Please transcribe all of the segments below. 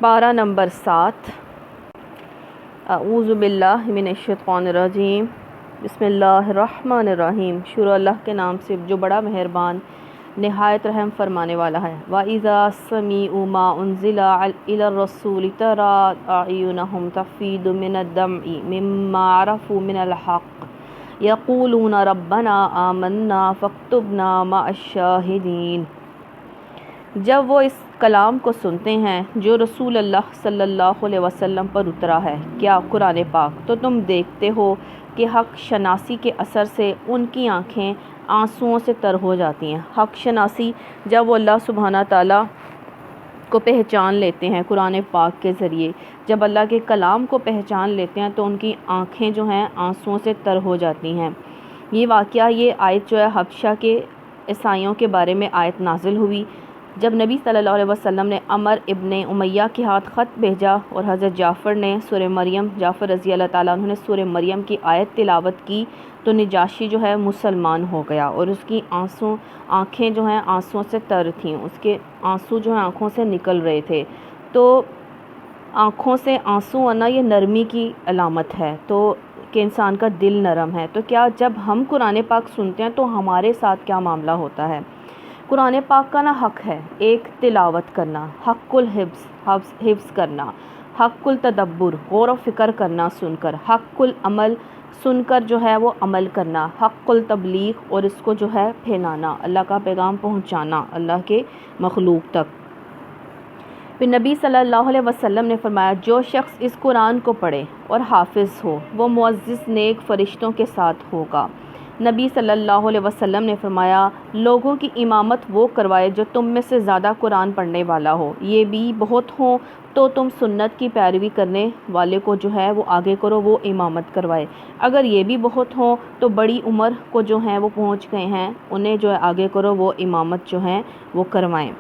پارہ نمبر 7۔ اعوذ باللہ من الشیطان الرجیم، بسم اللہ الرحمن الرحیم۔ شروع اللہ کے نام سے جو بڑا مہربان نہایت رحم فرمانے والا ہے۔ وَإِذَا سَمِعُوا مَا أُنزِلَ إِلَى الرَّسُولِ تَرَىٰ أَعْيُنَهُمْ تَفِيضُ مِنَ الدَّمْعِ مِمَّا عَرَفُوا مِنَ الْحَقِّ يَقُولُونَ رَبَّنَا آمَنَّا فَاكْتُبْنَا مَعَ الشَّاهِدِينَ۔ جب وہ اس کلام کو سنتے ہیں جو رسول اللہ صلی اللہ علیہ وسلم پر اترا ہے، کیا قرآن پاک، تو تم دیکھتے ہو کہ حق شناسی کے اثر سے ان کی آنکھیں آنسوؤں سے تر ہو جاتی ہیں۔ حق شناسی جب وہ اللہ سبحانہ تعالیٰ کو پہچان لیتے ہیں قرآن پاک کے ذریعے، جب اللہ کے کلام کو پہچان لیتے ہیں تو ان کی آنکھیں جو ہیں آنسوؤں سے تر ہو جاتی ہیں۔ یہ واقعہ، یہ آیت جو ہے حبشہ کے عیسائیوں کے بارے میں آیت نازل ہوئی جب نبی صلی اللہ علیہ وسلم نے عمر ابن امیہ کے ہاتھ خط بھیجا اور حضرت جعفر نے سورہ مریم، جعفر رضی اللہ تعالیٰ عنہ نے سورہ مریم کی آیت تلاوت کی تو نجاشی جو ہے مسلمان ہو گیا اور اس کی آنکھیں جو ہیں آنسوؤں سے تر تھیں، اس کے آنسو جو ہیں آنکھوں سے نکل رہے تھے۔ تو آنکھوں سے آنسو آنا یہ نرمی کی علامت ہے، تو کہ انسان کا دل نرم ہے۔ تو کیا جب ہم قرآن پاک سنتے ہیں تو ہمارے ساتھ کیا معاملہ ہوتا ہے؟ قرآن پاک کا حق ہے ایک تلاوت کرنا، حق حفظ کرنا، حق التدبر غور و فکر کرنا سن کر، حق العمل سن کر جو ہے وہ عمل کرنا، حق التبلیغ اور اس کو جو ہے پھیلانا، اللہ کا پیغام پہنچانا اللہ کے مخلوق تک۔ پھر نبی صلی اللہ علیہ وسلم نے فرمایا، جو شخص اس قرآن کو پڑھے اور حافظ ہو وہ معزز نیک فرشتوں کے ساتھ ہوگا۔ نبی صلی اللہ علیہ وسلم نے فرمایا، لوگوں کی امامت وہ کروائے جو تم میں سے زیادہ قرآن پڑھنے والا ہو، یہ بھی بہت ہوں تو تم سنت کی پیروی کرنے والے کو جو ہے وہ آگے کرو، وہ امامت کروائے، اگر یہ بھی بہت ہوں تو بڑی عمر کو جو ہیں وہ پہنچ گئے ہیں انہیں جو ہے آگے کرو، وہ امامت جو ہیں وہ کروائیں۔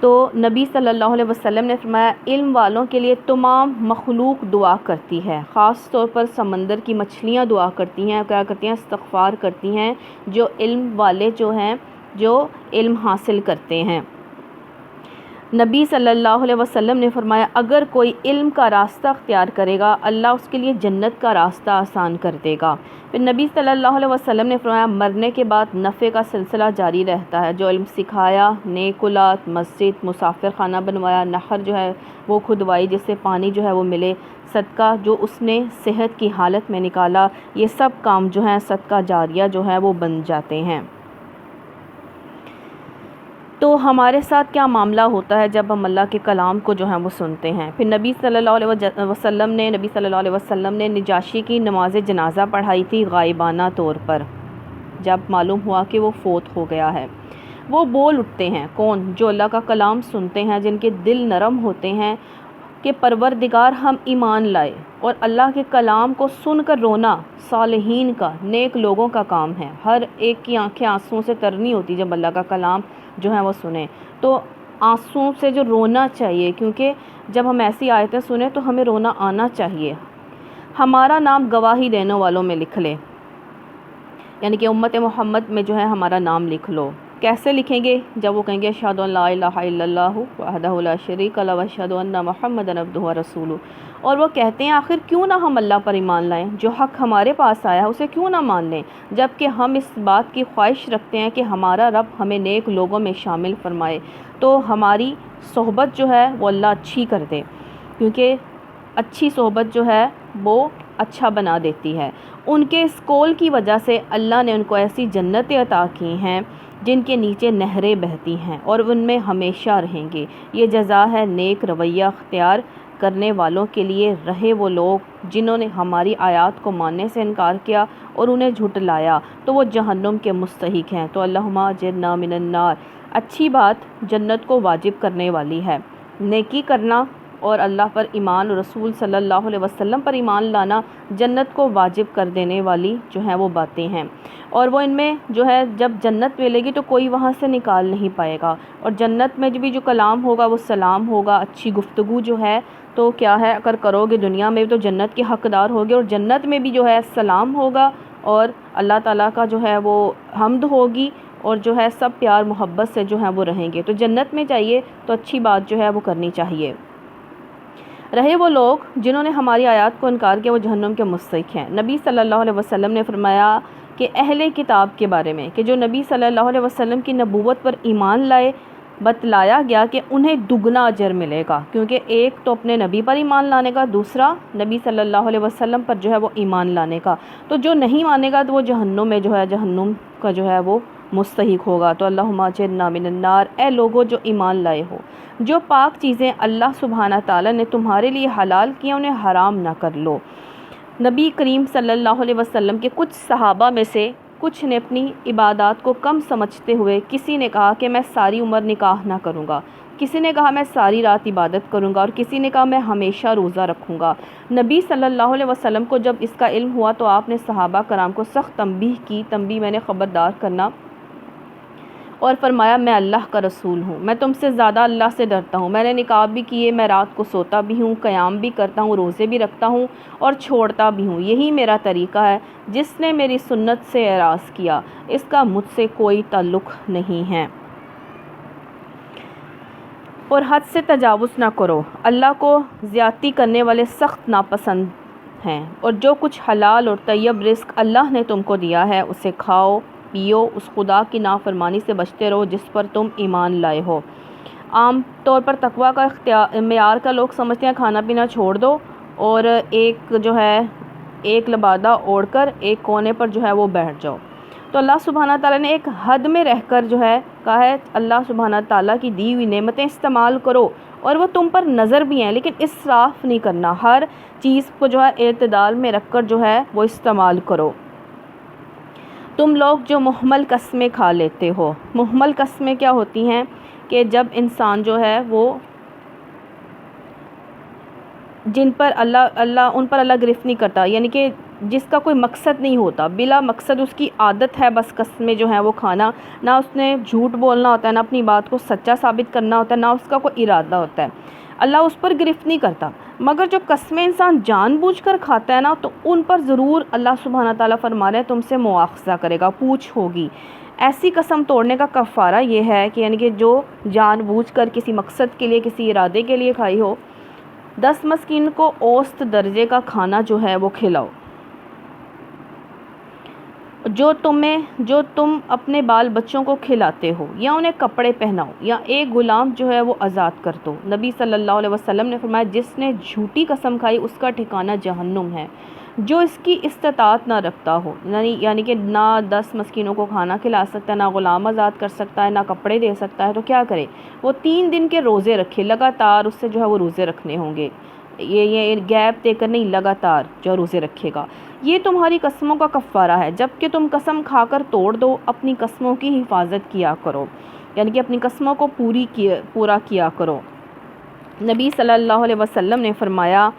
تو نبی صلی اللہ علیہ وسلم نے فرمایا، علم والوں کے لیے تمام مخلوق دعا کرتی ہے، خاص طور پر سمندر کی مچھلیاں دعا کرتی ہیں، کیا کرتی ہیں؟ استغفار کرتی ہیں، جو علم والے جو ہیں جو علم حاصل کرتے ہیں۔ نبی صلی اللہ علیہ وسلم نے فرمایا، اگر کوئی علم کا راستہ اختیار کرے گا اللہ اس کے لیے جنت کا راستہ آسان کر دے گا۔ پھر نبی صلی اللہ علیہ وسلم نے فرمایا، مرنے کے بعد نفع کا سلسلہ جاری رہتا ہے، جو علم سکھایا، نیک اولاد، مسجد، مسافر خانہ بنوایا، نہر جو ہے وہ کھدوائی جس سے پانی جو ہے وہ ملے، صدقہ جو اس نے صحت کی حالت میں نکالا، یہ سب کام جو ہیں صدقہ جاریہ جو ہے وہ بن جاتے ہیں۔ تو ہمارے ساتھ کیا معاملہ ہوتا ہے جب ہم اللہ کے کلام کو جو ہے وہ سنتے ہیں؟ پھر نبی صلی اللہ علیہ وسلم نے نجاشی کی نماز جنازہ پڑھائی تھی غائبانہ طور پر، جب معلوم ہوا کہ وہ فوت ہو گیا ہے۔ وہ بول اٹھتے ہیں، کون؟ جو اللہ کا کلام سنتے ہیں، جن کے دل نرم ہوتے ہیں کہ پروردگار ہم ایمان لائے، اور اللہ کے کلام کو سن کر رونا صالحین کا، نیک لوگوں کا کام ہے۔ ہر ایک کی آنکھیں آنسوؤں سے تر نہیں ہوتی جب اللہ کا کلام جو ہے وہ سنیں، تو آنسوؤں سے جو رونا چاہیے، کیونکہ جب ہم ایسی آیتیں سنیں تو ہمیں رونا آنا چاہیے۔ ہمارا نام گواہی دینے والوں میں لکھ لے، یعنی کہ امت محمد میں جو ہے ہمارا نام لکھ لو۔ کیسے لکھیں گے؟ جب وہ کہیں گے اشہد ان لا الہ الا اللہ وحدہ لا شریک لہ واشہد ان محمدا عبدہ ورسولہ، اور وہ کہتے ہیں آخر کیوں نہ ہم اللہ پر ایمان لائیں، جو حق ہمارے پاس آیا ہے اسے کیوں نہ مان لیں، جبکہ ہم اس بات کی خواہش رکھتے ہیں کہ ہمارا رب ہمیں نیک لوگوں میں شامل فرمائے، تو ہماری صحبت جو ہے وہ اللہ اچھی کر دے، کیونکہ اچھی صحبت جو ہے وہ اچھا بنا دیتی ہے۔ ان کے اس قول کی وجہ سے اللہ نے ان کو ایسی جنتیں عطا کی ہیں جن کے نیچے نہریں بہتی ہیں اور ان میں ہمیشہ رہیں گے۔ یہ جزا ہے نیک رویہ اختیار کرنے والوں کے لیے۔ رہے وہ لوگ جنہوں نے ہماری آیات کو ماننے سے انکار کیا اور انہیں جھٹلایا تو وہ جہنم کے مستحق ہیں۔ تو اللہم اجرنا من النار، اچھی بات جنت کو واجب کرنے والی ہے۔ نیکی کرنا اور اللہ پر ایمان، رسول صلی اللہ علیہ وسلم پر ایمان لانا جنت کو واجب کر دینے والی جو ہیں وہ باتیں ہیں، اور وہ ان میں جو ہے جب جنت ملے گی تو کوئی وہاں سے نکال نہیں پائے گا، اور جنت میں بھی جو کلام ہوگا وہ سلام ہوگا، اچھی گفتگو جو ہے تو کیا ہے اگر کرو گے دنیا میں تو جنت کے حقدار ہوگے، اور جنت میں بھی جو ہے سلام ہوگا اور اللہ تعالیٰ کا جو ہے وہ حمد ہوگی، اور جو ہے سب پیار محبت سے جو ہے وہ رہیں گے۔ تو جنت میں چاہیے تو اچھی بات جو ہے وہ کرنی چاہیے۔ رہے وہ لوگ جنہوں نے ہماری آیات کو انکار کیا، وہ جہنم کے مستحق ہیں۔ نبی صلی اللہ علیہ وسلم نے فرمایا کہ اہل کتاب کے بارے میں کہ جو نبی صلی اللہ علیہ وسلم کی نبوت پر ایمان لائے، بتلایا گیا کہ انہیں دگنا اجر ملے گا، کیونکہ ایک تو اپنے نبی پر ایمان لانے کا، دوسرا نبی صلی اللہ علیہ وسلم پر جو ہے وہ ایمان لانے کا۔ تو جو نہیں مانے گا تو وہ جہنم میں جو ہے جہنم کا جو ہے وہ مستحق ہوگا۔ تو اللہم اجرنا من النار، اے لوگو جو ایمان لائے ہو، جو پاک چیزیں اللہ سبحانہ تعالیٰ نے تمہارے لیے حلال کیا انہیں حرام نہ کر لو۔ نبی کریم صلی اللہ علیہ وسلم کے کچھ صحابہ میں سے کچھ نے اپنی عبادات کو کم سمجھتے ہوئے، کسی نے کہا کہ میں ساری عمر نکاح نہ کروں گا، کسی نے کہا میں ساری رات عبادت کروں گا، اور کسی نے کہا میں ہمیشہ روزہ رکھوں گا۔ نبی صلی اللہ علیہ وسلم کو جب اس کا علم ہوا تو آپ نے صحابہ کرام کو سخت تنبیہ کی، تنبیہ میں نے خبردار کرنا، اور فرمایا میں اللہ کا رسول ہوں، میں تم سے زیادہ اللہ سے ڈرتا ہوں، میں نے نقاب بھی کیے، میں رات کو سوتا بھی ہوں، قیام بھی کرتا ہوں، روزے بھی رکھتا ہوں اور چھوڑتا بھی ہوں، یہی میرا طریقہ ہے۔ جس نے میری سنت سے اعراض کیا اس کا مجھ سے کوئی تعلق نہیں ہے۔ اور حد سے تجاوز نہ کرو، اللہ کو زیادتی کرنے والے سخت ناپسند ہیں۔ اور جو کچھ حلال اور طیب رزق اللہ نے تم کو دیا ہے اسے کھاؤ پیو، اس خدا کی نافرمانی سے بچتے رہو جس پر تم ایمان لائے ہو۔ عام طور پر تقویٰ کا معیار کا لوگ سمجھتے ہیں کھانا پینا چھوڑ دو اور ایک لبادہ اوڑھ کر ایک کونے پر جو ہے وہ بیٹھ جاؤ۔ تو اللہ سبحانہ تعالیٰ نے ایک حد میں رہ کر جو ہے کہا ہے اللہ سبحانہ تعالیٰ کی دی ہوئی نعمتیں استعمال کرو، اور وہ تم پر نظر بھی ہیں، لیکن اسراف نہیں کرنا، ہر چیز کو جو ہے اعتدال میں رکھ کر جو ہے وہ استعمال کرو۔ تم لوگ جو محمل قسمیں کھا لیتے ہو، محمل قسمیں کیا ہوتی ہیں کہ جب انسان جو ہے وہ جن پر اللہ گرفت نہیں کرتا، یعنی کہ جس کا کوئی مقصد نہیں ہوتا، بلا مقصد اس کی عادت ہے بس قسمیں جو ہیں وہ کھانا، نہ اس نے جھوٹ بولنا ہوتا ہے، نہ اپنی بات کو سچا ثابت کرنا ہوتا ہے، نہ اس کا کوئی ارادہ ہوتا ہے، اللہ اس پر گرفت نہیں کرتا۔ مگر جو قسمیں انسان جان بوجھ کر کھاتا ہے نا، تو ان پر ضرور اللہ سبحانہ تعالیٰ فرما رہے ہیں تم سے مواخذہ کرے گا، پوچھ ہوگی۔ ایسی قسم توڑنے کا کفارہ یہ ہے کہ یعنی کہ جو جان بوجھ کر کسی مقصد کے لیے کسی ارادے کے لیے کھائی ہو، 10 مسکین کو اوسط درجے کا کھانا جو ہے وہ کھلاؤ۔ جو تم اپنے بال بچوں کو کھلاتے ہو یا انہیں کپڑے پہناؤ یا ایک غلام جو ہے وہ آزاد کر دو۔ نبی صلی اللہ علیہ وسلم نے فرمایا جس نے جھوٹی قسم کھائی اس کا ٹھکانہ جہنم ہے۔ جو اس کی استطاعت نہ رکھتا ہو، یعنی کہ نہ 10 مسکینوں کو کھانا کھلا سکتا ہے، نہ غلام آزاد کر سکتا ہے، نہ کپڑے دے سکتا ہے، تو کیا کرے؟ وہ 3 دن کے روزے رکھے، لگاتار اس سے جو ہے وہ روزے رکھنے ہوں گے، یہ گیپ دے کر نہیں، لگاتار جو روزے رکھے گا۔ یہ تمہاری قسموں کا کفارہ ہے، جب کہ تم قسم کھا کر توڑ دو، اپنی قسموں کی حفاظت کیا کرو، یعنی کہ اپنی قسموں کو پورا کیا کرو۔ نبی صلی اللہ علیہ وسلم نے فرمایا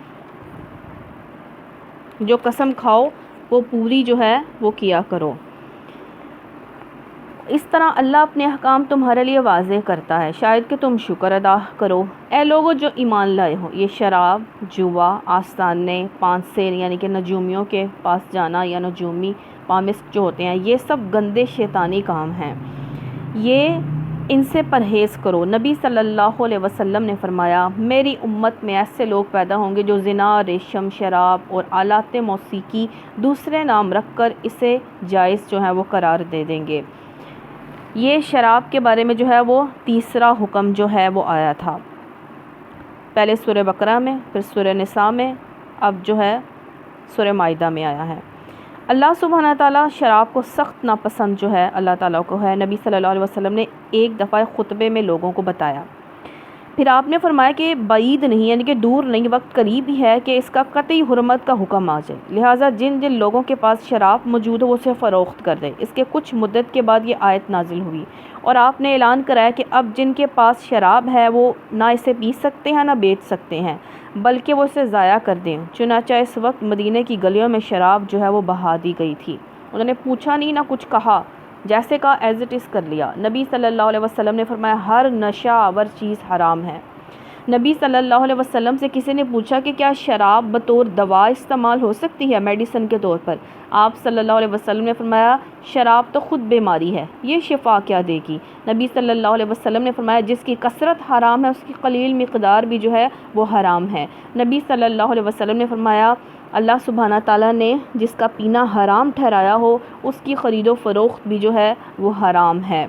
جو قسم کھاؤ وہ پوری جو ہے وہ کیا کرو۔ اس طرح اللہ اپنے احکام تمہارے لیے واضح کرتا ہے، شاید کہ تم شکر ادا کرو۔ اے لوگو جو ایمان لائے ہو، یہ شراب، جوا، آستانے، پانسیر یعنی کہ نجومیوں کے پاس جانا یا نجومی پامسک جو ہوتے ہیں، یہ سب گندے شیطانی کام ہیں، ان سے پرہیز کرو۔ نبی صلی اللہ علیہ وسلم نے فرمایا میری امت میں ایسے لوگ پیدا ہوں گے جو زنا، ریشم، شراب اور آلات موسیقی دوسرے نام رکھ کر اسے جائز جو ہے وہ قرار دے دیں گے۔ یہ شراب کے بارے میں جو ہے وہ تیسرا حکم جو ہے وہ آیا تھا، پہلے سورہ بقرہ میں، پھر سورہ نساء میں، اب جو ہے سورہ مائدہ میں آیا ہے۔ اللہ سبحانہ تعالیٰ شراب کو سخت ناپسند جو ہے اللہ تعالیٰ کو ہے۔ نبی صلی اللہ علیہ وسلم نے ایک دفعہ خطبے میں لوگوں کو بتایا، پھر آپ نے فرمایا کہ بعید نہیں، یعنی کہ دور نہیں، وقت قریب ہی ہے کہ اس کا قطعی حرمت کا حکم آ جائے، لہٰذا جن لوگوں کے پاس شراب موجود ہو وہ اسے فروخت کر دے۔ اس کے کچھ مدت کے بعد یہ آیت نازل ہوئی اور آپ نے اعلان کرایا کہ اب جن کے پاس شراب ہے وہ نہ اسے پی سکتے ہیں نہ بیچ سکتے ہیں، بلکہ وہ اسے ضائع کر دیں۔ چنانچہ اس وقت مدینے کی گلیوں میں شراب جو ہے وہ بہا دی گئی تھی، انہوں نے پوچھا نہیں نہ کچھ کہا، جیسے کہا ایز اٹ از کر لیا۔ نبی صلی اللہ علیہ وسلم نے فرمایا ہر نشہ آور چیز حرام ہے۔ نبی صلی اللہ علیہ وسلم سے کسی نے پوچھا کہ کیا شراب بطور دوا استعمال ہو سکتی ہے، میڈیسن کے طور پر؟ آپ صلی اللہ علیہ وسلم نے فرمایا شراب تو خود بیماری ہے، یہ شفا کیا دے گی؟ نبی صلی اللہ علیہ وسلم نے فرمایا جس کی کثرت حرام ہے اس کی قلیل مقدار بھی جو ہے وہ حرام ہے۔ نبی صلی اللہ علیہ وسلم نے فرمایا اللہ سبحانہ تعالیٰ نے جس کا پینا حرام ٹھہرایا ہو اس کی خرید و فروخت بھی جو ہے وہ حرام ہے۔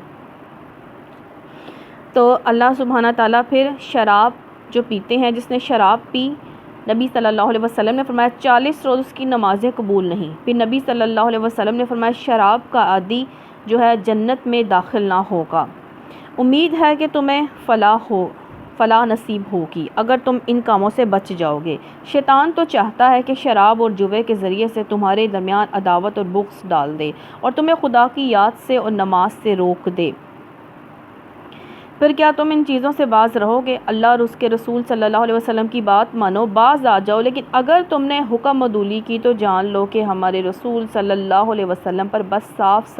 تو اللہ سبحانہ تعالیٰ پھر شراب جو پیتے ہیں، جس نے شراب پی، نبی صلی اللہ علیہ وسلم نے فرمایا 40 روز اس کی نمازیں قبول نہیں۔ پھر نبی صلی اللہ علیہ وسلم نے فرمایا شراب کا عادی جو ہے جنت میں داخل نہ ہوگا۔ امید ہے کہ تمہیں فلاح نصیب ہوگی اگر تم ان کاموں سے بچ جاؤ گے۔ شیطان تو چاہتا ہے کہ شراب اور جوے کے ذریعے سے تمہارے درمیان عداوت اور بغض ڈال دے اور تمہیں خدا کی یاد سے اور نماز سے روک دے۔ پھر کیا تم ان چیزوں سے باز رہو گے؟ اللہ اور اس کے رسول صلی اللہ علیہ وسلم کی بات مانو، باز آ جاؤ، لیکن اگر تم نے حکم عدولی کی تو جان لو کہ ہمارے رسول صلی اللہ علیہ وسلم پر بس صاف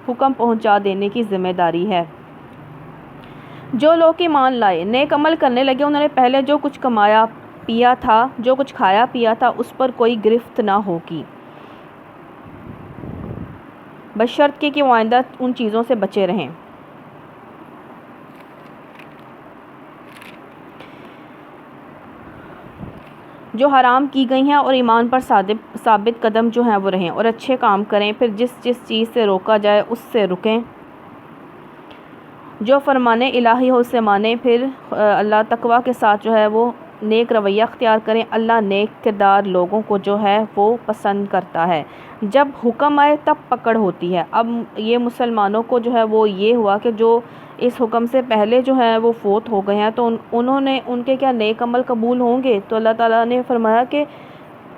حکم پہنچا دینے کی ذمہ داری ہے۔ جو لوگ ایمان لائے، نیک عمل کرنے لگے، انہوں نے پہلے جو کچھ کمایا پیا تھا، جو کچھ کھایا پیا تھا، اس پر کوئی گرفت نہ ہوگی، بشرط کہ وہ آئندہ ان چیزوں سے بچے رہیں۔ جو حرام کی گئی ہیں، اور ایمان پر ثابت قدم جو ہیں وہ رہیں اور اچھے کام کریں، پھر جس چیز سے روکا جائے اس سے رکیں، جو فرمان الہی ہو اسے مانیں، پھر اللہ تقوی کے ساتھ جو ہے وہ نیک رویہ اختیار کریں۔ اللہ نیک کردار لوگوں کو جو ہے وہ پسند کرتا ہے۔ جب حکم آئے تب پکڑ ہوتی ہے۔ اب یہ مسلمانوں کو جو ہے وہ یہ ہوا کہ جو اس حکم سے پہلے جو ہے وہ فوت ہو گئے ہیں تو انہوں نے ان کے کیا نیک عمل قبول ہوں گے؟ تو اللہ تعالیٰ نے فرمایا کہ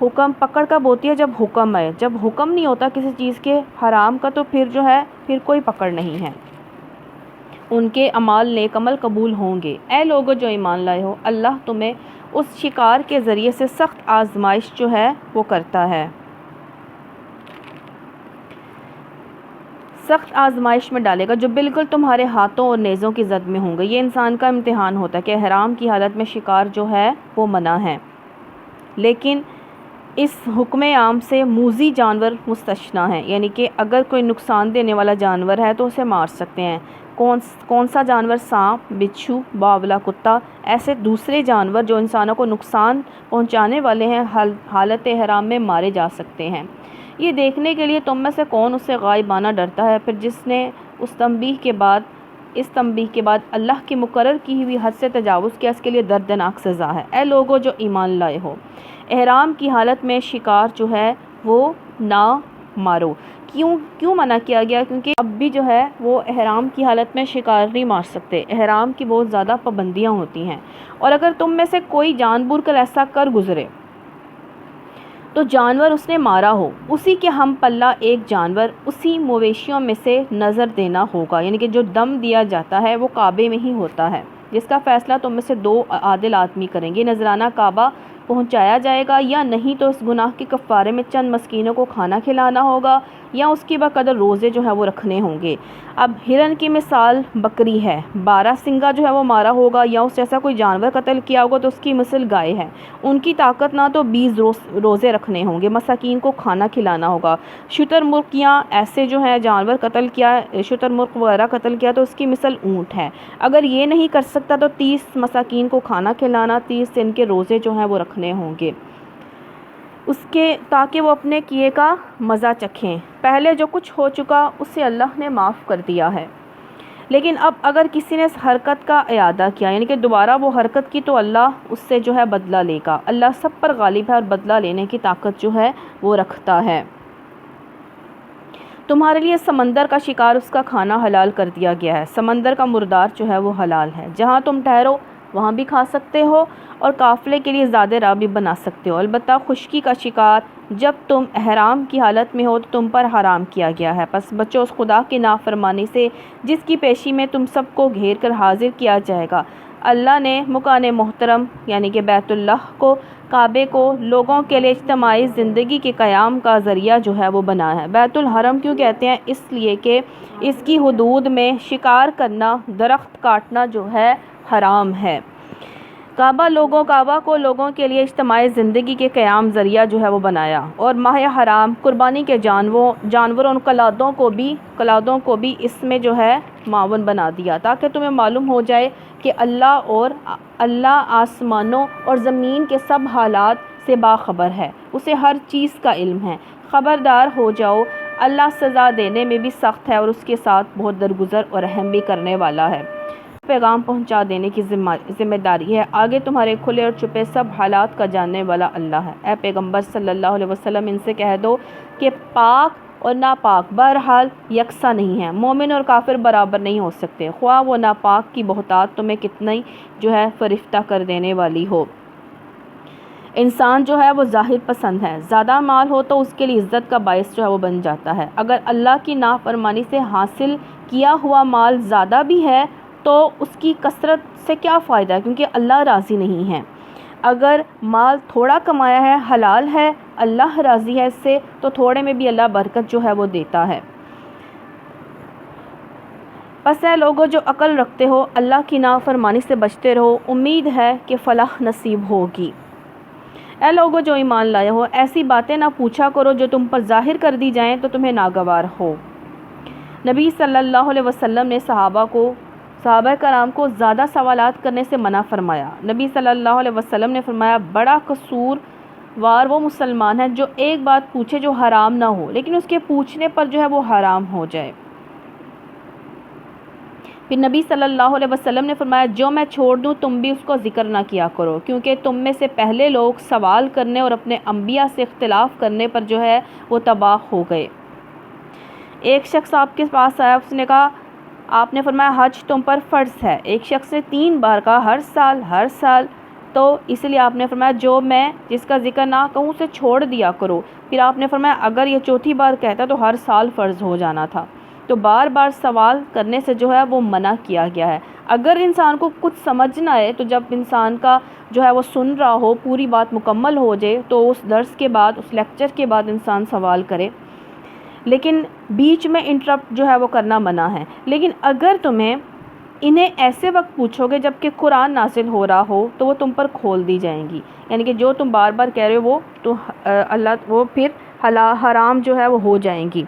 حکم پکڑ کب ہوتی ہے؟ جب حکم آئے۔ جب حکم نہیں ہوتا کسی چیز کے حرام کا تو پھر جو ہے پھر کوئی پکڑ نہیں ہے، ان کے اعمال نیک عمل قبول ہوں گے۔ اے لوگو جو ایمان لائے ہو، اللہ تمہیں اس شکار کے ذریعے سے سخت آزمائش جو ہے وہ کرتا ہے، سخت آزمائش میں ڈالے گا، جو بالکل تمہارے ہاتھوں اور نیزوں کی زد میں ہوں گے۔ یہ انسان کا امتحان ہوتا ہے کہ احرام کی حالت میں شکار جو ہے وہ منع ہے، لیکن اس حکم عام سے موذی جانور مستثنیٰ ہیں، یعنی کہ اگر کوئی نقصان دینے والا جانور ہے تو اسے مار سکتے ہیں۔ کون سا جانور؟ سانپ، بچھو، باولا کتا، ایسے دوسرے جانور جو انسانوں کو نقصان پہنچانے والے ہیں حالت احرام میں مارے جا سکتے ہیں۔ یہ دیکھنے کے لیے تم میں سے کون اس سے غائبانہ ڈرتا ہے؟ پھر جس نے اس تنبیہ کے بعد اللہ کی مقرر کی ہوئی حد سے تجاوز کیا، اس کے لیے دردناک سزا ہے۔ اے لوگو جو ایمان لائے ہو، احرام کی حالت میں شکار جو ہے وہ نہ مارو۔ کیوں منع کیا گیا؟ کیونکہ اب بھی جو ہے وہ احرام کی حالت میں شکار نہیں مار سکتے، احرام کی بہت زیادہ پابندیاں ہوتی ہیں، اور اگر تم میں سے کوئی جان بوجھ کر ایسا کر گزرے تو جانور اس نے مارا ہو، اسی کے ہم پلہ ایک جانور اسی مویشیوں میں سے نظر دینا ہوگا، یعنی کہ جو دم دیا جاتا ہے وہ کعبے میں ہی ہوتا ہے، جس کا فیصلہ تم میں سے 2 عادل آدمی کریں گے۔ نذرانہ کعبہ پہنچایا جائے گا یا نہیں، تو اس گناہ کے کفارے میں چند مسکینوں کو کھانا کھلانا ہوگا یا اس کی بقدر روزے جو ہے وہ رکھنے ہوں گے۔ اب ہرن کی مثال بکری ہے، 12 سنگا جو ہے وہ مارا ہوگا، یا اس جیسا کوئی جانور قتل کیا ہوگا تو اس کی مثل گائے ہے، ان کی طاقت نہ تو 20 روزے رکھنے ہوں گے، مساکین کو کھانا کھلانا ہوگا۔ شتر مرغ یا ایسے جو ہے جانور قتل کیا، شتر مرغ وغیرہ قتل کیا تو اس کی مثل اونٹ ہے، اگر یہ نہیں کر سکتا تو 30 مساکین کو کھانا کھلانا، 30 دن کے روزے جو ہیں وہ رکھنے ہوں گے، تاکہ وہ اپنے کیے کا مزہ چکھیں۔ پہلے جو کچھ ہو چکا اسے اللہ نے معاف کر دیا ہے، لیکن اب اگر کسی نے اس حرکت کا اعادہ کیا، یعنی کہ دوبارہ وہ حرکت کی، تو اللہ اس سے جو ہے بدلہ لے گا۔ اللہ سب پر غالب ہے اور بدلہ لینے کی طاقت جو ہے وہ رکھتا ہے۔ تمہارے لیے سمندر کا شکار، اس کا کھانا حلال کر دیا گیا ہے، سمندر کا مردار جو ہے وہ حلال ہے، جہاں تم ٹھہرو وہاں بھی کھا سکتے ہو اور قافلے کے لیے زیادہ راہ بھی بنا سکتے ہو، البتہ خشکی کا شکار جب تم احرام کی حالت میں ہو تو تم پر حرام کیا گیا ہے، پس بچو اس خدا کی نافرمانی سے جس کی پیشی میں تم سب کو گھیر کر حاضر کیا جائے گا۔ اللہ نے مکان محترم یعنی کہ بیت اللہ کو، کعبے کو لوگوں کے لیے اجتماعی زندگی کے قیام کا ذریعہ جو ہے وہ بنایا ہے۔ بیت الحرم کیوں کہتے ہیں؟ اس لیے کہ اس کی حدود میں شکار کرنا، درخت کاٹنا جو ہے حرام ہے۔ کعبہ کو لوگوں کے لیے اجتماعی زندگی کے قیام ذریعہ جو ہے وہ بنایا، اور ماہ حرام قربانی کے جانوروں اور کلادوں کو بھی اس میں جو ہے معاون بنا دیا، تاکہ تمہیں معلوم ہو جائے کہ اللہ آسمانوں اور زمین کے سب حالات سے باخبر ہے، اسے ہر چیز کا علم ہے۔ خبردار ہو جاؤ، اللہ سزا دینے میں بھی سخت ہے اور اس کے ساتھ بہت درگزر اور رحم بھی کرنے والا ہے۔ پیغام پہنچا دینے کی ذمہ داری ہے، آگے تمہارے کھلے اور چھپے سب حالات کا جاننے والا اللہ ہے۔ اے پیغمبر صلی اللہ علیہ وسلم، ان سے کہہ دو کہ پاک اور ناپاک بہرحال یکساں نہیں ہیں، مومن اور کافر برابر نہیں ہو سکتے، خواہ وہ ناپاک کی بہتات تمہیں کتنی جو ہے فرفتہ کر دینے والی ہو۔ انسان جو ہے وہ ظاہر پسند ہے، زیادہ مال ہو تو اس کے لیے عزت کا باعث جو ہے وہ بن جاتا ہے، اگر اللہ کی نافرمانی سے حاصل کیا ہوا مال زیادہ بھی ہے تو اس کی کثرت سے کیا فائدہ ہے، کیونکہ اللہ راضی نہیں ہے۔ اگر مال تھوڑا کمایا ہے، حلال ہے، اللہ راضی ہے اس سے، تو تھوڑے میں بھی اللہ برکت جو ہے وہ دیتا ہے۔ پس اے لوگو جو عقل رکھتے ہو، اللہ کی نافرمانی سے بچتے رہو، امید ہے کہ فلاح نصیب ہوگی۔ اے لوگو جو ایمان لائے ہو، ایسی باتیں نہ پوچھا کرو جو تم پر ظاہر کر دی جائیں تو تمہیں ناگوار ہو۔ نبی صلی اللہ علیہ وسلم نے صحابہ کرام کو زیادہ سوالات کرنے سے منع فرمایا۔ نبی صلی اللہ علیہ وسلم نے فرمایا، بڑا قصوروار وہ مسلمان ہے جو ایک بات پوچھے جو حرام نہ ہو، لیکن اس کے پوچھنے پر جو ہے وہ حرام ہو جائے۔ پھر نبی صلی اللہ علیہ وسلم نے فرمایا، جو میں چھوڑ دوں تم بھی اس کو ذکر نہ کیا کرو، کیونکہ تم میں سے پہلے لوگ سوال کرنے اور اپنے انبیاء سے اختلاف کرنے پر جو ہے وہ تباہ ہو گئے۔ ایک شخص آپ کے پاس آیا، اس نے کہا، آپ نے فرمایا حج تم پر فرض ہے۔ ایک شخص نے 3 بار کہا، ہر سال، تو اس لیے آپ نے فرمایا جو میں جس کا ذکر نہ کہوں اسے چھوڑ دیا کرو۔ پھر آپ نے فرمایا اگر یہ 4تھی بار کہتا تو ہر سال فرض ہو جانا تھا۔ تو بار بار سوال کرنے سے جو ہے وہ منع کیا گیا ہے۔ اگر انسان کو کچھ سمجھ نہ آئے تو جب انسان کا جو ہے وہ سن رہا ہو، پوری بات مکمل ہو جائے، تو اس درس کے بعد، اس لیکچر کے بعد انسان سوال کرے، لیکن بیچ میں انٹرپٹ جو ہے وہ کرنا منع ہے۔ لیکن اگر تمہیں انہیں ایسے وقت پوچھو گے جب کہ قرآن نازل ہو رہا ہو تو وہ تم پر کھول دی جائیں گی، یعنی کہ جو تم بار بار کہہ رہے ہو وہ پھر حرام جو ہے وہ ہو جائیں گی۔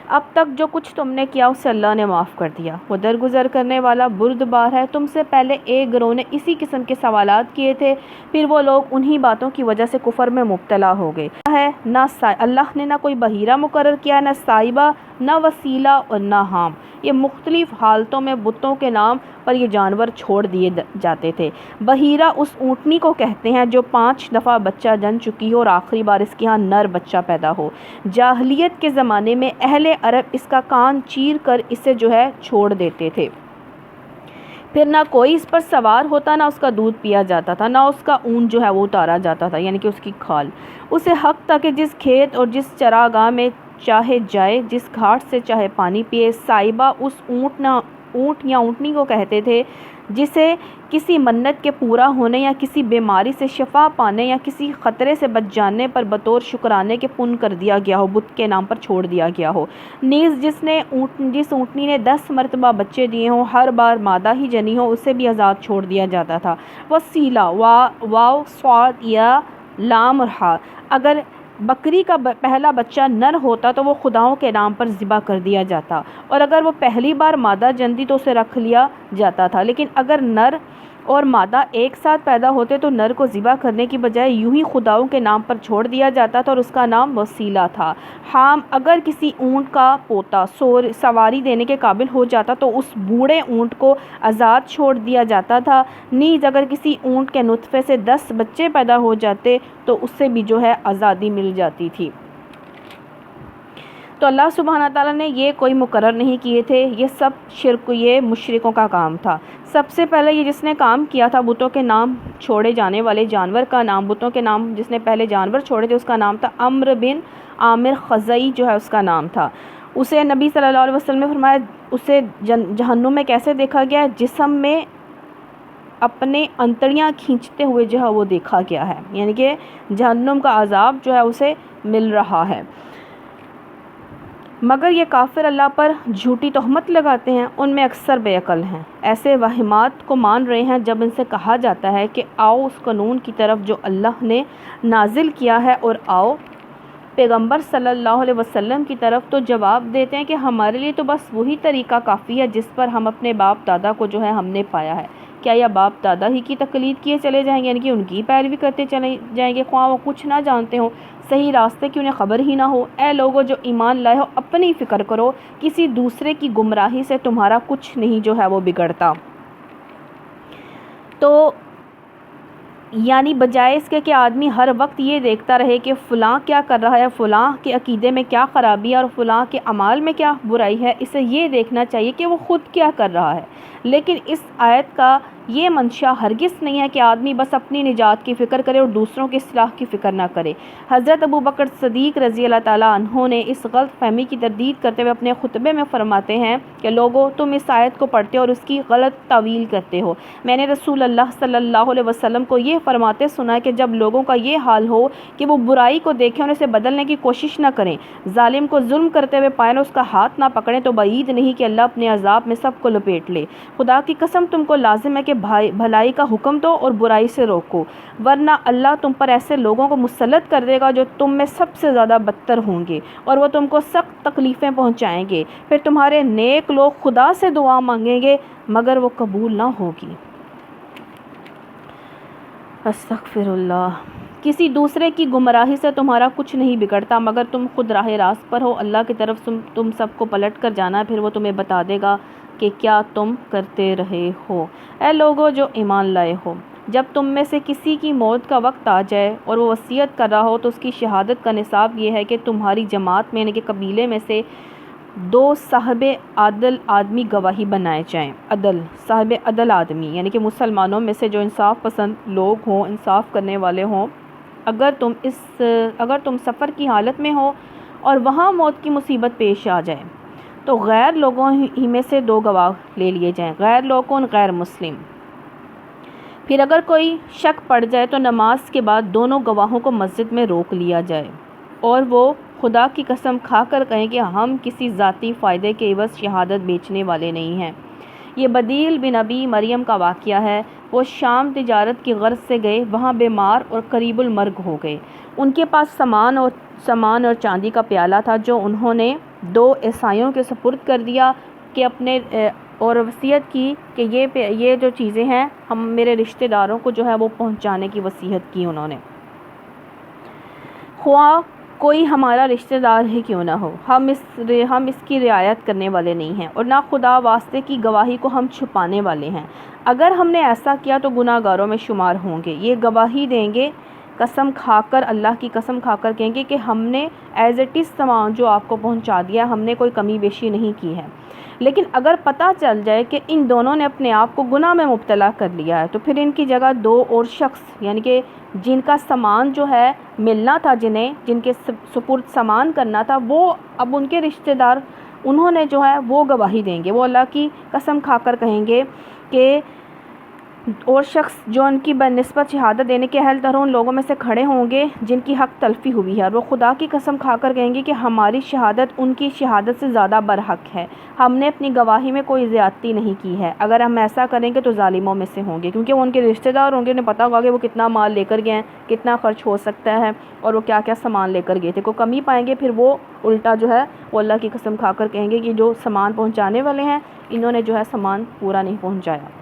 اب تک جو کچھ تم نے کیا اسے اللہ نے معاف کر دیا، وہ درگزر کرنے والا بردبار ہے۔ تم سے پہلے ایک گروہ نے اسی قسم کے سوالات کیے تھے، پھر وہ لوگ انہی باتوں کی وجہ سے کفر میں مبتلا ہو گئے۔ اللہ نے نہ کوئی بحیرہ مقرر کیا، نہ صائبہ، نہ وسیلہ اور نہ حام۔ یہ مختلف حالتوں میں بتوں کے نام پر یہ جانور چھوڑ دیے جاتے تھے۔ بحیرہ اس اونٹنی کو کہتے ہیں جو 5 دفعہ بچہ جن چکی ہو اور آخری بار اس کے ہاں نر بچہ پیدا ہو۔ جاہلیت کے زمانے میں اہل عرب اس کا کان چیر کر اسے جو ہے چھوڑ دیتے تھے، پھر نہ کوئی اس پر سوار ہوتا، نہ اس کا دودھ پیا جاتا تھا، نہ اس کا اون جو ہے وہ اتارا جاتا تھا، یعنی کہ اس کی کھال۔ اسے حق تھا کہ جس کھیت اور جس چراگاہ میں چاہے جائے، جس گھاٹ سے چاہے پانی پیے۔ صائبہ اس اونٹ یا اونٹنی کو کہتے تھے جسے کسی منت کے پورا ہونے یا کسی بیماری سے شفا پانے یا کسی خطرے سے بچ جانے پر بطور شکرانے کے پن کر دیا گیا ہو، بت کے نام پر چھوڑ دیا گیا ہو۔ نیز جس اونٹنی نے 10 مرتبہ بچے دیے ہوں، ہر بار مادہ ہی جنی ہو، اسے بھی آزاد چھوڑ دیا جاتا تھا۔ وسیلہ واو صاد یا لام اور ہا، اگر بکری کا پہلا بچہ نر ہوتا تو وہ خداؤں کے نام پر ذبح کر دیا جاتا، اور اگر وہ پہلی بار مادہ جنتی تو اسے رکھ لیا جاتا تھا، لیکن اگر نر اور مادہ ایک ساتھ پیدا ہوتے تو نر کو ذبح کرنے کی بجائے یوں ہی خداؤں کے نام پر چھوڑ دیا جاتا تھا اور اس کا نام وسیلہ تھا۔ حام، اگر کسی اونٹ کا پوتا سواری دینے کے قابل ہو جاتا تو اس بوڑھے اونٹ کو آزاد چھوڑ دیا جاتا تھا۔ نیز اگر کسی اونٹ کے نطفے سے 10 بچے پیدا ہو جاتے تو اس سے بھی جو ہے آزادی مل جاتی تھی۔ تو اللہ سبحانہ تعالیٰ نے یہ کوئی مقرر نہیں کیے تھے، یہ سب یہ مشرکوں کا کام تھا۔ سب سے پہلے یہ جس نے کام کیا تھا، بتوں کے نام چھوڑے جانے والے جانور کا نام، بتوں کے نام جس نے پہلے جانور چھوڑے تھے اس کا نام تھا عمرو بن عامر خزاعی جو ہے اس کا نام تھا۔ اسے نبی صلی اللہ علیہ وسلم نے فرمایا اسے جہنم میں کیسے دیکھا گیا ہے؟ جسم میں اپنے انتڑیاں کھینچتے ہوئے جو ہے وہ دیکھا گیا ہے، یعنی کہ جہنم کا عذاب جو ہے اسے مل رہا ہے۔ مگر یہ کافر اللہ پر جھوٹی تہمت لگاتے ہیں، ان میں اکثر بے عقل ہیں، ایسے وہمات کو مان رہے ہیں جب ان سے کہا جاتا ہے کہ آؤ اس قانون کی طرف جو اللہ نے نازل کیا ہے، اور آؤ پیغمبر صلی اللہ علیہ وسلم کی طرف، تو جواب دیتے ہیں کہ ہمارے لیے تو بس وہی طریقہ کافی ہے جس پر ہم اپنے باپ دادا کو جو ہے ہم نے پایا ہے۔ کیا یہ باپ دادا ہی کی تقلید کیے چلے جائیں گے، یعنی کہ ان کی پیروی کرتے چلے جائیں گے، خواہ وہ کچھ نہ جانتے ہوں، صحیح راستے کی انہیں خبر ہی نہ ہو؟ اے لوگوں جو ایمان لائے ہو، اپنی فکر کرو، کسی دوسرے کی گمراہی سے تمہارا کچھ نہیں جو ہے وہ بگڑتا۔ تو یعنی بجائے اس کے کہ آدمی ہر وقت یہ دیکھتا رہے کہ فلاں کیا کر رہا ہے، فلاں کے عقیدے میں کیا خرابی ہے اور فلاں کے اعمال میں کیا برائی ہے، اسے یہ دیکھنا چاہیے کہ وہ خود کیا کر رہا ہے۔ لیکن اس آیت کا یہ منشا ہرگز نہیں ہے کہ آدمی بس اپنی نجات کی فکر کرے اور دوسروں کی اصلاح کی فکر نہ کرے۔ حضرت ابوبکر صدیق رضی اللہ تعالیٰ عنہ نے اس غلط فہمی کی تردید کرتے ہوئے اپنے خطبے میں فرماتے ہیں کہ لوگو، تم اس آیت کو پڑھتے اور اس کی غلط تعویل کرتے ہو۔ میں نے رسول اللہ صلی اللہ علیہ وسلم کو یہ فرماتے سنا ہے کہ جب لوگوں کا یہ حال ہو کہ وہ برائی کو دیکھیں اور اسے بدلنے کی کوشش نہ کریں، ظالم کو ظلم کرتے ہوئے پائیں اور اس کا ہاتھ نہ پکڑیں، تو بعید نہیں کہ اللہ اپنے عذاب میں سب کو لپیٹ لے۔ خدا کی قسم تم کو لازم ہے کہ بھلائی کا حکم دو اور برائی سے روکو، ورنہ اللہ تم پر ایسے لوگوں کو مسلط کر دے گا جو تم میں سب سے زیادہ بدتر ہوں گے، اور وہ تم کو سخت تکلیفیں پہنچائیں گے۔ پھر تمہارے نیک لوگ خدا سے دعا مانگیں گے مگر وہ قبول نہ ہوگی۔ استغفر اللہ۔ کسی دوسرے کی گمراہی سے تمہارا کچھ نہیں بگڑتا مگر تم خود راہ راست پر ہو۔ اللہ کی طرف تم سب کو پلٹ کر جانا ہے، پھر وہ تمہیں بتا دے گا کہ کیا تم کرتے رہے ہو۔ اے لوگوں جو ایمان لائے ہو، جب تم میں سے کسی کی موت کا وقت آ جائے اور وہ وصیت کر رہا ہو تو اس کی شہادت کا نصاب یہ ہے کہ تمہاری جماعت میں یعنی کہ قبیلے میں سے 2 صاحب عدل آدمی گواہی بنائے جائیں۔ صاحب عدل آدمی یعنی کہ مسلمانوں میں سے جو انصاف پسند لوگ ہوں، انصاف کرنے والے ہوں۔ اگر تم سفر کی حالت میں ہو اور وہاں موت کی مصیبت پیش آ جائے تو غیر لوگوں ہی میں سے 2 گواہ لے لیے جائیں، غیر لوگ کون؟ غیر مسلم۔ پھر اگر کوئی شک پڑ جائے تو نماز کے بعد دونوں گواہوں کو مسجد میں روک لیا جائے اور وہ خدا کی قسم کھا کر کہیں کہ ہم کسی ذاتی فائدے کے عوض شہادت بیچنے والے نہیں ہیں۔ یہ بدیل بن ابی مریم کا واقعہ ہے۔ وہ شام تجارت کی غرض سے گئے، وہاں بیمار اور قریب المرگ ہو گئے۔ ان کے پاس سامان اور چاندی کا پیالہ تھا جو انہوں نے 2 عیسائیوں کے سپرد کر دیا کہ اپنے اور وصیت کی کہ یہ جو چیزیں ہیں ہم میرے رشتہ داروں کو جو ہے وہ پہنچانے کی وصیت کی انہوں نے، خواہ کوئی ہمارا رشتہ دار ہی کیوں نہ ہو، ہم اس کی رعایت کرنے والے نہیں ہیں اور نہ خدا واسطے کی گواہی کو ہم چھپانے والے ہیں۔ اگر ہم نے ایسا کیا تو گناہ گاروں میں شمار ہوں گے۔ یہ گواہی دیں گے قسم کھا کر، اللہ کی قسم کھا کر کہیں گے کہ ہم نے ایز اٹ از سامان جو آپ کو پہنچا دیا، ہم نے کوئی کمی بیشی نہیں کی ہے۔ لیکن اگر پتہ چل جائے کہ ان دونوں نے اپنے آپ کو گناہ میں مبتلا کر لیا ہے تو پھر ان کی جگہ 2 اور شخص یعنی کہ جن کا سامان جو ہے ملنا تھا، جن کے سپرد سامان کرنا تھا، وہ اب ان کے رشتہ دار انہوں نے جو ہے وہ گواہی دیں گے۔ وہ اللہ کی قسم کھا کر کہیں گے کہ اور شخص جو ان کی بنسبت شہادت دینے کے اہل تر ان لوگوں میں سے کھڑے ہوں گے جن کی حق تلفی ہوئی ہے، اور وہ خدا کی قسم کھا کر کہیں گے کہ ہماری شہادت ان کی شہادت سے زیادہ برحق ہے، ہم نے اپنی گواہی میں کوئی زیادتی نہیں کی ہے۔ اگر ہم ایسا کریں گے تو ظالموں میں سے ہوں گے، کیونکہ وہ ان کے رشتہ دار ہوں گے، انہیں پتہ ہوگا کہ وہ کتنا مال لے کر گئے ہیں، کتنا خرچ ہو سکتا ہے اور وہ کیا کیا سامان لے کر گئے تھے، کوئی کمی پائیں گے، پھر وہ الٹا جو ہے وہ اللہ کی قسم کھا کر کہیں گے کہ جو سامان پہنچانے والے ہیں انہوں نے جو ہے سامان پورا نہیں پہنچایا۔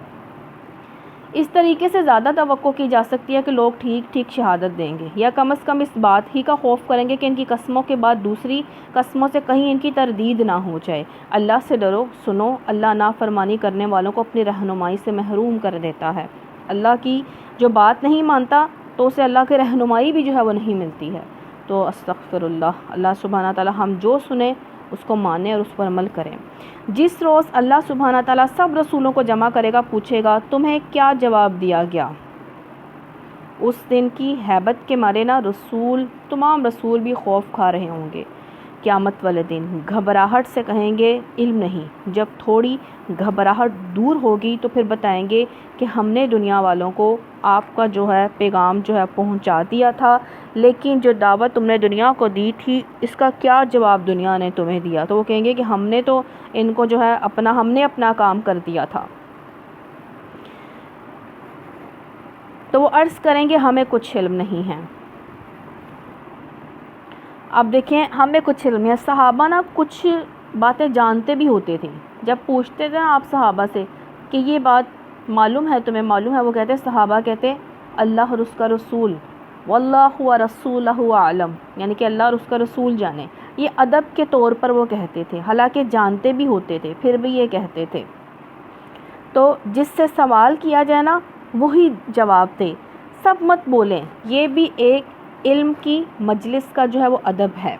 اس طریقے سے زیادہ توقع کی جا سکتی ہے کہ لوگ ٹھیک شہادت دیں گے، یا کم از کم اس بات ہی کا خوف کریں گے کہ ان کی قسموں کے بعد دوسری قسموں سے کہیں ان کی تردید نہ ہو جائے۔ اللہ سے ڈرو، سنو، اللہ نافرمانی کرنے والوں کو اپنی رہنمائی سے محروم کر دیتا ہے۔ اللہ کی جو بات نہیں مانتا تو اسے اللہ کی رہنمائی بھی جو ہے وہ نہیں ملتی ہے۔ تو استغفر اللہ، اللہ سبحانہ تعالی ہم جو سنیں اس کو مانیں اور اس پر عمل کریں۔ جس روز اللہ سبحانہ تعالیٰ سب رسولوں کو جمع کرے گا، پوچھے گا تمہیں کیا جواب دیا گیا؟ اس دن کی ہیبت کے مارے نہ تمام رسول بھی خوف کھا رہے ہوں گے۔ قیامت والے دن گھبراہٹ سے کہیں گے علم نہیں، جب تھوڑی گھبراہٹ دور ہوگی تو پھر بتائیں گے کہ ہم نے دنیا والوں کو آپ کا جو ہے پیغام جو ہے پہنچا دیا تھا، لیکن جو دعوت تم نے دنیا کو دی تھی اس کا کیا جواب دنیا نے تمہیں دیا؟ تو وہ کہیں گے کہ ہم نے تو ان کو جو ہے ہم نے اپنا کام کر دیا تھا۔ تو وہ عرض کریں گے ہمیں کچھ علم نہیں ہے۔ اب دیکھیں ہمیں کچھ علم ہے، صحابہ نا کچھ باتیں جانتے بھی ہوتے تھے۔ جب پوچھتے تھے آپ صحابہ سے کہ یہ بات معلوم ہے تمہیں معلوم ہے، وہ کہتے صحابہ کہتے اللہ اور اس کا رسول، واللہ ورسولہ اعلم، یعنی کہ اللہ اور اس کا رسول جانے۔ یہ ادب کے طور پر وہ کہتے تھے، حالانکہ جانتے بھی ہوتے تھے پھر بھی یہ کہتے تھے۔ تو جس سے سوال کیا جائے نا وہی جواب دے، سب مت بولیں، یہ بھی ایک علم کی مجلس کا جو ہے وہ ادب ہے۔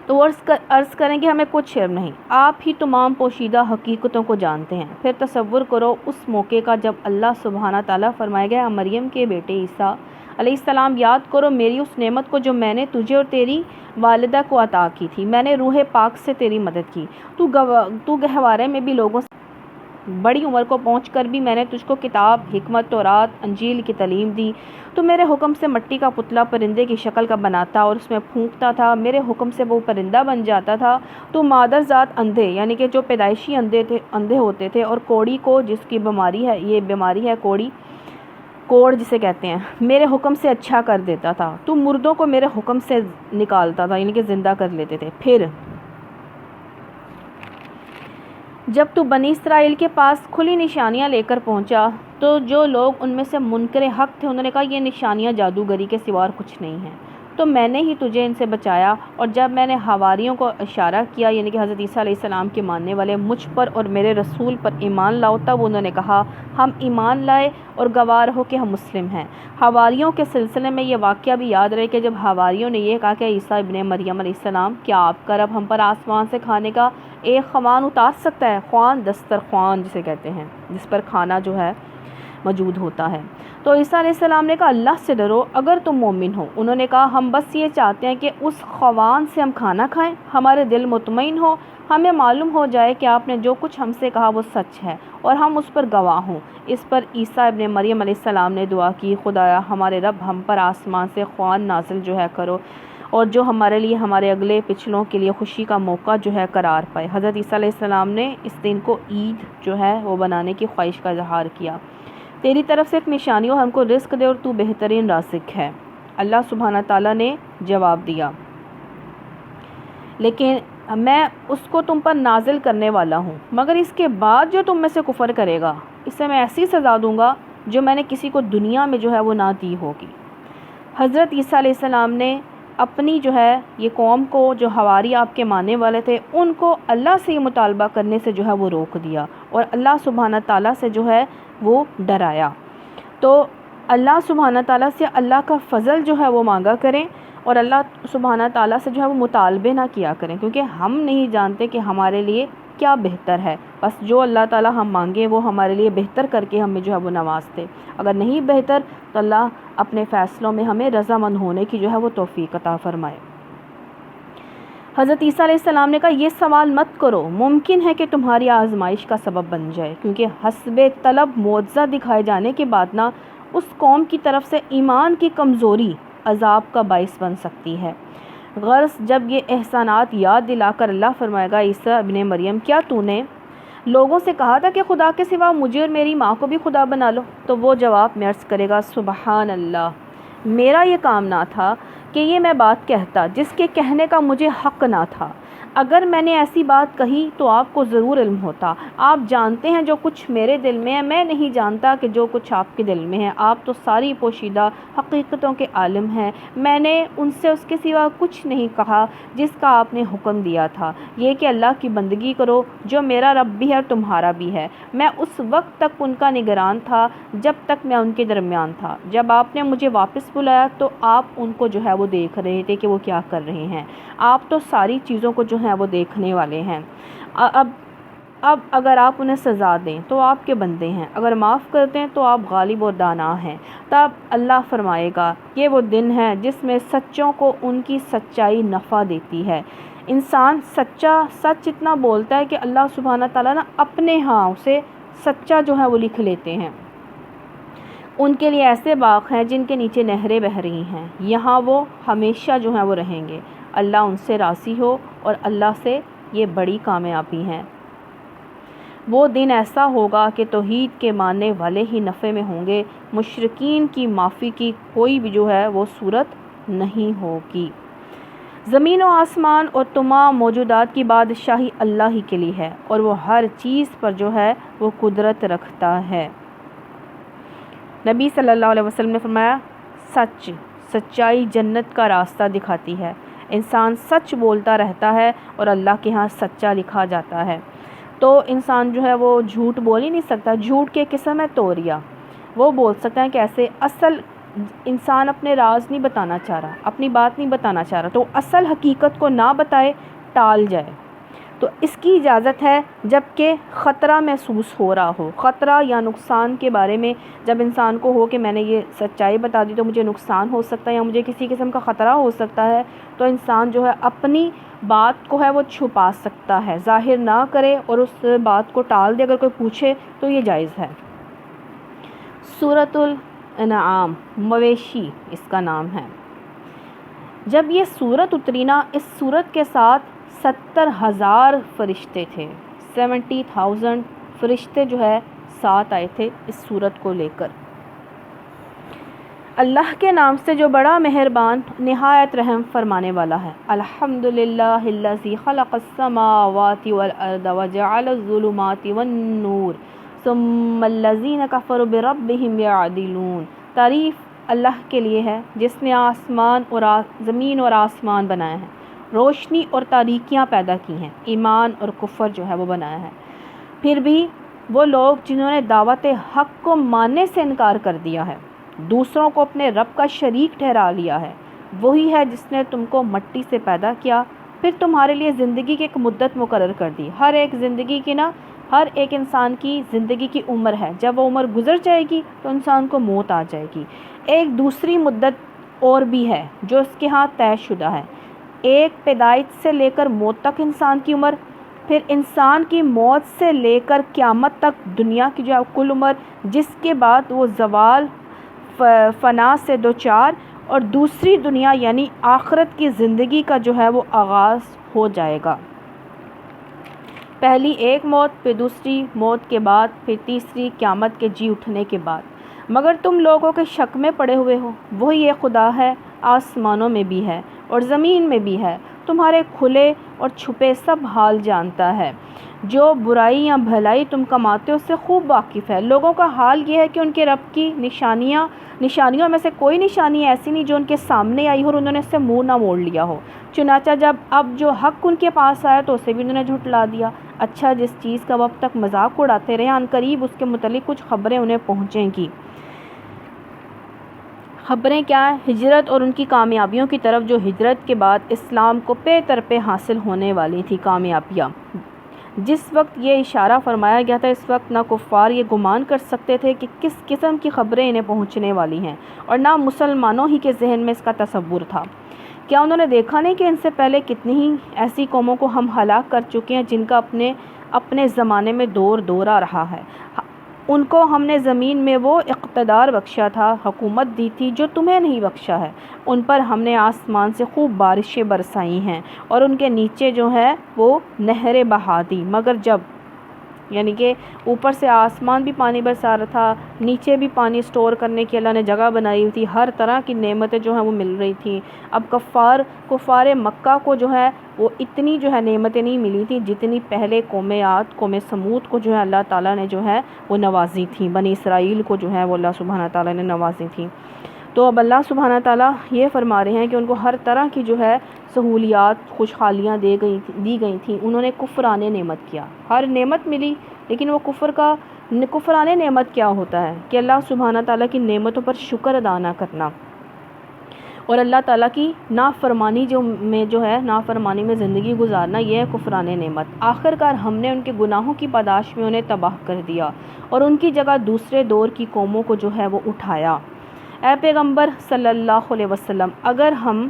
تو وہ عرض کریں گے ہمیں کچھ علم نہیں، آپ ہی تمام پوشیدہ حقیقتوں کو جانتے ہیں۔ پھر تصور کرو اس موقع کا جب اللہ سبحانہ تعالیٰ فرمائے گا مریم کے بیٹے عیسیٰ علیہ السلام، یاد کرو میری اس نعمت کو جو میں نے تجھے اور تیری والدہ کو عطا کی تھی، میں نے روح پاک سے تیری مدد کی، تو گہوارے میں بھی لوگوں سے بڑی عمر کو پہنچ کر بھی میں نے تجھ کو کتاب، حکمت، تورات، انجیل کی تعلیم دی۔ تو میرے حکم سے مٹی کا پتلا پرندے کی شکل کا بناتا اور اس میں پھونکتا تھا، میرے حکم سے وہ پرندہ بن جاتا تھا۔ تو مادر ذات اندھے یعنی کہ جو پیدائشی اندھے ہوتے تھے اور کوڑی کو، جس کی بیماری ہے، یہ بیماری ہے کوڑ جسے کہتے ہیں، میرے حکم سے اچھا کر دیتا تھا۔ تو مردوں کو میرے حکم سے نکالتا تھا یعنی کہ زندہ کر لیتے تھے۔ پھر جب تو بنی اسرائیل کے پاس کھلی نشانیاں لے کر پہنچا تو جو لوگ ان میں سے منکر حق تھے انہوں نے کہا یہ نشانیاں جادوگری کے سوا اور کچھ نہیں ہیں، تو میں نے ہی تجھے ان سے بچایا۔ اور جب میں نے حواریوں کو اشارہ کیا یعنی کہ حضرت عیسیٰ علیہ السلام کے ماننے والے مجھ پر اور میرے رسول پر ایمان لاؤ، تب انہوں نے کہا ہم ایمان لائے اور گواہ رہو کہ ہم مسلم ہیں۔ حواریوں کے سلسلے میں یہ واقعہ بھی یاد رہے کہ جب حواریوں نے یہ کہا کہ عیسیٰ ابن مریم علیہ السلام، کیا آپ کا رب ہم پر آسمان سے کھانے کا ایک خوان اتار سکتا ہے؟ خوان دسترخوان جسے کہتے ہیں، جس پر کھانا جو ہے موجود ہوتا ہے۔ تو عیسیٰ علیہ السلام نے کہا اللہ سے ڈرو اگر تم مومن ہو۔ انہوں نے کہا ہم بس یہ چاہتے ہیں کہ اس خوان سے ہم کھانا کھائیں، ہمارے دل مطمئن ہو، ہمیں معلوم ہو جائے کہ آپ نے جو کچھ ہم سے کہا وہ سچ ہے اور ہم اس پر گواہ ہوں۔ اس پر عیسیٰ ابن مریم علیہ السلام نے دعا کی خدایا ہمارے رب ہم پر آسمان سے خوان نازل جو ہے کرو اور جو ہمارے لیے ہمارے اگلے پچھلوں کے لیے خوشی کا موقع جو ہے قرار پائے۔ حضرت عیسیٰ علیہ السلام نے اس دن کو عید جو ہے وہ بنانے کی خواہش کا اظہار کیا۔ تیری طرف سے ایک نشانی ہو، ہم کو رزق دے اور تو بہترین رازق ہے۔ اللہ سبحانہ تعالیٰ نے جواب دیا لیکن میں اس کو تم پر نازل کرنے والا ہوں، مگر اس کے بعد جو تم میں سے کفر کرے گا اسے میں ایسی سزا دوں گا جو میں نے کسی کو دنیا میں جو ہے وہ نہ دی ہوگی۔ حضرت عیسیٰ علیہ السلام نے اپنی جو ہے یہ قوم کو جو حواری آپ کے ماننے والے تھے ان کو اللہ سے یہ مطالبہ کرنے سے جو ہے وہ روک دیا اور اللہ سبحانہ تعالیٰ سے جو ہے وہ ڈرایا۔ تو اللہ سبحانہ تعالیٰ سے اللہ کا فضل جو ہے وہ مانگا کریں اور اللہ سبحانہ تعالیٰ سے جو ہے وہ مطالبے نہ کیا کریں، کیونکہ ہم نہیں جانتے کہ ہمارے لیے کیا بہتر ہے، بس جو اللہ تعالیٰ ہم مانگیں وہ ہمارے لیے بہتر کر کے ہمیں جو ہے وہ نوازتے، اگر نہیں بہتر تو اللہ اپنے فیصلوں میں ہمیں رضامند ہونے کی جو ہے وہ توفیق عطا فرمائے۔ حضرت عیسیٰ علیہ السلام نے کہا یہ سوال مت کرو، ممکن ہے کہ تمہاری آزمائش کا سبب بن جائے، کیونکہ حسب طلب معجزہ دکھائے جانے کے بعد نہ اس قوم کی طرف سے ایمان کی کمزوری عذاب کا باعث بن سکتی ہے۔ غرض جب یہ احسانات یاد دلا کر اللہ فرمائے گا عیسیٰ ابن مریم کیا تو نے لوگوں سے کہا تھا کہ خدا کے سوا مجھے اور میری ماں کو بھی خدا بنا لو؟ تو وہ جواب میں عرض کرے گا سبحان اللہ، میرا یہ کام نہ تھا کہ یہ میں بات کہتا جس کے کہنے کا مجھے حق نہ تھا، اگر میں نے ایسی بات کہی تو آپ کو ضرور علم ہوتا، آپ جانتے ہیں جو کچھ میرے دل میں ہے، میں نہیں جانتا کہ جو کچھ آپ کے دل میں ہے، آپ تو ساری پوشیدہ حقیقتوں کے عالم ہیں، میں نے ان سے اس کے سوا کچھ نہیں کہا جس کا آپ نے حکم دیا تھا، یہ کہ اللہ کی بندگی کرو جو میرا رب بھی ہے اور تمہارا بھی ہے، میں اس وقت تک ان کا نگران تھا جب تک میں ان کے درمیان تھا، جب آپ نے مجھے واپس بلایا تو آپ ان کو جو ہے وہ دیکھ رہے تھے کہ وہ کیا کر رہے ہیں، آپ تو ساری چیزوں کو جو ہے وہ دیکھنے والے ہیں، اب اگر آپ انہیں سزا دیں تو آپ کے بندے ہیں، اگر معاف کرتے ہیں تو آپ غالب اور دانا ہیں۔ تب اللہ فرمائے گا یہ وہ دن ہے جس میں سچوں کو ان کی سچائی نفع دیتی ہے۔ انسان سچ اتنا بولتا ہے کہ اللہ سبحانہ تعالیٰ اپنے ہاں اسے سچا جو ہے وہ لکھ لیتے ہیں۔ ان کے لیے ایسے باغ ہیں جن کے نیچے نہریں بہہ رہی ہیں، یہاں وہ ہمیشہ جو ہیں وہ رہیں گے۔ اللہ ان سے راضی ہو، اور اللہ سے یہ بڑی کامیابی ہے۔ وہ دن ایسا ہوگا کہ توحید کے ماننے والے ہی نفع میں ہوں گے، مشرکین کی معافی کی کوئی بھی جو ہے وہ صورت نہیں ہوگی۔ زمین و آسمان اور تمام موجودات کی بادشاہی اللہ ہی کے لیے ہے، اور وہ ہر چیز پر جو ہے وہ قدرت رکھتا ہے۔ نبی صلی اللہ علیہ وسلم نے فرمایا، سچائی جنت کا راستہ دکھاتی ہے۔ انسان سچ بولتا رہتا ہے اور اللہ کے ہاں سچا لکھا جاتا ہے۔ تو انسان جو ہے وہ جھوٹ بول ہی نہیں سکتا۔ جھوٹ کے قسم ہے توریہ، وہ بول سکتا ہے کہ ایسے اصل انسان اپنے راز نہیں بتانا چاہ رہا، اپنی بات نہیں بتانا چاہ رہا، تو اصل حقیقت کو نہ بتائے، ٹال جائے، تو اس کی اجازت ہے جب کہ خطرہ محسوس ہو رہا ہو۔ خطرہ یا نقصان کے بارے میں جب انسان کو ہو کہ میں نے یہ سچائی بتا دی تو مجھے نقصان ہو سکتا ہے یا مجھے کسی قسم کا خطرہ ہو سکتا ہے، تو انسان جو ہے اپنی بات کو ہے وہ چھپا سکتا ہے، ظاہر نہ کرے اور اس بات کو ٹال دے۔ اگر کوئی پوچھے تو یہ جائز ہے۔ سورۃ الانعام، مویشی اس کا نام ہے۔ جب یہ سورت اتری نا، اس سورت کے ساتھ 70,000 فرشتے تھے، 70,000 فرشتے جو ہے ساتھ آئے تھے اس سورت کو لے کر۔ اللہ کے نام سے جو بڑا مہربان نہایت رحم فرمانے والا ہے۔ الحمدللہ الذی خلق السماوات والارض وجعل الظلمات والنور ثم الذین کفروا بربہم یعدلون۔ تعریف اللہ کے لیے ہے جس نے زمین اور آسمان بنائے ہیں، روشنی اور تاریکیاں پیدا کی ہیں، ایمان اور کفر جو ہے وہ بنایا ہے۔ پھر بھی وہ لوگ جنہوں نے دعوت حق کو ماننے سے انکار کر دیا ہے، دوسروں کو اپنے رب کا شریک ٹھہرا لیا ہے، وہی ہے جس نے تم کو مٹی سے پیدا کیا، پھر تمہارے لیے زندگی کی ایک مدت مقرر کر دی۔ ہر ایک انسان کی زندگی کی عمر ہے، جب وہ عمر گزر جائے گی تو انسان کو موت آ جائے گی۔ ایک دوسری مدت اور بھی ہے جو اس کے ہاں طے شدہ ہے، ایک پیدائش سے لے کر موت تک انسان کی عمر، پھر انسان کی موت سے لے کر قیامت تک دنیا کی جو ہے کل عمر، جس کے بعد وہ زوال فنا سے دوچار اور دوسری دنیا یعنی آخرت کی زندگی کا جو ہے وہ آغاز ہو جائے گا۔ پہلی ایک موت، پھر دوسری موت کے بعد، پھر تیسری قیامت کے جی اٹھنے کے بعد۔ مگر تم لوگوں کے شک میں پڑے ہوئے ہو، وہی ایک خدا ہے، آسمانوں میں بھی ہے اور زمین میں بھی ہے، تمہارے کھلے اور چھپے سب حال جانتا ہے۔ جو برائی یا بھلائی تم کماتے ہو اس سے خوب واقف ہے۔ لوگوں کا حال یہ ہے کہ ان کے رب کی نشانیوں میں سے کوئی نشانی ایسی نہیں جو ان کے سامنے آئی ہو اور انہوں نے اس سے منہ نہ موڑ لیا ہو، چنانچہ جب اب جو حق ان کے پاس آیا تو اسے بھی انہوں نے جھٹلا دیا۔ اچھا، جس چیز کا وہ اب تک مذاق اڑاتے رہے ان قریب اس کے متعلق کچھ خبریں انہیں پہنچیں گی۔ خبریں کیا ہیں؟ ہجرت اور ان کی کامیابیوں کی طرف، جو ہجرت کے بعد اسلام کو پے در پے حاصل ہونے والی تھی کامیابیاں۔ جس وقت یہ اشارہ فرمایا گیا تھا اس وقت نہ کفار یہ گمان کر سکتے تھے کہ کس قسم کی خبریں انہیں پہنچنے والی ہیں، اور نہ مسلمانوں ہی کے ذہن میں اس کا تصور تھا۔ کیا انہوں نے دیکھا نہیں کہ ان سے پہلے کتنی ہی ایسی قوموں کو ہم ہلاک کر چکے ہیں جن کا اپنے زمانے میں دور آ رہا ہے۔ ان کو ہم نے زمین میں وہ اقتدار بخشا تھا، حکومت دی تھی جو تمہیں نہیں بخشا ہے۔ ان پر ہم نے آسمان سے خوب بارشیں برسائی ہیں اور ان کے نیچے جو ہے وہ نہریں بہا دی، مگر جب یعنی کہ اوپر سے آسمان بھی پانی برسا رہا تھا، نیچے بھی پانی سٹور کرنے کی اللہ نے جگہ بنائی ہوئی تھی، ہر طرح کی نعمتیں جو ہیں وہ مل رہی تھیں۔ اب کفار مکہ کو جو ہے وہ اتنی جو ہے نعمتیں نہیں ملی تھیں جتنی پہلے قوم عاد، قوم سمود کو جو ہے اللہ تعالیٰ نے جو ہے وہ نوازی تھیں، بنی اسرائیل کو جو ہے وہ اللہ سبحانہ تعالیٰ نے نوازی تھیں۔ تو اب اللہ سبحانہ تعالیٰ یہ فرما رہے ہیں کہ ان کو ہر طرح کی جو ہے سہولیات، خوشحالیاں دی گئی تھیں، انہوں نے کفران نعمت کیا، ہر نعمت ملی، لیکن وہ کفران نعمت کیا ہوتا ہے کہ اللہ سبحانہ تعالیٰ کی نعمتوں پر شکر ادا نہ کرنا اور اللہ تعالیٰ کی نافرمانی نافرمانی میں زندگی گزارنا، یہ ہے کفران نعمت۔ آخرکار ہم نے ان کے گناہوں کی پاداش میں انہیں تباہ کر دیا اور ان کی جگہ دوسرے دور کی قوموں کو جو ہے وہ اٹھایا۔ اے پیغمبر صلی اللہ علیہ وسلم، اگر ہم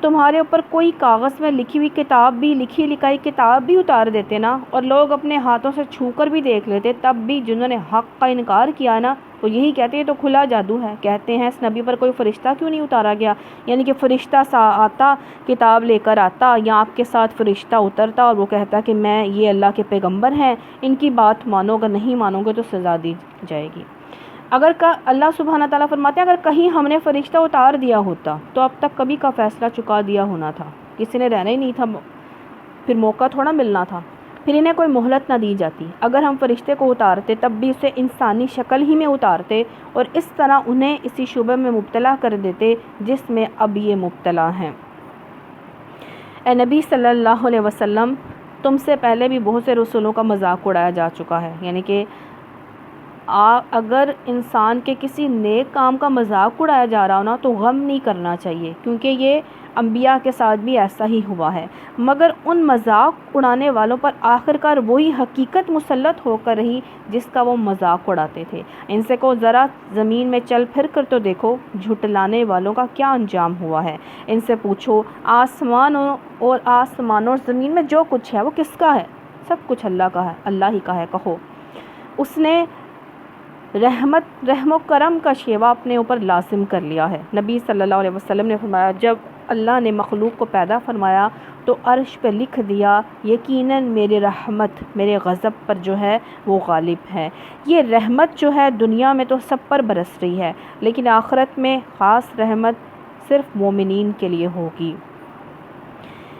تمہارے اوپر کوئی کاغذ میں لکھی لکھائی کتاب بھی اتار دیتے نا، اور لوگ اپنے ہاتھوں سے چھو کر بھی دیکھ لیتے، تب بھی جنہوں نے حق کا انکار کیا نا تو یہی کہتے ہیں تو کھلا جادو ہے. کہتے ہیں اس نبی پر کوئی فرشتہ کیوں نہیں اتارا گیا؟ یعنی کہ فرشتہ آتا، کتاب لے کر آتا، یا آپ کے ساتھ فرشتہ اترتا اور وہ کہتا کہ میں یہ اللہ کے پیغمبر ہیں، ان کی بات مانو، اگر نہیں مانو گے تو سزا دی جائے گی. اگر اللہ سبحانہ تعالیٰ فرماتے ہیں اگر کہیں ہم نے فرشتہ اتار دیا ہوتا تو اب تک کبھی کا فیصلہ چکا دیا ہونا تھا، کسی نے رہنا ہی نہیں تھا، پھر موقع تھوڑا ملنا تھا، پھر انہیں کوئی مہلت نہ دی جاتی. اگر ہم فرشتے کو اتارتے تب بھی اسے انسانی شکل ہی میں اتارتے اور اس طرح انہیں اسی شعبے میں مبتلا کر دیتے جس میں اب یہ مبتلا ہیں. اے نبی صلی اللہ علیہ وسلم، تم سے پہلے بھی بہت سے رسولوں کا مذاق اڑایا جا چکا ہے. یعنی کہ اگر انسان کے کسی نیک کام کا مذاق اڑایا جا رہا ہو نا تو غم نہیں کرنا چاہیے، کیونکہ یہ انبیاء کے ساتھ بھی ایسا ہی ہوا ہے. مگر ان مذاق اڑانے والوں پر آخرکار وہی حقیقت مسلط ہو کر رہی جس کا وہ مذاق اڑاتے تھے. ان سے کو ذرا زمین میں چل پھر کر تو دیکھو جھٹلانے والوں کا کیا انجام ہوا ہے. ان سے پوچھو آسمان اور زمین میں جو کچھ ہے وہ کس کا ہے؟ سب کچھ اللہ کا ہے، اللہ ہی کا ہے. کہو اس نے رحم و کرم کا شیوا اپنے اوپر لازم کر لیا ہے. نبی صلی اللہ علیہ وسلم نے فرمایا جب اللہ نے مخلوق کو پیدا فرمایا تو عرش پہ لکھ دیا یقیناً میری رحمت میرے غضب پر جو ہے وہ غالب ہے. یہ رحمت جو ہے دنیا میں تو سب پر برس رہی ہے، لیکن آخرت میں خاص رحمت صرف مومنین کے لیے ہوگی.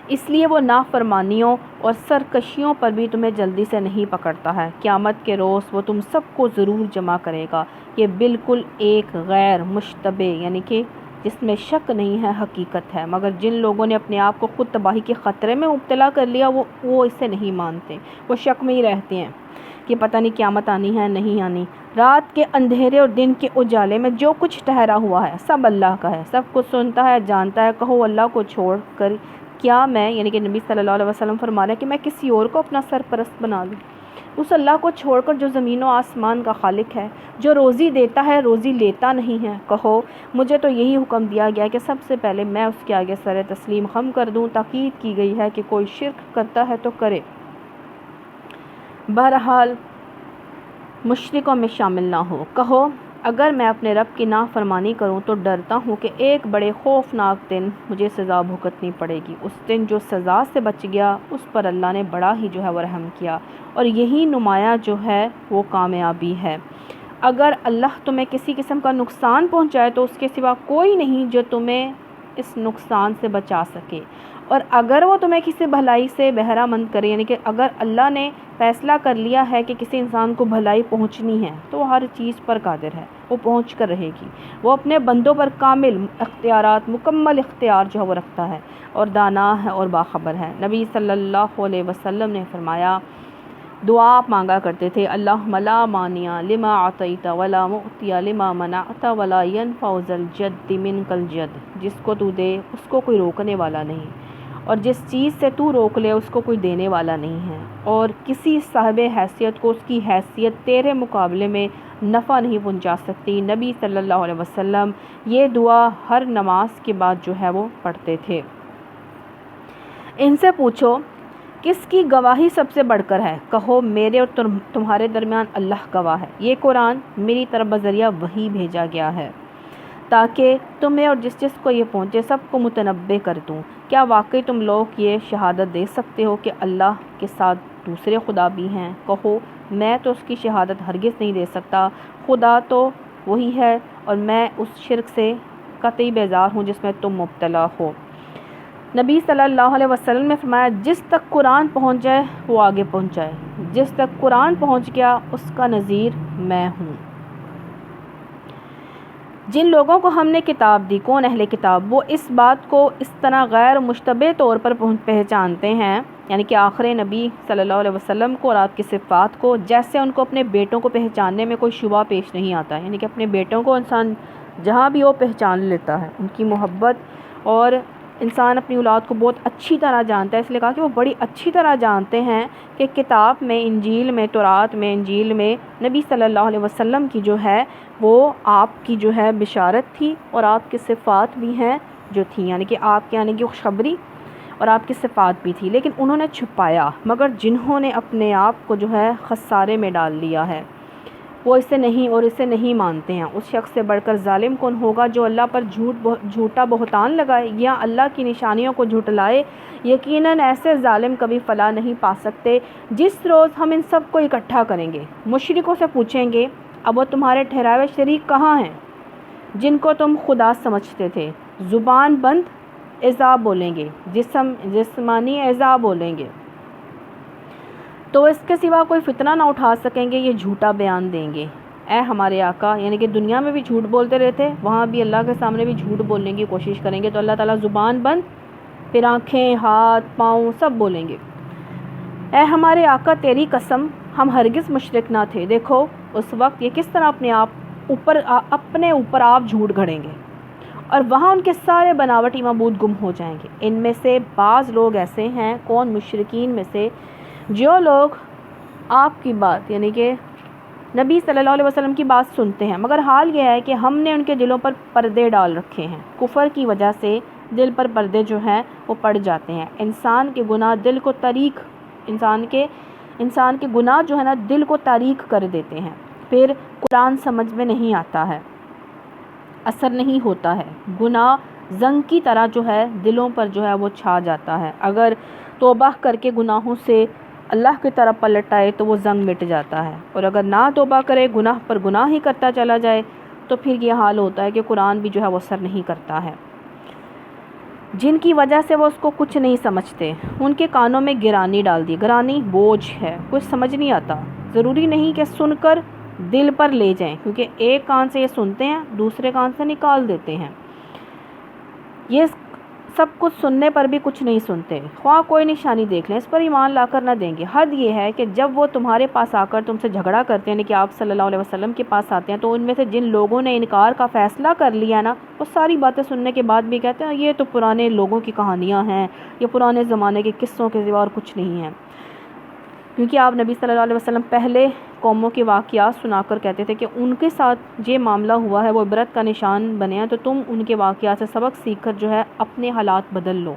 اس لیے وہ نافرمانیوں اور سرکشیوں پر بھی تمہیں جلدی سے نہیں پکڑتا ہے. قیامت کے روز وہ تم سب کو ضرور جمع کرے گا. یہ بالکل ایک غیر مشتبہ یعنی کہ جس میں شک نہیں ہے حقیقت ہے، مگر جن لوگوں نے اپنے آپ کو خود تباہی کے خطرے میں مبتلا کر لیا وہ اسے نہیں مانتے، وہ شک میں ہی رہتے ہیں کہ پتہ نہیں قیامت آنی ہے نہیں آنی. رات کے اندھیرے اور دن کے اجالے میں جو کچھ ٹھہرا ہوا ہے سب اللہ کا ہے، سب کچھ سنتا ہے جانتا ہے. کہو اللہ کو چھوڑ کر کیا میں یعنی کہ نبی صلی اللہ علیہ وسلم فرما رہے ہیں کہ میں کسی اور کو اپنا سرپرست بنا لوں؟ اس اللہ کو چھوڑ کر جو زمین و آسمان کا خالق ہے، جو روزی دیتا ہے روزی لیتا نہیں ہے. کہو مجھے تو یہی حکم دیا گیا کہ سب سے پہلے میں اس کے آگے سر تسلیم خم کر دوں. تاکید کی گئی ہے کہ کوئی شرک کرتا ہے تو کرے. بہرحال مشرکوں میں شامل نہ ہو. کہو اگر میں اپنے رب کی نافرمانی کروں تو ڈرتا ہوں کہ ایک بڑے خوفناک دن مجھے سزا بھگتنی پڑے گی. اس دن جو سزا سے بچ گیا اس پر اللہ نے بڑا ہی جو ہے وہ رحم کیا، اور یہی نمایاں جو ہے وہ کامیابی ہے. اگر اللہ تمہیں کسی قسم کا نقصان پہنچائے تو اس کے سوا کوئی نہیں جو تمہیں اس نقصان سے بچا سکے، اور اگر وہ تمہیں کسی بھلائی سے بہرہ مند کرے یعنی کہ اگر اللہ نے فیصلہ کر لیا ہے کہ کسی انسان کو بھلائی پہنچنی ہے تو وہ ہر چیز پر قادر ہے، وہ پہنچ کر رہے گی. وہ اپنے بندوں پر کامل اختیارات مکمل اختیار جو ہے وہ رکھتا ہے اور دانا ہے اور باخبر ہے. نبی صلی اللہ علیہ وسلم نے فرمایا دعا مانگا کرتے تھے اللہم لا مانع لما اعطیت ولا معطی لما منعت ولا ينفع ذا الجد منک الجد. جس کو تو دے اس کو کوئی روکنے والا نہیں، اور جس چیز سے تو روک لے اس کو کوئی دینے والا نہیں ہے، اور کسی صاحب حیثیت کو اس کی حیثیت تیرے مقابلے میں نفع نہیں پہنچا سکتی. نبی صلی اللہ علیہ وسلم یہ دعا ہر نماز کے بعد جو ہے وہ پڑھتے تھے. ان سے پوچھو کس کی گواہی سب سے بڑھ کر ہے؟ کہو میرے اور تمہارے درمیان اللہ گواہ ہے. یہ قرآن میری طرف بذریعہ وحی بھیجا گیا ہے تاکہ تمہیں اور جس کو یہ پہنچے سب کو متنبع کر دوں. کیا واقعی تم لوگ یہ شہادت دے سکتے ہو کہ اللہ کے ساتھ دوسرے خدا بھی ہیں؟ کہو میں تو اس کی شہادت ہرگز نہیں دے سکتا، خدا تو وہی ہے اور میں اس شرک سے قطعی بیزار ہوں جس میں تم مبتلا ہو. نبی صلی اللہ علیہ وسلم نے فرمایا جس تک قرآن پہنچ جائے وہ آگے پہنچ جائے، جس تک قرآن پہنچ گیا اس کا نذیر میں ہوں. جن لوگوں کو ہم نے کتاب دی، کون اہل کتاب؟ وہ اس بات کو اس طرح غیر مشتبہ طور پر پہچانتے ہیں یعنی کہ آخر نبی صلی اللہ علیہ وسلم کو اور آپ کی صفات کو جیسے ان کو اپنے بیٹوں کو پہچاننے میں کوئی شبہ پیش نہیں آتا. یعنی کہ اپنے بیٹوں کو انسان جہاں بھی وہ پہچان لیتا ہے، ان کی محبت، اور انسان اپنی اولاد کو بہت اچھی طرح جانتا ہے. اس لیے کہا کہ وہ بڑی اچھی طرح جانتے ہیں کہ کتاب میں، انجیل میں، تورات میں، انجیل میں نبی صلی اللہ علیہ وسلم کی جو ہے وہ آپ کی جو ہے بشارت تھی اور آپ کی صفات بھی ہیں جو تھیں، یعنی کہ آپ کے آنے کی خوشخبری اور آپ کی صفات بھی تھی، لیکن انہوں نے چھپایا. مگر جنہوں نے اپنے آپ کو جو ہے خسارے میں ڈال لیا ہے وہ اسے نہیں مانتے ہیں۔ اس شخص سے بڑھ کر ظالم کون ہوگا جو اللہ پر جھوٹا بہتان لگائے یا اللہ کی نشانیوں کو جھٹلائے۔ یقیناً ایسے ظالم کبھی فلاح نہیں پا سکتے۔ جس روز ہم ان سب کو اکٹھا کریں گے، مشرکوں سے پوچھیں گے اب وہ تمہارے ٹھہرائے ہوئے شریک کہاں ہیں جن کو تم خدا سمجھتے تھے؟ زبان بند اعضاء بولیں گے، جسمانی اعضاء بولیں گے، تو اس کے سوا کوئی فتنہ نہ اٹھا سکیں گے، یہ جھوٹا بیان دیں گے۔ اے ہمارے آقا، یعنی کہ دنیا میں بھی جھوٹ بولتے رہتے، وہاں بھی اللہ کے سامنے بھی جھوٹ بولنے کی کوشش کریں گے، تو اللہ تعالیٰ زبان بند، پھر آنکھیں، ہاتھ، پاؤں سب بولیں گے۔ اے ہمارے آقا، تیری قسم ہم ہرگز مشرک نہ تھے۔ دیکھو اس وقت یہ کس طرح اپنے اوپر آپ جھوٹ گھڑیں گے، اور وہاں ان کے سارے بناوٹی معبود گم ہو جائیں گے۔ ان میں سے بعض لوگ ایسے ہیں، کون؟ مشرکین میں سے، جو لوگ آپ کی بات یعنی کہ نبی صلی اللہ علیہ وسلم کی بات سنتے ہیں، مگر حال یہ ہے کہ ہم نے ان کے دلوں پر پردے ڈال رکھے ہیں۔ کفر کی وجہ سے دل پر پردے جو ہیں وہ پڑ جاتے ہیں۔ انسان کے گناہ جو ہے نا دل کو تاریک کر دیتے ہیں، پھر قرآن سمجھ میں نہیں آتا ہے، اثر نہیں ہوتا ہے۔ گناہ زنگ کی طرح جو ہے دلوں پر جو ہے وہ چھا جاتا ہے۔ اگر توبہ کر کے گناہوں سے اللہ کی طرف پلٹ آئے تو وہ زنگ مٹ جاتا ہے، اور اگر نہ توبہ کرے، گناہ پر گناہ ہی کرتا چلا جائے، تو پھر یہ حال ہوتا ہے کہ قرآن بھی جو ہے وہ اثر نہیں کرتا ہے۔ جن کی وجہ سے وہ اس کو کچھ نہیں سمجھتے، ان کے کانوں میں گرانی ڈال دی۔ گرانی بوجھ ہے، کچھ سمجھ نہیں آتا۔ ضروری نہیں کہ سن کر دل پر لے جائیں، کیونکہ ایک کان سے یہ سنتے ہیں، دوسرے کان سے نکال دیتے ہیں۔ یہ سب کچھ سننے پر بھی کچھ نہیں سنتے، خواہ کوئی نشانی دیکھ لیں، اس پر ایمان لا کر نہ دیں گے۔ حد یہ ہے کہ جب وہ تمہارے پاس آ کر تم سے جھگڑا کرتے ہیں، یعنی کہ آپ صلی اللہ علیہ وسلم کے پاس آتے ہیں، تو ان میں سے جن لوگوں نے انکار کا فیصلہ کر لیا نا، وہ ساری باتیں سننے کے بعد بھی کہتے ہیں یہ تو پرانے لوگوں کی کہانیاں ہیں، یہ پرانے زمانے کے قصوں کے سوا اور کچھ نہیں ہیں۔ کیونکہ آپ نبی صلی اللہ علیہ وسلم پہلے قوموں کے واقعات سنا کر کہتے تھے کہ ان کے ساتھ یہ معاملہ ہوا ہے، وہ عبرت کا نشان بنے ہیں، تو تم ان کے واقعات سے سبق سیکھ کر جو ہے اپنے حالات بدل لو۔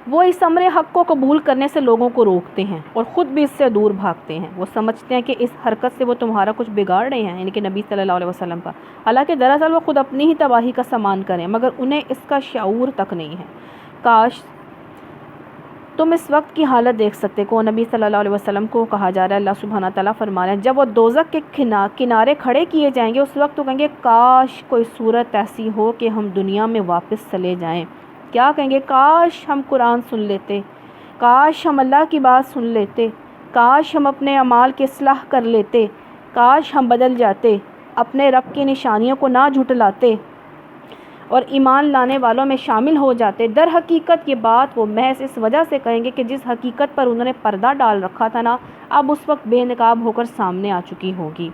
وہ اس امر حق کو قبول کرنے سے لوگوں کو روکتے ہیں اور خود بھی اس سے دور بھاگتے ہیں۔ وہ سمجھتے ہیں کہ اس حرکت سے وہ تمہارا کچھ بگاڑ رہے ہیں، یعنی کہ نبی صلی اللہ علیہ وسلم کا، حالانکہ دراصل وہ خود اپنی ہی تباہی کا سامان کریں، مگر انہیں اس کا شعور تک نہیں ہے۔ کاش تم اس وقت کی حالت دیکھ سکتے کو نبی صلی اللہ علیہ وسلم کو کہا جا رہا ہے، اللہ سبحانہ تعالیٰ فرما رہے ہیں جب وہ دوزخ کے کنارے کھڑے کیے جائیں گے، اس وقت تو کہیں گے کاش کوئی صورت ایسی ہو کہ ہم دنیا میں واپس چلے جائیں۔ کیا کہیں گے؟ کاش ہم قرآن سن لیتے، کاش ہم اللہ کی بات سن لیتے، کاش ہم اپنے اعمال کی اصلاح کر لیتے، کاش ہم بدل جاتے، اپنے رب کی نشانیوں کو نہ جھٹلاتے اور ایمان لانے والوں میں شامل ہو جاتے۔ در حقیقت یہ بات وہ محض اس وجہ سے کہیں گے کہ جس حقیقت پر انہوں نے پردہ ڈال رکھا تھا نا، اب اس وقت بے نقاب ہو کر سامنے آ چکی ہوگی۔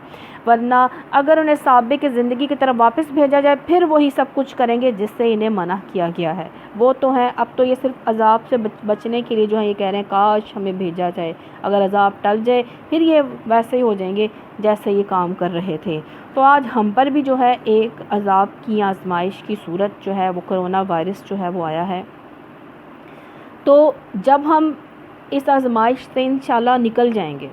ورنہ اگر انہیں سابق کی زندگی کی طرف واپس بھیجا جائے، پھر وہی سب کچھ کریں گے جس سے انہیں منع کیا گیا ہے۔ وہ تو ہیں، اب تو یہ صرف عذاب سے بچنے کے لیے جو ہے یہ کہہ رہے ہیں کاش ہمیں بھیجا جائے، اگر عذاب ٹل جائے پھر یہ ویسے ہی ہو جائیں گے جیسے یہ کام کر رہے تھے۔ تو آج ہم پر بھی جو ہے ایک عذاب کی آزمائش کی صورت جو ہے وہ کرونا وائرس جو ہے وہ آیا ہے۔ تو جب ہم اس آزمائش سے انشاءاللہ نکل جائیں گے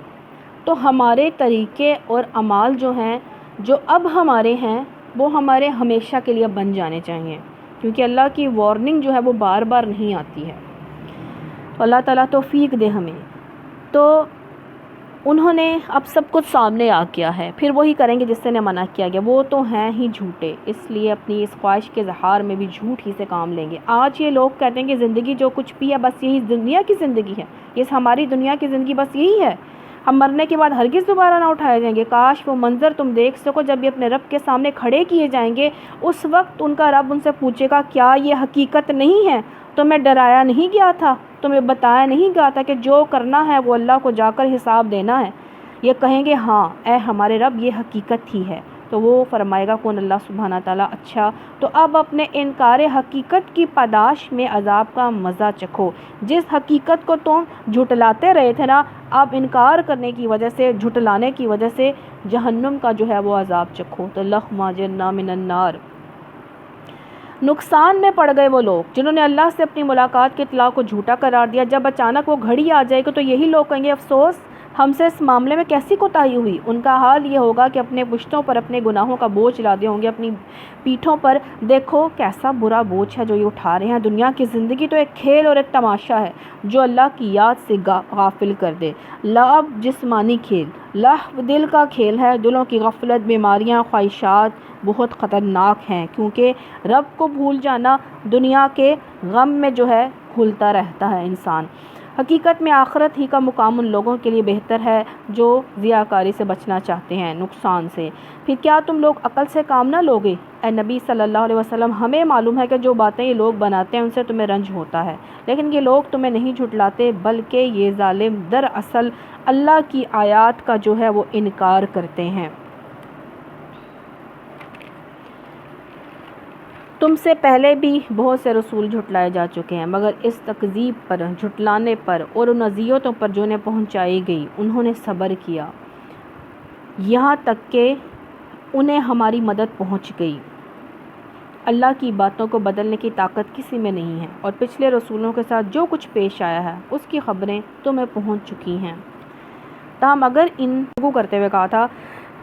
تو ہمارے طریقے اور اعمال جو ہیں، جو اب ہمارے ہیں، وہ ہمارے ہمیشہ کے لیے بن جانے چاہیے، کیونکہ اللہ کی وارننگ جو ہے وہ بار بار نہیں آتی ہے۔ تو اللہ تعالیٰ توفیق دے ہمیں۔ تو انہوں نے اب سب کچھ سامنے آ گیا ہے، پھر وہی کریں گے جس سے انہیں منع کیا گیا، وہ تو ہیں ہی جھوٹے، اس لیے اپنی اس خواہش کے اظہار میں بھی جھوٹ ہی سے کام لیں گے۔ آج یہ لوگ کہتے ہیں کہ زندگی جو کچھ بھی ہے بس یہی دنیا کی زندگی ہے، یہ ہماری دنیا کی زندگی بس یہی ہے، ہم مرنے کے بعد ہرگز دوبارہ نہ اٹھائے جائیں گے۔ کاش وہ منظر تم دیکھ سکو جب یہ اپنے رب کے سامنے کھڑے کیے جائیں گے، اس وقت ان کا رب ان سے پوچھے گا کیا یہ حقیقت نہیں ہے؟ تمہیں ڈرایا نہیں گیا تھا؟ تمہیں بتایا نہیں گیا تھا کہ جو کرنا ہے وہ اللہ کو جا کر حساب دینا ہے؟ یہ کہیں گے ہاں اے ہمارے رب یہ حقیقت ہی ہے۔ تو وہ فرمائے گا کون؟ اللہ سبحانہ تعالیٰ اچھا تو اب اپنے انکار حقیقت کی پاداش میں عذاب کا مزہ چکھو۔ جس حقیقت کو تم جھٹلاتے رہے تھے نا، اب انکار کرنے کی وجہ سے، جھٹلانے کی وجہ سے جہنم کا جو ہے وہ عذاب چکھو۔ تو اللہم اجرنا من النار۔ نقصان میں پڑ گئے وہ لوگ جنہوں نے اللہ سے اپنی ملاقات کی اطلاع کو جھوٹا قرار دیا۔ جب اچانک وہ گھڑی آ جائے گی تو یہی لوگ کہیں گے افسوس ہم سے اس معاملے میں کیسی کوتاہی ہوئی؟ ان کا حال یہ ہوگا کہ اپنے پشتوں پر اپنے گناہوں کا بوجھ لادے ہوں گے اپنی پیٹھوں پر۔ دیکھو کیسا برا بوجھ ہے جو یہ اٹھا رہے ہیں۔ دنیا کی زندگی تو ایک کھیل اور ایک تماشا ہے جو اللہ کی یاد سے غافل کر دے۔ لعب جسمانی کھیل، لہو دل کا کھیل ہے۔ دلوں کی غفلت، بیماریاں، خواہشات بہت خطرناک ہیں، کیونکہ رب کو بھول جانا دنیا کے غم میں جو ہے گھلتا رہتا ہے انسان۔ حقیقت میں آخرت ہی کا مقام ان لوگوں کے لیے بہتر ہے جو ضیاءکاری سے بچنا چاہتے ہیں، نقصان سے۔ پھر کیا تم لوگ عقل سے کام نہ لوگے؟ اے نبی صلی اللہ علیہ وسلم، ہمیں معلوم ہے کہ جو باتیں یہ لوگ بناتے ہیں ان سے تمہیں رنج ہوتا ہے، لیکن یہ لوگ تمہیں نہیں جھٹلاتے، بلکہ یہ ظالم دراصل اللہ کی آیات کا جو ہے وہ انکار کرتے ہیں۔ تم سے پہلے بھی بہت سے رسول جھٹلائے جا چکے ہیں، مگر اس تکذیب پر، جھٹلانے پر اور ان اذیتوں پر جو انہیں پہنچائی گئی انہوں نے صبر کیا، یہاں تک کہ انہیں ہماری مدد پہنچ گئی۔ اللہ کی باتوں کو بدلنے کی طاقت کسی میں نہیں ہے، اور پچھلے رسولوں کے ساتھ جو کچھ پیش آیا ہے اس کی خبریں تمہیں پہنچ چکی ہیں۔ تاہم اگر ان کو کرتے ہوئے کہا تھا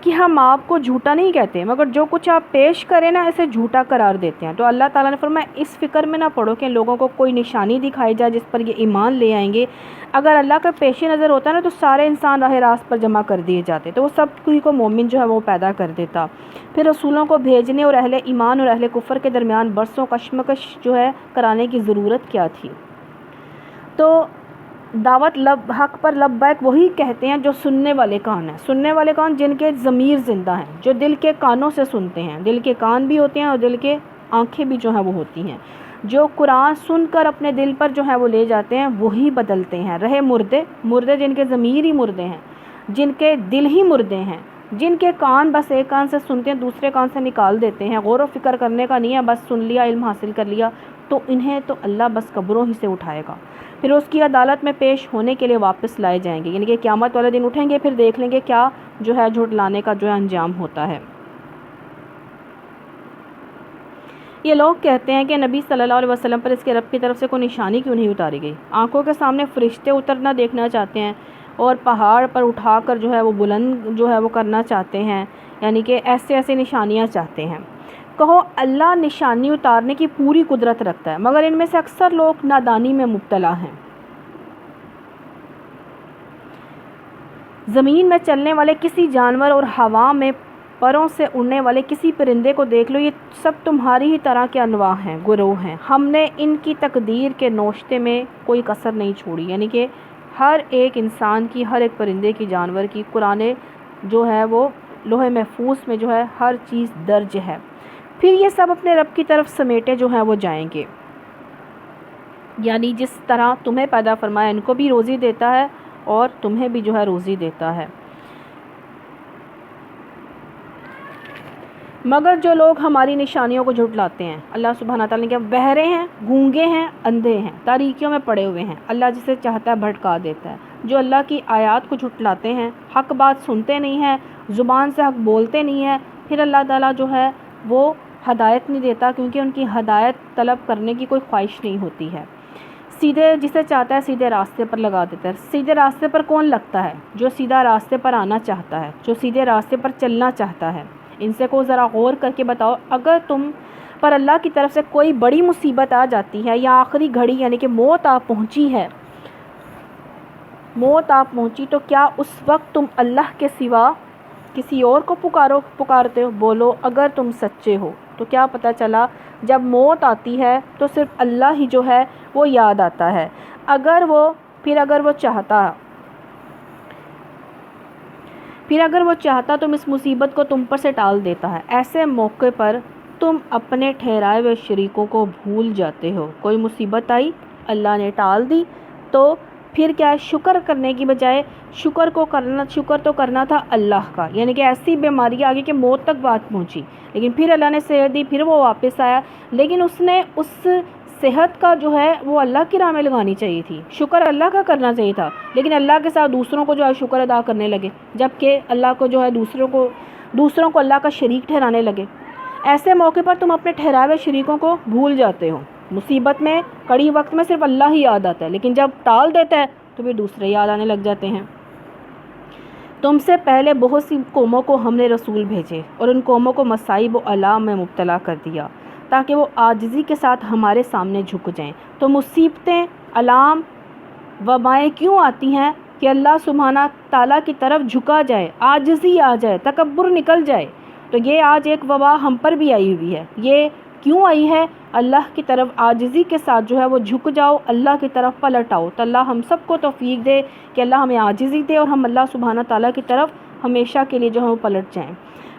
کہ ہم آپ کو جھوٹا نہیں کہتے، مگر جو کچھ آپ پیش کریں نا اسے جھوٹا قرار دیتے ہیں، تو اللہ تعالیٰ نے فرمایا اس فکر میں نہ پڑو کہ ان لوگوں کو کوئی نشانی دکھائی جائے جس پر یہ ایمان لے آئیں گے۔ اگر اللہ کا پیش نظر ہوتا نا تو سارے انسان راہ راست پر جمع کر دیے جاتے، تو وہ سب کو مومن جو ہے وہ پیدا کر دیتا۔ پھر رسولوں کو بھیجنے اور اہل ایمان اور اہل کفر کے درمیان برسوں کشمکش جو ہے کرانے کی ضرورت کیا تھی؟ تو دعوت حق پر لبیک وہی کہتے ہیں جو سننے والے کان ہیں۔ سننے والے کان جن کے ضمیر زندہ ہیں، جو دل کے کانوں سے سنتے ہیں۔ دل کے کان بھی ہوتے ہیں اور دل کے آنکھیں بھی جو ہیں وہ ہوتی ہیں، جو قرآن سن کر اپنے دل پر جو ہے وہ لے جاتے ہیں وہی بدلتے ہیں۔ رہے مردے جن کے ضمیر ہی مردے ہیں، جن کے دل ہی مردے ہیں، جن کے کان بس ایک کان سے سنتے ہیں دوسرے کان سے نکال دیتے ہیں، غور و فکر کرنے کا نہیں ہے، بس سن لیا علم حاصل کر لیا، تو انہیں تو اللہ بس قبروں ہی سے اٹھائے گا، پھر اس کی عدالت میں پیش ہونے کے لیے واپس لائے جائیں گے، یعنی کہ قیامت والے دن اٹھیں گے، پھر دیکھ لیں گے کیا جو ہے جھٹلانے کا جو ہے انجام ہوتا ہے۔ یہ لوگ کہتے ہیں کہ نبی صلی اللہ علیہ وسلم پر اس کے رب کی طرف سے کوئی نشانی کیوں نہیں اتاری گئی؟ آنکھوں کے سامنے فرشتے اترنا دیکھنا چاہتے ہیں اور پہاڑ پر اٹھا کر جو ہے وہ بلند جو ہے وہ کرنا چاہتے ہیں، یعنی کہ ایسے نشانیاں چاہتے ہیں۔ کہو اللہ نشانی اتارنے کی پوری قدرت رکھتا ہے، مگر ان میں سے اکثر لوگ نادانی میں مبتلا ہیں۔ زمین میں چلنے والے کسی جانور اور ہوا میں پروں سے اڑنے والے کسی پرندے کو دیکھ لو، یہ سب تمہاری ہی طرح کے انواع ہیں، گروہ ہیں۔ ہم نے ان کی تقدیر کے نوشتے میں کوئی کسر نہیں چھوڑی، یعنی کہ ہر ایک انسان کی، ہر ایک پرندے کی، جانور کی قرآن جو ہے وہ لوح محفوظ میں جو ہے ہر چیز درج ہے۔ پھر یہ سب اپنے رب کی طرف سمیٹے جو ہیں وہ جائیں گے، یعنی جس طرح تمہیں پیدا فرمایا ان کو بھی روزی دیتا ہے اور تمہیں بھی جو ہے روزی دیتا ہے۔ مگر جو لوگ ہماری نشانیوں کو جھٹلاتے ہیں، اللہ سبحانہ تعالیٰ نے کہا بہرے ہیں، گونگے ہیں، اندھے ہیں، تاریکیوں میں پڑے ہوئے ہیں، اللہ جسے چاہتا ہے بھٹکا دیتا ہے۔ جو اللہ کی آیات کو جھٹلاتے ہیں، حق بات سنتے نہیں ہیں، زبان سے حق بولتے نہیں ہیں، پھر اللہ تعالیٰ جو ہے وہ ہدایت نہیں دیتا، کیونکہ ان کی ہدایت طلب کرنے کی کوئی خواہش نہیں ہوتی ہے۔ سیدھے جسے چاہتا ہے سیدھے راستے پر لگا دیتا ہے۔ سیدھے راستے پر کون لگتا ہے؟ جو سیدھا راستے پر آنا چاہتا ہے، جو سیدھے راستے پر چلنا چاہتا ہے۔ ان سے کو ذرا غور کر کے بتاؤ، اگر تم پر اللہ کی طرف سے کوئی بڑی مصیبت آ جاتی ہے یا آخری گھڑی یعنی کہ موت آپ پہنچی تو کیا اس وقت تم اللہ کے سوا کسی اور کو پکارتے ہو؟ بولو اگر تم سچے ہو تو کیا پتہ چلا جب موت آتی ہے تو صرف اللہ ہی جو ہے وہ یاد آتا ہے۔ اگر وہ چاہتا تم اس مصیبت کو تم پر سے ٹال دیتا ہے۔ ایسے موقع پر تم اپنے ٹھہرائے ہوئے شریکوں کو بھول جاتے ہو۔ کوئی مصیبت آئی، اللہ نے ٹال دی، تو پھر کیا شکر کرنے کی بجائے شکر تو کرنا تھا اللہ کا، یعنی کہ ایسی بیماری آگے کہ موت تک بات پہنچی، لیکن پھر اللہ نے صحت دی، پھر وہ واپس آیا، لیکن اس نے اس صحت کا جو ہے وہ اللہ کی راہ میں لگانی چاہیے تھی، شکر اللہ کا کرنا چاہیے تھا، لیکن اللہ کے ساتھ دوسروں کو جو ہے شکر ادا کرنے لگے، جبکہ اللہ کو جو ہے دوسروں کو اللہ کا شریک ٹھہرانے لگے۔ ایسے موقع پر تم اپنے ٹھہرائے ہوئے شریکوں کو بھول جاتے ہو۔ مصیبت میں کڑی وقت میں صرف اللہ ہی یاد آتا ہے، لیکن جب ٹال دیتا ہے تو پھر دوسرے یاد آنے لگ جاتے ہیں۔ تم سے پہلے بہت سی قوموں کو ہم نے رسول بھیجے اور ان قوموں کو مصائب و آلام میں مبتلا کر دیا تاکہ وہ عاجزی کے ساتھ ہمارے سامنے جھک جائیں۔ تو مصیبتیں، آلام، وبائیں کیوں آتی ہیں؟ کہ اللہ سبحانہ تعالیٰ کی طرف جھکا جائے، عاجزی آ جائے، تکبر نکل جائے۔ تو یہ آج ایک وبا ہم پر بھی آئی ہوئی ہے۔ یہ کیوں آئی ہے؟ اللہ کی طرف عاجزی کے ساتھ جو ہے وہ جھک جاؤ، اللہ کی طرف پلٹ آؤ۔ تو اللہ ہم سب کو توفیق دے کہ اللہ ہمیں عاجزی دے اور ہم اللہ سبحانہ تعالیٰ کی طرف ہمیشہ کے لیے جو ہے وہ پلٹ جائیں۔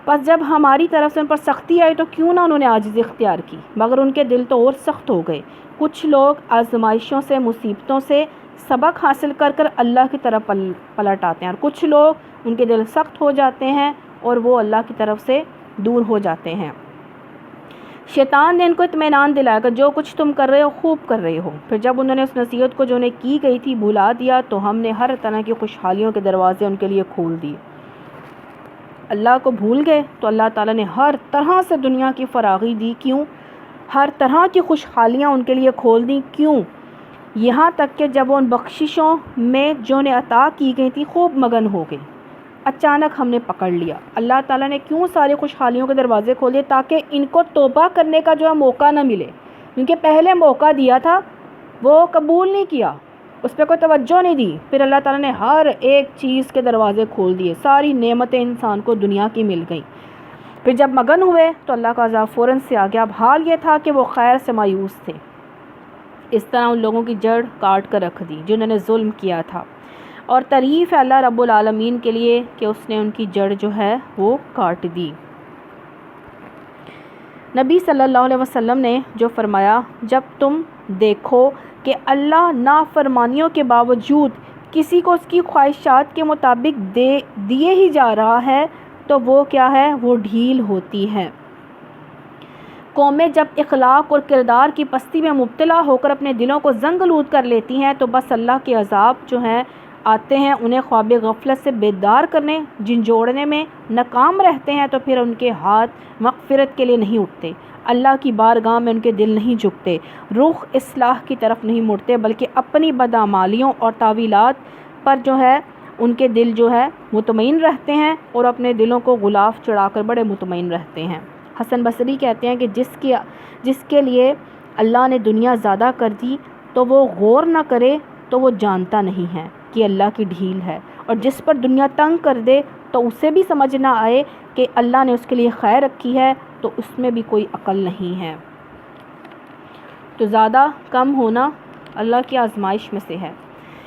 بس جب ہماری طرف سے ان پر سختی آئی تو کیوں نہ انہوں نے عاجزی اختیار کی، مگر ان کے دل تو اور سخت ہو گئے۔ کچھ لوگ آزمائشوں سے، مصیبتوں سے سبق حاصل کر کر اللہ کی طرف پلٹ آتے ہیں، اور کچھ لوگ ان کے دل سخت ہو جاتے ہیں اور وہ اللہ کی طرف سے دور ہو جاتے ہیں۔ شیطان نے ان کو اطمینان دلایا کہ جو کچھ تم کر رہے ہو خوب کر رہے ہو۔ پھر جب انہوں نے اس نصیحت کو جو انہیں کی گئی تھی بھلا دیا تو ہم نے ہر طرح کی خوشحالیوں کے دروازے ان کے لیے کھول دیے۔ اللہ کو بھول گئے تو اللہ تعالیٰ نے ہر طرح سے دنیا کی فراغی دی۔ کیوں؟ ہر طرح کی خوشحالیاں ان کے لیے کھول دیں۔ کیوں؟ یہاں تک کہ جب وہ ان بخششوں میں جو انہیں عطا کی گئی تھی خوب مگن ہو گئے، اچانک ہم نے پکڑ لیا۔ اللہ تعالیٰ نے کیوں ساری خوشحالیوں کے دروازے کھول دیے؟ تاکہ ان کو توبہ کرنے کا جو ہے موقع نہ ملے، کیونکہ پہلے موقع دیا تھا وہ قبول نہیں کیا، اس پہ کوئی توجہ نہیں دی۔ پھر اللہ تعالیٰ نے ہر ایک چیز کے دروازے کھول دیے، ساری نعمتیں انسان کو دنیا کی مل گئیں۔ پھر جب مگن ہوئے تو اللہ کا عذاب فوراً سے آ گیا۔ اب حال یہ تھا کہ وہ خیر سے مایوس تھے۔ اس طرح ان لوگوں کی جڑ کاٹ کر رکھ دی جنہوں نے ظلم کیا تھا، اور تعریف ہے اللہ رب العالمین کے لیے کہ اس نے ان کی جڑ جو ہے وہ کاٹ دی۔ نبی صلی اللہ علیہ وسلم نے جو فرمایا، جب تم دیکھو کہ اللہ نافرمانیوں کے باوجود کسی کو اس کی خواہشات کے مطابق دیے ہی جا رہا ہے تو وہ کیا ہے؟ وہ ڈھیل ہوتی ہے۔ قومیں جب اخلاق اور کردار کی پستی میں مبتلا ہو کر اپنے دلوں کو زنگ آلود کر لیتی ہیں تو بس اللہ کے عذاب جو ہیں آتے ہیں، انہیں خواب غفلت سے بیدار کرنے، جھنجھوڑنے میں ناکام رہتے ہیں، تو پھر ان کے ہاتھ مغفرت کے لیے نہیں اٹھتے، اللہ کی بارگاہ میں ان کے دل نہیں جھکتے، رخ اصلاح کی طرف نہیں مڑتے، بلکہ اپنی بدعمالیوں اور تعویلات پر جو ہے ان کے دل جو ہے مطمئن رہتے ہیں اور اپنے دلوں کو غلاف چڑھا کر بڑے مطمئن رہتے ہیں۔ حسن بصری کہتے ہیں کہ جس کے لیے اللہ نے دنیا زیادہ کر دی تو وہ غور نہ کرے تو وہ جانتا نہیں ہے کہ اللہ کی ڈھیل ہے، اور جس پر دنیا تنگ کر دے تو اسے بھی سمجھ نہ آئے کہ اللہ نے اس کے لیے خیر رکھی ہے تو اس میں بھی کوئی عقل نہیں ہے۔ تو زیادہ کم ہونا اللہ کی آزمائش میں سے ہے۔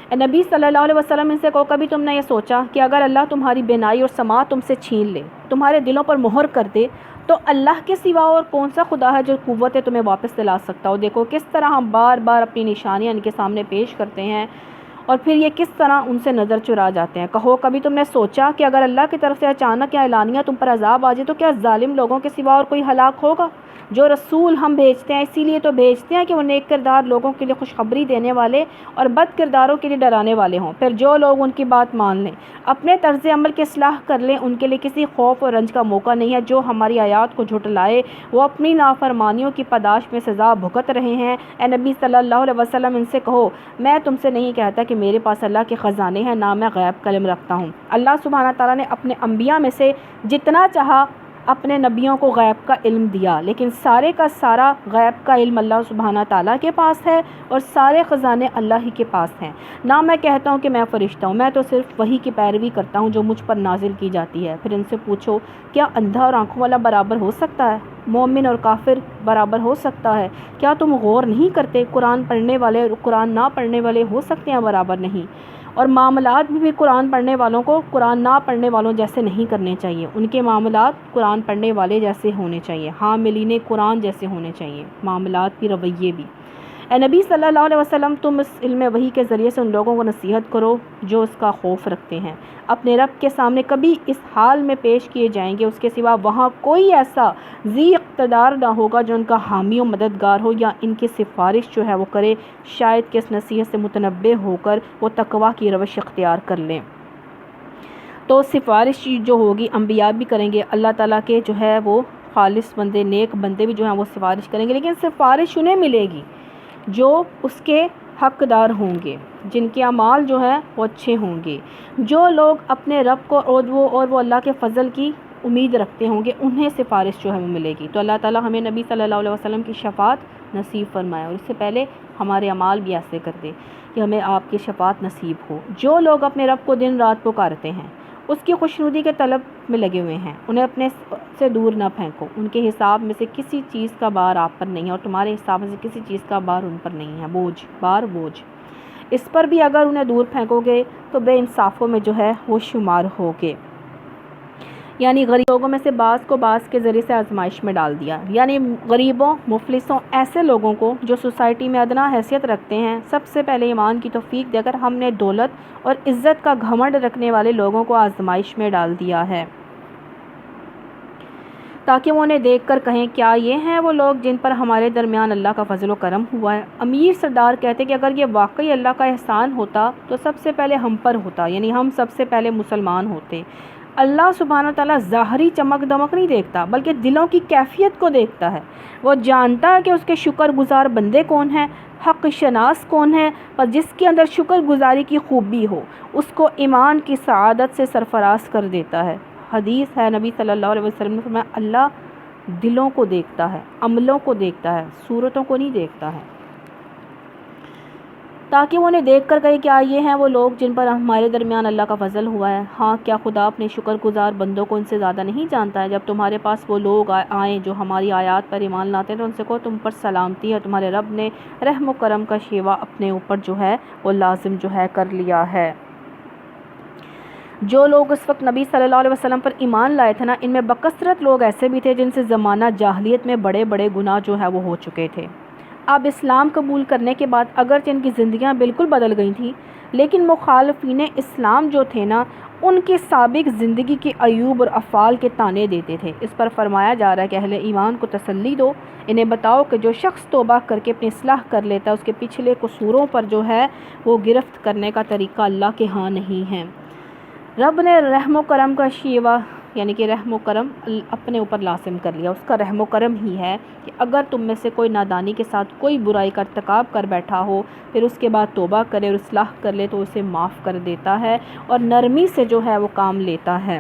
اے نبی صلی اللہ علیہ وسلم ان سے کہو، کبھی تم نے یہ سوچا کہ اگر اللہ تمہاری بینائی اور سماعت تم سے چھین لے، تمہارے دلوں پر مہر کر دے، تو اللہ کے سوا اور کون سا خدا ہے جو قوت تمہیں واپس دلا سکتا ہو؟ دیکھو کس طرح ہم بار بار اپنی نشانیاں ان کے سامنے پیش کرتے ہیں اور پھر یہ کس طرح ان سے نظر چرا جاتے ہیں۔ کہو کبھی تم نے سوچا کہ اگر اللہ کی طرف سے اچانک یا اعلانیہ تم پر عذاب آ جائے تو کیا ظالم لوگوں کے سوا اور کوئی ہلاک ہوگا؟ جو رسول ہم بھیجتے ہیں اسی لیے تو بھیجتے ہیں کہ وہ نیک کردار لوگوں کے لیے خوشخبری دینے والے اور بد کرداروں کے لیے ڈرانے والے ہوں۔ پھر جو لوگ ان کی بات مان لیں، اپنے طرز عمل کی اصلاح کر لیں، ان کے لیے کسی خوف اور رنج کا موقع نہیں ہے۔ جو ہماری آیات کو جھٹلائے وہ اپنی نافرمانیوں کی پاداش میں سزا بھگت رہے ہیں۔ اے نبی صلی اللہ علیہ وسلم ان سے کہو، میں تم سے نہیں کہتا کہ میرے پاس اللہ کے خزانے ہیں، نہ میں غیب کا علم رکھتا ہوں۔ اللہ سبحانہ تعالیٰ نے اپنے انبیاء میں سے جتنا چاہا اپنے نبیوں کو غیب کا علم دیا، لیکن سارے کا سارا غیب کا علم اللہ سبحانہ تعالیٰ کے پاس ہے اور سارے خزانے اللہ ہی کے پاس ہیں۔ نہ میں کہتا ہوں کہ میں فرشتہ ہوں، میں تو صرف وحی کی پیروی کرتا ہوں جو مجھ پر نازل کی جاتی ہے۔ پھر ان سے پوچھو، کیا اندھا اور آنکھوں والا برابر ہو سکتا ہے؟ مومن اور کافر برابر ہو سکتا ہے؟ کیا تم غور نہیں کرتے؟ قرآن پڑھنے والے اور قرآن نہ پڑھنے والے ہو سکتے ہیں برابر نہیں، اور معاملات بھی قرآن پڑھنے والوں کو قرآن نہ پڑھنے والوں جیسے نہیں کرنے چاہیے، ان کے معاملات قرآن پڑھنے والے جیسے ہونے چاہیے، حاملین قرآن جیسے ہونے چاہیے، معاملات بھی، رویے بھی۔ اے نبی صلی اللہ علیہ وسلم تم اس علم وحی کے ذریعے سے ان لوگوں کو نصیحت کرو جو اس کا خوف رکھتے ہیں، اپنے رب کے سامنے کبھی اس حال میں پیش کیے جائیں گے اس کے سوا وہاں کوئی ایسا ذی اقتدار نہ ہوگا جو ان کا حامی و مددگار ہو یا ان کی سفارش جو ہے وہ کرے، شاید کہ اس نصیحت سے متنبہ ہو کر وہ تقویٰ کی روش اختیار کر لیں۔ تو سفارش جو ہوگی انبیاء بھی کریں گے، اللہ تعالیٰ کے جو ہے وہ خالص بندے، نیک بندے بھی جو ہیں وہ سفارش کریں گے، لیکن سفارش انہیں ملے گی جو اس کے حقدار ہوں گے، جن کے اعمال جو ہے وہ اچھے ہوں گے، جو لوگ اپنے رب کو اور وہ اللہ کے فضل کی امید رکھتے ہوں گے، انہیں سفارش جو ہے وہ ملے گی۔ تو اللہ تعالیٰ ہمیں نبی صلی اللہ علیہ وسلم کی شفاعت نصیب فرمائے، اور اس سے پہلے ہمارے اعمال بھی ایسے کر دے کہ ہمیں آپ کی شفاعت نصیب ہو۔ جو لوگ اپنے رب کو دن رات پکارتے ہیں، اس کی خوشنودی کے طلب میں لگے ہوئے ہیں، انہیں اپنے سے دور نہ پھینکو۔ ان کے حساب میں سے کسی چیز کا بار آپ پر نہیں ہے، اور تمہارے حساب میں سے کسی چیز کا بار ان پر نہیں ہے، بوجھ اس پر بھی اگر انہیں دور پھینکو گے تو بے انصافوں میں جو ہے وہ شمار ہوگے۔ یعنی غریب لوگوں میں سے بعض کو بعض کے ذریعے سے آزمائش میں ڈال دیا، یعنی غریبوں، مفلسوں، ایسے لوگوں کو جو سوسائٹی میں ادنا حیثیت رکھتے ہیں، سب سے پہلے ایمان کی توفیق دے کر ہم نے دولت اور عزت کا گھمنڈ رکھنے والے لوگوں کو آزمائش میں ڈال دیا ہے، تاکہ وہ انہیں دیکھ کر کہیں کیا یہ ہیں وہ لوگ جن پر ہمارے درمیان اللہ کا فضل و کرم ہوا ہے۔ امیر سردار کہتے کہ اگر یہ واقعی اللہ کا احسان ہوتا تو سب سے پہلے ہم پر ہوتا، یعنی ہم سب سے پہلے مسلمان ہوتے۔ اللہ سبحانہ تعالیٰ ظاہری چمک دمک نہیں دیکھتا، بلکہ دلوں کی کیفیت کو دیکھتا ہے۔ وہ جانتا ہے کہ اس کے شکر گزار بندے کون ہیں، حق شناس کون ہے، پر جس کے اندر شکر گزاری کی خوبی ہو اس کو ایمان کی سعادت سے سرفراز کر دیتا ہے۔ حدیث ہے، نبی صلی اللہ علیہ وسلم نے فرمایا اللہ دلوں کو دیکھتا ہے، عملوں کو دیکھتا ہے، صورتوں کو نہیں دیکھتا ہے، تاکہ وہ انہیں دیکھ کر کہے کیا یہ ہیں وہ لوگ جن پر ہمارے درمیان اللہ کا فضل ہوا ہے۔ ہاں کیا خدا اپنے شکر گزار بندوں کو ان سے زیادہ نہیں جانتا ہے؟ جب تمہارے پاس وہ لوگ آئیں جو ہماری آیات پر ایمان لاتے ہیں تو ان سے کہو تم پر سلامتی ہے، تمہارے رب نے رحم و کرم کا شیوا اپنے اوپر جو ہے وہ لازم جو ہے کر لیا ہے۔ جو لوگ اس وقت نبی صلی اللہ علیہ وسلم پر ایمان لائے تھے نا، ان میں بکثرت لوگ ایسے بھی تھے جن سے زمانہ جاہلیت میں بڑے بڑے گناہ جو ہے وہ ہو چکے تھے۔ اب اسلام قبول کرنے کے بعد اگرچہ ان کی زندگیاں بالکل بدل گئی تھیں، لیکن مخالفین اسلام جو تھے نا، ان کی سابق زندگی کے عیوب اور افعال کے طعنے دیتے تھے۔ اس پر فرمایا جا رہا ہے کہ اہل ایمان کو تسلی دو، انہیں بتاؤ کہ جو شخص توبہ کر کے اپنی اصلاح کر لیتا ہے اس کے پچھلے قصوروں پر جو ہے وہ گرفت کرنے کا طریقہ اللہ کے ہاں نہیں ہے۔ رب نے رحم و کرم کا شیوا یعنی کہ رحم و کرم اپنے اوپر لازم کر لیا۔ اس کا رحم و کرم ہی ہے کہ اگر تم میں سے کوئی نادانی کے ساتھ کوئی برائی کا ارتکاب کر بیٹھا ہو، پھر اس کے بعد توبہ کرے اور اصلاح کر لے تو اسے معاف کر دیتا ہے اور نرمی سے جو ہے وہ کام لیتا ہے۔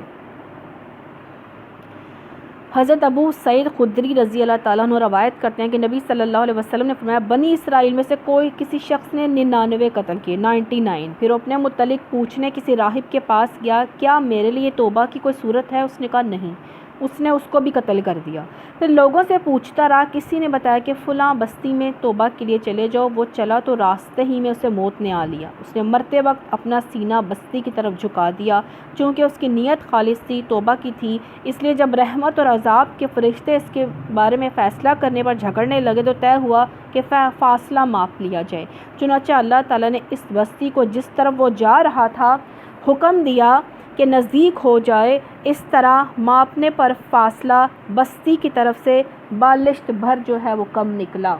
حضرت ابو سعید خدری رضی اللہ تعالیٰ عنہ روایت کرتے ہیں کہ نبی صلی اللہ علیہ وسلم نے فرمایا بنی اسرائیل میں سے کسی شخص نے 99 قتل کیے، 99، پھر اپنے متعلق پوچھنے کسی راہب کے پاس گیا کیا میرے لیے توبہ کی کوئی صورت ہے؟ اس نے کہا نہیں، اس نے اس کو بھی قتل کر دیا۔ پھر لوگوں سے پوچھتا رہا، کسی نے بتایا کہ فلاں بستی میں توبہ کے لیے چلے جاؤ، وہ چلا تو راستے ہی میں اسے موت نے آ لیا۔ اس نے مرتے وقت اپنا سینہ بستی کی طرف جھکا دیا، چونکہ اس کی نیت خالص تھی، توبہ کی تھی، اس لیے جب رحمت اور عذاب کے فرشتے اس کے بارے میں فیصلہ کرنے پر جھگڑنے لگے تو طے ہوا کہ فاصلہ ماپ لیا جائے۔ چنانچہ اللہ تعالیٰ نے اس بستی کو جس طرف وہ جا رہا تھا حکم دیا کہ نزدیک ہو جائے، اس طرح ماپنے پر فاصلہ بستی کی طرف سے بالشت بھر جو ہے وہ کم نکلا۔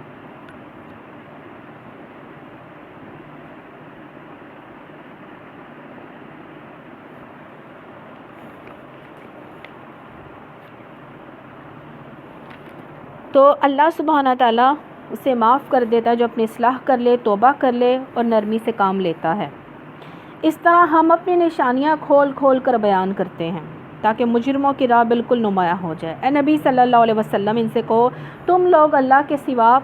تو اللہ سبحانہ تعالیٰ اسے معاف کر دیتا ہے جو اپنی اصلاح کر لے، توبہ کر لے اور نرمی سے کام لیتا ہے۔ اس طرح ہم اپنی نشانیاں کھول کھول کر بیان کرتے ہیں تاکہ مجرموں کی راہ بالکل نمایاں ہو جائے۔ اے نبی صلی اللہ علیہ وسلم ان سے کہو تم لوگ اللہ کے سوا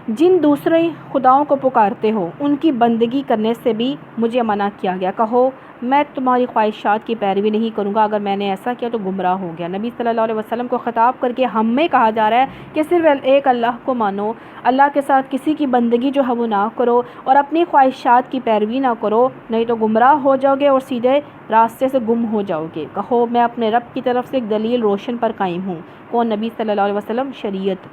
جن دوسرے خداؤں کو پکارتے ہو ان کی بندگی کرنے سے بھی مجھے منع کیا گیا۔ کہو میں تمہاری خواہشات کی پیروی نہیں کروں گا، اگر میں نے ایسا کیا تو گمراہ ہو گیا۔ نبی صلی اللہ علیہ وسلم کو خطاب کر کے ہم میں کہا جا رہا ہے کہ صرف ایک اللہ کو مانو، اللہ کے ساتھ کسی کی بندگی جو ہے وہ نہ کرو اور اپنی خواہشات کی پیروی نہ کرو، نہیں تو گمراہ ہو جاؤ گے اور سیدھے راستے سے گم ہو جاؤ گے۔ کہو میں اپنے رب کی طرف سے ایک دلیل روشن پر قائم ہوں۔ کون؟ نبی صلی اللہ علیہ وسلم شریعت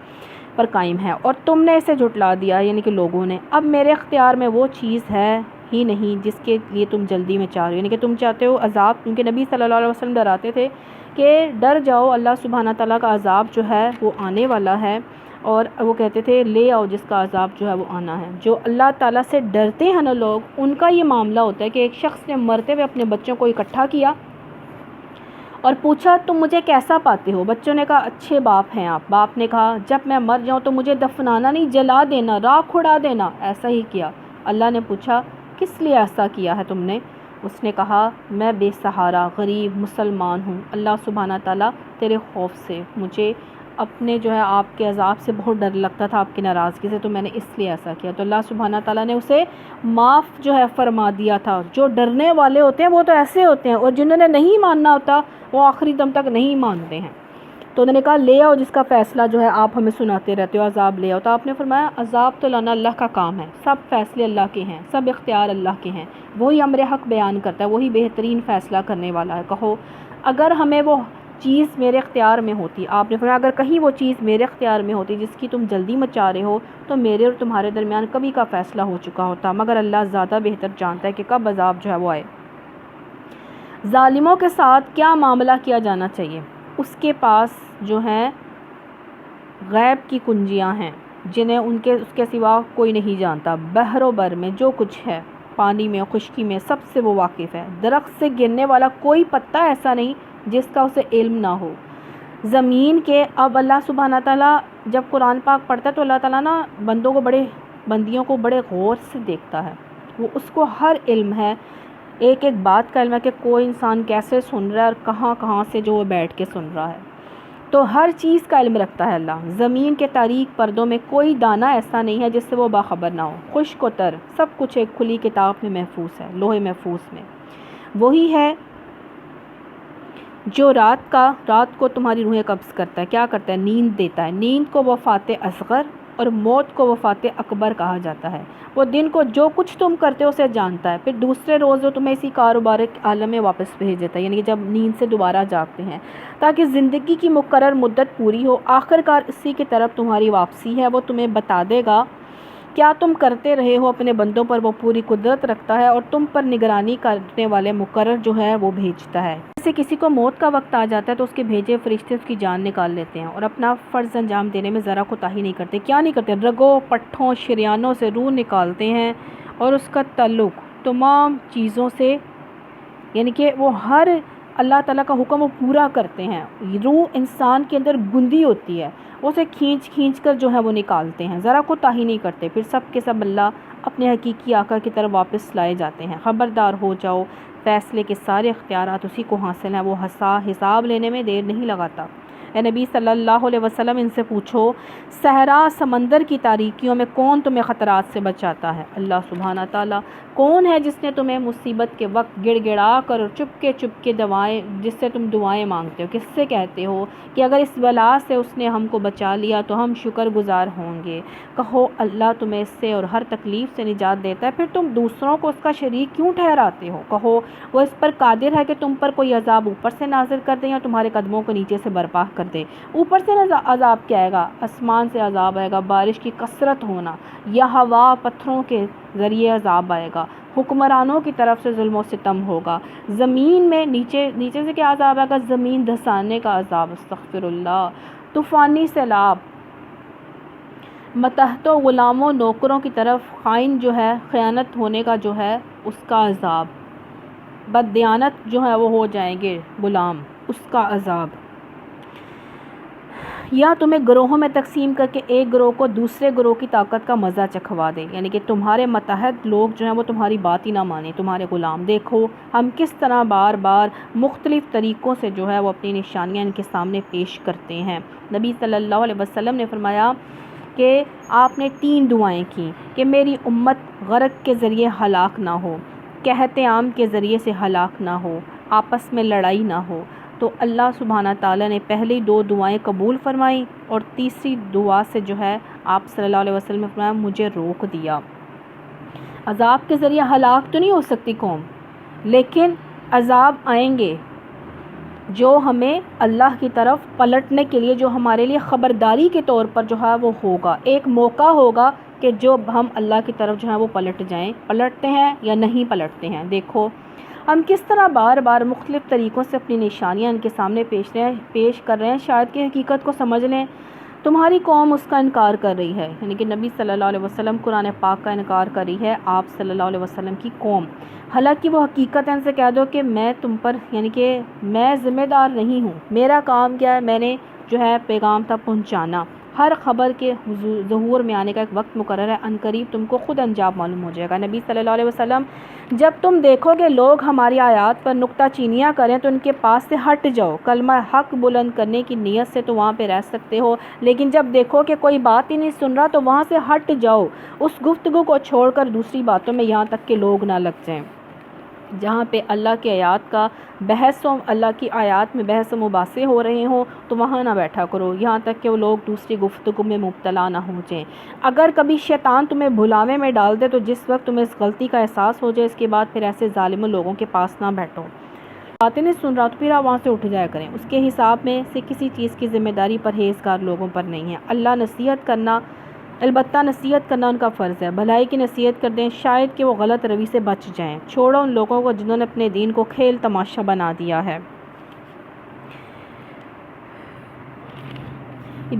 پر قائم ہے اور تم نے اسے جھٹلا دیا، یعنی کہ لوگوں نے۔ اب میرے اختیار میں وہ چیز ہے ہی نہیں جس کے لیے تم جلدی میں چاہ رہے ہو، یعنی کہ تم چاہتے ہو عذاب، کیونکہ نبی صلی اللہ علیہ وسلم ڈراتے تھے کہ ڈر جاؤ، اللہ سبحانہ تعالیٰ کا عذاب جو ہے وہ آنے والا ہے، اور وہ کہتے تھے لے آؤ جس کا عذاب جو ہے وہ آنا ہے۔ جو اللہ تعالیٰ سے ڈرتے ہیں نا لوگ، ان کا یہ معاملہ ہوتا ہے کہ ایک شخص نے مرتے ہوئے اپنے بچوں کو اکٹھا کیا اور پوچھا تم مجھے کیسا پاتے ہو؟ بچوں نے کہا اچھے باپ ہیں آپ۔ باپ نے کہا جب میں مر جاؤں تو مجھے دفنانا نہیں، جلا دینا، راکھ اڑا دینا۔ ایسا ہی کیا، اللہ نے پوچھا کس لیے ایسا کیا ہے تم نے؟ اس نے کہا میں بے سہارا غریب مسلمان ہوں، اللہ سبحانہ تعالیٰ تیرے خوف سے، مجھے اپنے جو ہے آپ کے عذاب سے بہت ڈر لگتا تھا، آپ کی ناراضگی سے، تو میں نے اس لیے ایسا کیا۔ تو اللہ سبحانہ تعالیٰ نے اسے معاف جو ہے فرما دیا تھا۔ جو ڈرنے والے ہوتے ہیں وہ تو ایسے ہوتے ہیں، اور جنہوں نے نہیں ماننا ہوتا وہ آخری دم تک نہیں مانتے ہیں۔ تو انہوں نے کہا لے آؤ جس کا فیصلہ جو ہے آپ ہمیں سناتے رہتے ہو، عذاب لے آؤ۔ تو آپ نے فرمایا عذاب تو لانا اللہ کا کام ہے، سب فیصلے اللہ کے ہیں، سب اختیار اللہ کے ہیں، وہی امر حق بیان کرتا ہے، وہی بہترین فیصلہ کرنے والا ہے۔ کہو اگر ہمیں وہ چیز میرے اختیار میں ہوتی، آپ نے فرمایا اگر کہیں وہ چیز میرے اختیار میں ہوتی جس کی تم جلدی مچا رہے ہو تو میرے اور تمہارے درمیان کبھی کا فیصلہ ہو چکا ہوتا، مگر اللہ زیادہ بہتر جانتا ہے کہ کب عذاب جو ہے وہ آئے۔ ظالموں کے ساتھ کیا معاملہ کیا جانا چاہیے؟ اس کے پاس جو ہیں غیب کی کنجیاں ہیں جنہیں اس کے سوا کوئی نہیں جانتا۔ بحر و بر میں جو کچھ ہے، پانی میں خشکی میں، سب سے وہ واقف ہے۔ درخت سے گرنے والا کوئی پتا ایسا نہیں جس کا اسے علم نہ ہو۔ زمین کے اب اللہ سبحانہ تعالیٰ جب قرآن پاک پڑھتا ہے تو اللہ تعالیٰ نا بندیوں کو بڑے غور سے دیکھتا ہے، وہ اس کو ہر علم ہے، ایک ایک بات کا علم ہے کہ کوئی انسان کیسے سن رہا ہے اور کہاں کہاں سے جو وہ بیٹھ کے سن رہا ہے، تو ہر چیز کا علم رکھتا ہے اللہ۔ زمین کے تاریک پردوں میں کوئی دانہ ایسا نہیں ہے جس سے وہ باخبر نہ ہو، خشک و تر سب کچھ ایک کھلی کتاب میں محفوظ ہے، لوح محفوظ میں۔ وہی ہے جو رات کو تمہاری روحیں قبض کرتا ہے، کیا کرتا ہے؟ نیند دیتا ہے۔ نیند کو وفات اصغر اور موت کو وفات اکبر کہا جاتا ہے۔ وہ دن کو جو کچھ تم کرتے ہو اسے جانتا ہے، پھر دوسرے روز وہ تمہیں اسی کاروبار عالم میں واپس بھیج دیتا ہے، یعنی کہ جب نیند سے دوبارہ جاگتے ہیں، تاکہ زندگی کی مقرر مدت پوری ہو، آخر کار اسی کی طرف تمہاری واپسی ہے۔ وہ تمہیں بتا دے گا کیا تم کرتے رہے ہو، اپنے بندوں پر وہ پوری قدرت رکھتا ہے اور تم پر نگرانی کرنے والے مقرر جو ہے وہ بھیجتا ہے۔ جیسے کسی کو موت کا وقت آ جاتا ہے تو اس کے بھیجے فرشتے اس کی جان نکال لیتے ہیں اور اپنا فرض انجام دینے میں ذرا کوتاہی نہیں کرتے۔ کیا نہیں کرتے؟ رگوں پٹھوں شریانوں سے روح نکالتے ہیں اور اس کا تعلق تمام چیزوں سے، یعنی کہ وہ ہر اللہ تعالیٰ کا حکم وہ پورا کرتے ہیں۔ روح انسان کے اندر گندی ہوتی ہے، اسے کھینچ کر جو ہے وہ نکالتے ہیں، ذرا کوتاہی نہیں کرتے، پھر سب کے سب اللہ اپنے حقیقی آقا کی طرف واپس لائے جاتے ہیں۔ خبردار ہو جاؤ، فیصلے کے سارے اختیارات اسی کو حاصل ہیں، وہ حساب لینے میں دیر نہیں لگاتا۔ اے نبی صلی اللہ علیہ وسلم ان سے پوچھو صحرا سمندر کی تاریکیوں میں کون تمہیں خطرات سے بچاتا ہے؟ اللہ سبحانہ تعالیٰ۔ کون ہے جس نے تمہیں مصیبت کے وقت گڑ گڑا کر اور چپ کے دعائیں، جس سے تم دعائیں مانگتے ہو، کس سے کہتے ہو کہ اگر اس بلا سے اس نے ہم کو بچا لیا تو ہم شکر گزار ہوں گے؟ کہو اللہ تمہیں اس سے اور ہر تکلیف سے نجات دیتا ہے، پھر تم دوسروں کو اس کا شریک کیوں ٹھہراتے ہو؟ کہو وہ اس پر قادر ہے کہ تم پر کوئی عذاب اوپر سے نازل کر دے یا تمہارے قدموں کو نیچے سے برپا کر دے۔ اوپر سے عذاب کیا آئے گا؟ آسمان سے عذاب آئے گا، بارش کی کثرت ہونا، یا ہوا پتھروں کے ذریعے عذاب آئے گا، حکمرانوں کی طرف سے ظلم و ستم ہوگا، زمین میں نیچے سے کیا عذاب آئے گا؟ زمین دھسانے کا عذاب، استغفر اللہ، طوفانی سیلاب، متحدوں غلاموں نوکروں کی طرف خائن جو ہے خیانت ہونے کا جو ہے اس کا عذاب، بددیانت جو ہے وہ ہو جائیں گے غلام، اس کا عذاب، یا تمہیں گروہوں میں تقسیم کر کے ایک گروہ کو دوسرے گروہ کی طاقت کا مزہ چکھوا دے، یعنی کہ تمہارے متحد لوگ جو ہیں وہ تمہاری بات ہی نہ مانیں، تمہارے غلام۔ دیکھو ہم کس طرح بار بار مختلف طریقوں سے جو ہے وہ اپنی نشانیاں ان کے سامنے پیش کرتے ہیں۔ نبی صلی اللہ علیہ وسلم نے فرمایا کہ آپ نے 3 دعائیں کی کہ میری امت غرق کے ذریعے ہلاک نہ ہو، قحط عام کے ذریعے سے ہلاک نہ ہو، آپس میں لڑائی نہ ہو۔ تو اللہ سبحانہ تعالیٰ نے پہلی 2 دعائیں قبول فرمائیں اور تیسری دعا سے جو ہے آپ صلی اللہ علیہ وسلم نے فرمایا مجھے روک دیا۔ عذاب کے ذریعے ہلاک تو نہیں ہو سکتی قوم، لیکن عذاب آئیں گے جو ہمیں اللہ کی طرف پلٹنے کے لیے، جو ہمارے لیے خبرداری کے طور پر جو ہے وہ ہوگا، ایک موقع ہوگا کہ جو ہم اللہ کی طرف جو ہے وہ پلٹتے ہیں یا نہیں پلٹتے ہیں۔ دیکھو ہم کس طرح بار بار مختلف طریقوں سے اپنی نشانیاں ان کے سامنے پیش کر رہے ہیں، شاید کہ حقیقت کو سمجھ لیں۔ تمہاری قوم اس کا انکار کر رہی ہے، یعنی کہ نبی صلی اللہ علیہ وسلم قرآن پاک کا انکار کر رہی ہے، آپ صلی اللہ علیہ وسلم کی قوم، حالانکہ وہ حقیقت ان سے کہہ دو کہ میں تم پر، یعنی کہ میں ذمہ دار نہیں ہوں، میرا کام کیا ہے، میں نے جو ہے پیغام تک پہنچانا، ہر خبر کے ظہور میں آنے کا ایک وقت مقرر ہے، عنقریب تم کو خود انجام معلوم ہو جائے گا۔ نبی صلی اللہ علیہ وسلم جب تم دیکھو گے لوگ ہماری آیات پر نکتہ چینیاں کریں تو ان کے پاس سے ہٹ جاؤ، کلمہ حق بلند کرنے کی نیت سے تو وہاں پہ رہ سکتے ہو، لیکن جب دیکھو کہ کوئی بات ہی نہیں سن رہا تو وہاں سے ہٹ جاؤ، اس گفتگو کو چھوڑ کر دوسری باتوں میں، یہاں تک کہ لوگ نہ لگ جائیں جہاں پہ اللہ کی آیات کا بحث و اللہ کی آیات میں بحث و مباحثے ہو رہے ہوں تو وہاں نہ بیٹھا کرو، یہاں تک کہ وہ لوگ دوسری گفتگو میں مبتلا نہ ہو جائیں۔ اگر کبھی شیطان تمہیں بھلاوے میں ڈال دے تو جس وقت تمہیں اس غلطی کا احساس ہو جائے اس کے بعد پھر ایسے ظالم لوگوں کے پاس نہ بیٹھو، باتیں نہیں سن رہا تو پھر آپ وہاں سے اٹھ جایا کریں، اس کے حساب میں سے کسی چیز کی ذمہ داری پرہیزگار لوگوں پر نہیں ہے۔ البتہ نصیحت کرنا ان کا فرض ہے، بھلائی کی نصیحت کر دیں، شاید کہ وہ غلط روی سے بچ جائیں، چھوڑو ان لوگوں کو جنہوں نے اپنے دین کو کھیل تماشا بنا دیا ہے،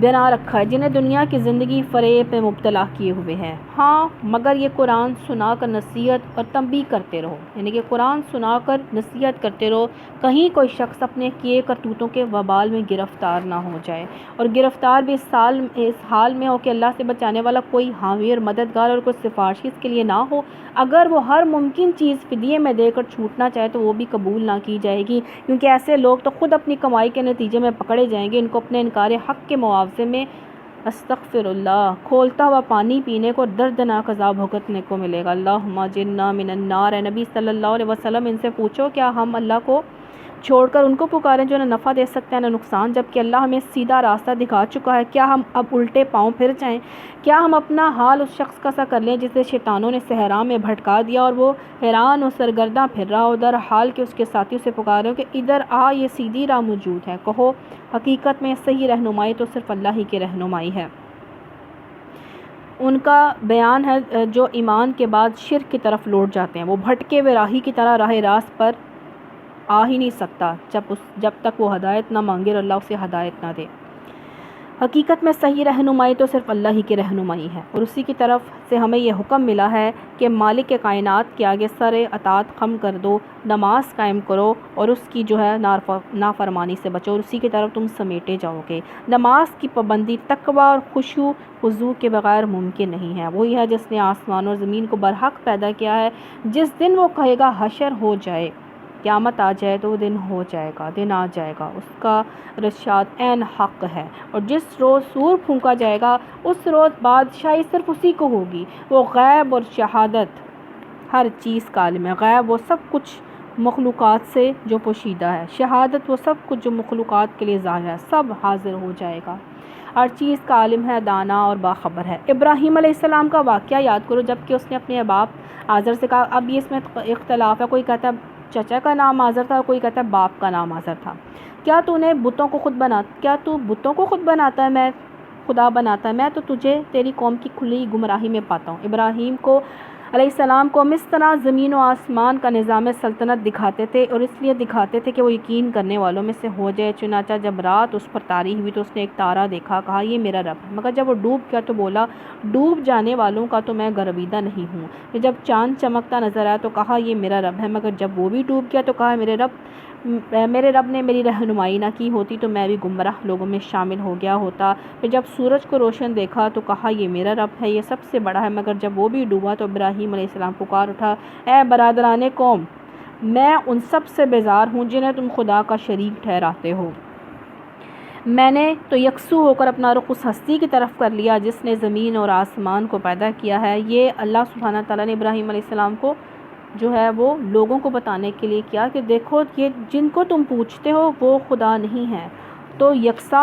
بنا رکھا ہے، جنہیں دنیا کی زندگی فریب میں مبتلا کیے ہوئے ہیں۔ ہاں مگر یہ قرآن سنا کر نصیحت اور تنبیہ کرتے رہو، یعنی کہ قرآن سنا کر نصیحت کرتے رہو، کہیں کوئی شخص اپنے کیے کرتوتوں کے وبال میں گرفتار نہ ہو جائے، اور گرفتار بھی اس حال میں ہو کہ اللہ سے بچانے والا کوئی حامی اور مددگار اور کوئی سفارش اس کے لیے نہ ہو۔ اگر وہ ہر ممکن چیز فدیے میں دے کر چھوٹنا چاہے تو وہ بھی قبول نہ کی جائے گی، کیونکہ ایسے لوگ تو خود اپنی کمائی کے نتیجے میں پکڑے جائیں گے، ان کو اپنے انکار حق کے معاوضے میں استغفر اللہ کھولتا ہوا پانی پینے کو دردناک عذاب بھگتنے کو ملے گا۔ اللہم اجرنا من النار۔ نبی صلی اللہ علیہ وسلم ان سے پوچھو کیا ہم اللہ کو چھوڑ کر ان کو پکاریں جو نہ نفع دے سکتے ہیں نہ نقصان، جبکہ اللہ ہمیں سیدھا راستہ دکھا چکا ہے؟ کیا ہم اب الٹے پاؤں پھر جائیں؟ کیا ہم اپنا حال اس شخص کا سا کر لیں جسے شیطانوں نے صحرا میں بھٹکا دیا اور وہ حیران و سرگرداں پھر رہا ہو، در حال کہ اس کے ساتھی اسے پکارے ہو کہ ادھر آ، یہ سیدھی راہ موجود ہے؟ کہو حقیقت میں صحیح رہنمائی تو صرف اللہ ہی کی رہنمائی ہے۔ ان کا بیان ہے جو ایمان کے بعد شرک کی طرف لوٹ جاتے ہیں، وہ بھٹکے ہوئے راہی کی طرح راہ راست پر آ ہی نہیں سکتا جب تک وہ ہدایت نہ مانگے اور اللہ اسے ہدایت نہ دے۔ حقیقت میں صحیح رہنمائی تو صرف اللہ ہی کی رہنمائی ہے، اور اسی کی طرف سے ہمیں یہ حکم ملا ہے کہ مالک کے کائنات کے آگے سر اطاعت خم کر دو، نماز قائم کرو اور اس کی نافرمانی سے بچو، اور اسی کی طرف تم سمیٹے جاؤ گے۔ نماز کی پابندی تقویٰ اور خشوع خضوع کے بغیر ممکن نہیں ہے۔ وہی ہے جس نے آسمان اور زمین کو برحق پیدا کیا ہے، جس دن وہ کہے گا حشر ہو جائے، قیامت آ جائے تو وہ دن ہو جائے گا، دن آ جائے گا، اس کا رشاد عین حق ہے، اور جس روز سور پھونکا جائے گا اس روز بادشاہی صرف اسی کو ہوگی۔ وہ غیب اور شہادت ہر چیز کا عالم ہے، غیب وہ سب کچھ مخلوقات سے جو پوشیدہ ہے، شہادت وہ سب کچھ جو مخلوقات کے لیے ظاہر ہے، سب حاضر ہو جائے گا، ہر چیز کا عالم ہے، دانا اور باخبر ہے۔ ابراہیم علیہ السلام کا واقعہ یاد کرو، جب کہ اس نے اپنے باپ آزر سے کہا، اب یہ اس میں اختلاف ہے، کوئی کہتا ہے چچا کا نام آزر تھا اور کوئی کہتا ہے باپ کا نام آزر تھا، کیا تو بتوں کو خود بناتا ہے، میں خدا بناتا ہے؟ میں تو تجھے تیری قوم کی کھلی گمراہی میں پاتا ہوں۔ ابراہیم کو علیہ السلام کو ہم اس طرح زمین و آسمان کا نظام سلطنت دکھاتے تھے، اور اس لیے دکھاتے تھے کہ وہ یقین کرنے والوں میں سے ہو جائے۔ چنانچہ جب رات اس پر طاری ہوئی تو اس نے ایک تارا دیکھا، کہا یہ میرا رب ہے، مگر جب وہ ڈوب گیا تو بولا ڈوب جانے والوں کا تو میں گرویدہ نہیں ہوں۔ پھر جب چاند چمکتا نظر آیا تو کہا یہ میرا رب ہے، مگر جب وہ بھی ڈوب گیا تو کہا میرے رب نے میری رہنمائی نہ کی ہوتی تو میں بھی گمراہ لوگوں میں شامل ہو گیا ہوتا۔ پھر جب سورج کو روشن دیکھا تو کہا یہ میرا رب ہے، یہ سب سے بڑا ہے، مگر جب وہ بھی ڈوبا تو ابراہیم علیہ السلام پکار اٹھا، اے برادران قوم، میں ان سب سے بیزار ہوں جنہیں تم خدا کا شریک ٹھہراتے ہو۔ میں نے تو یکسو ہو کر اپنا رخ اس ہستی کی طرف کر لیا جس نے زمین اور آسمان کو پیدا کیا ہے۔ یہ اللہ سبحانہ تعالیٰ نے ابراہیم علیہ السلام کو جو ہے وہ لوگوں کو بتانے کے لیے کیا کہ دیکھو یہ جن کو تم پوچھتے ہو وہ خدا نہیں ہے، تو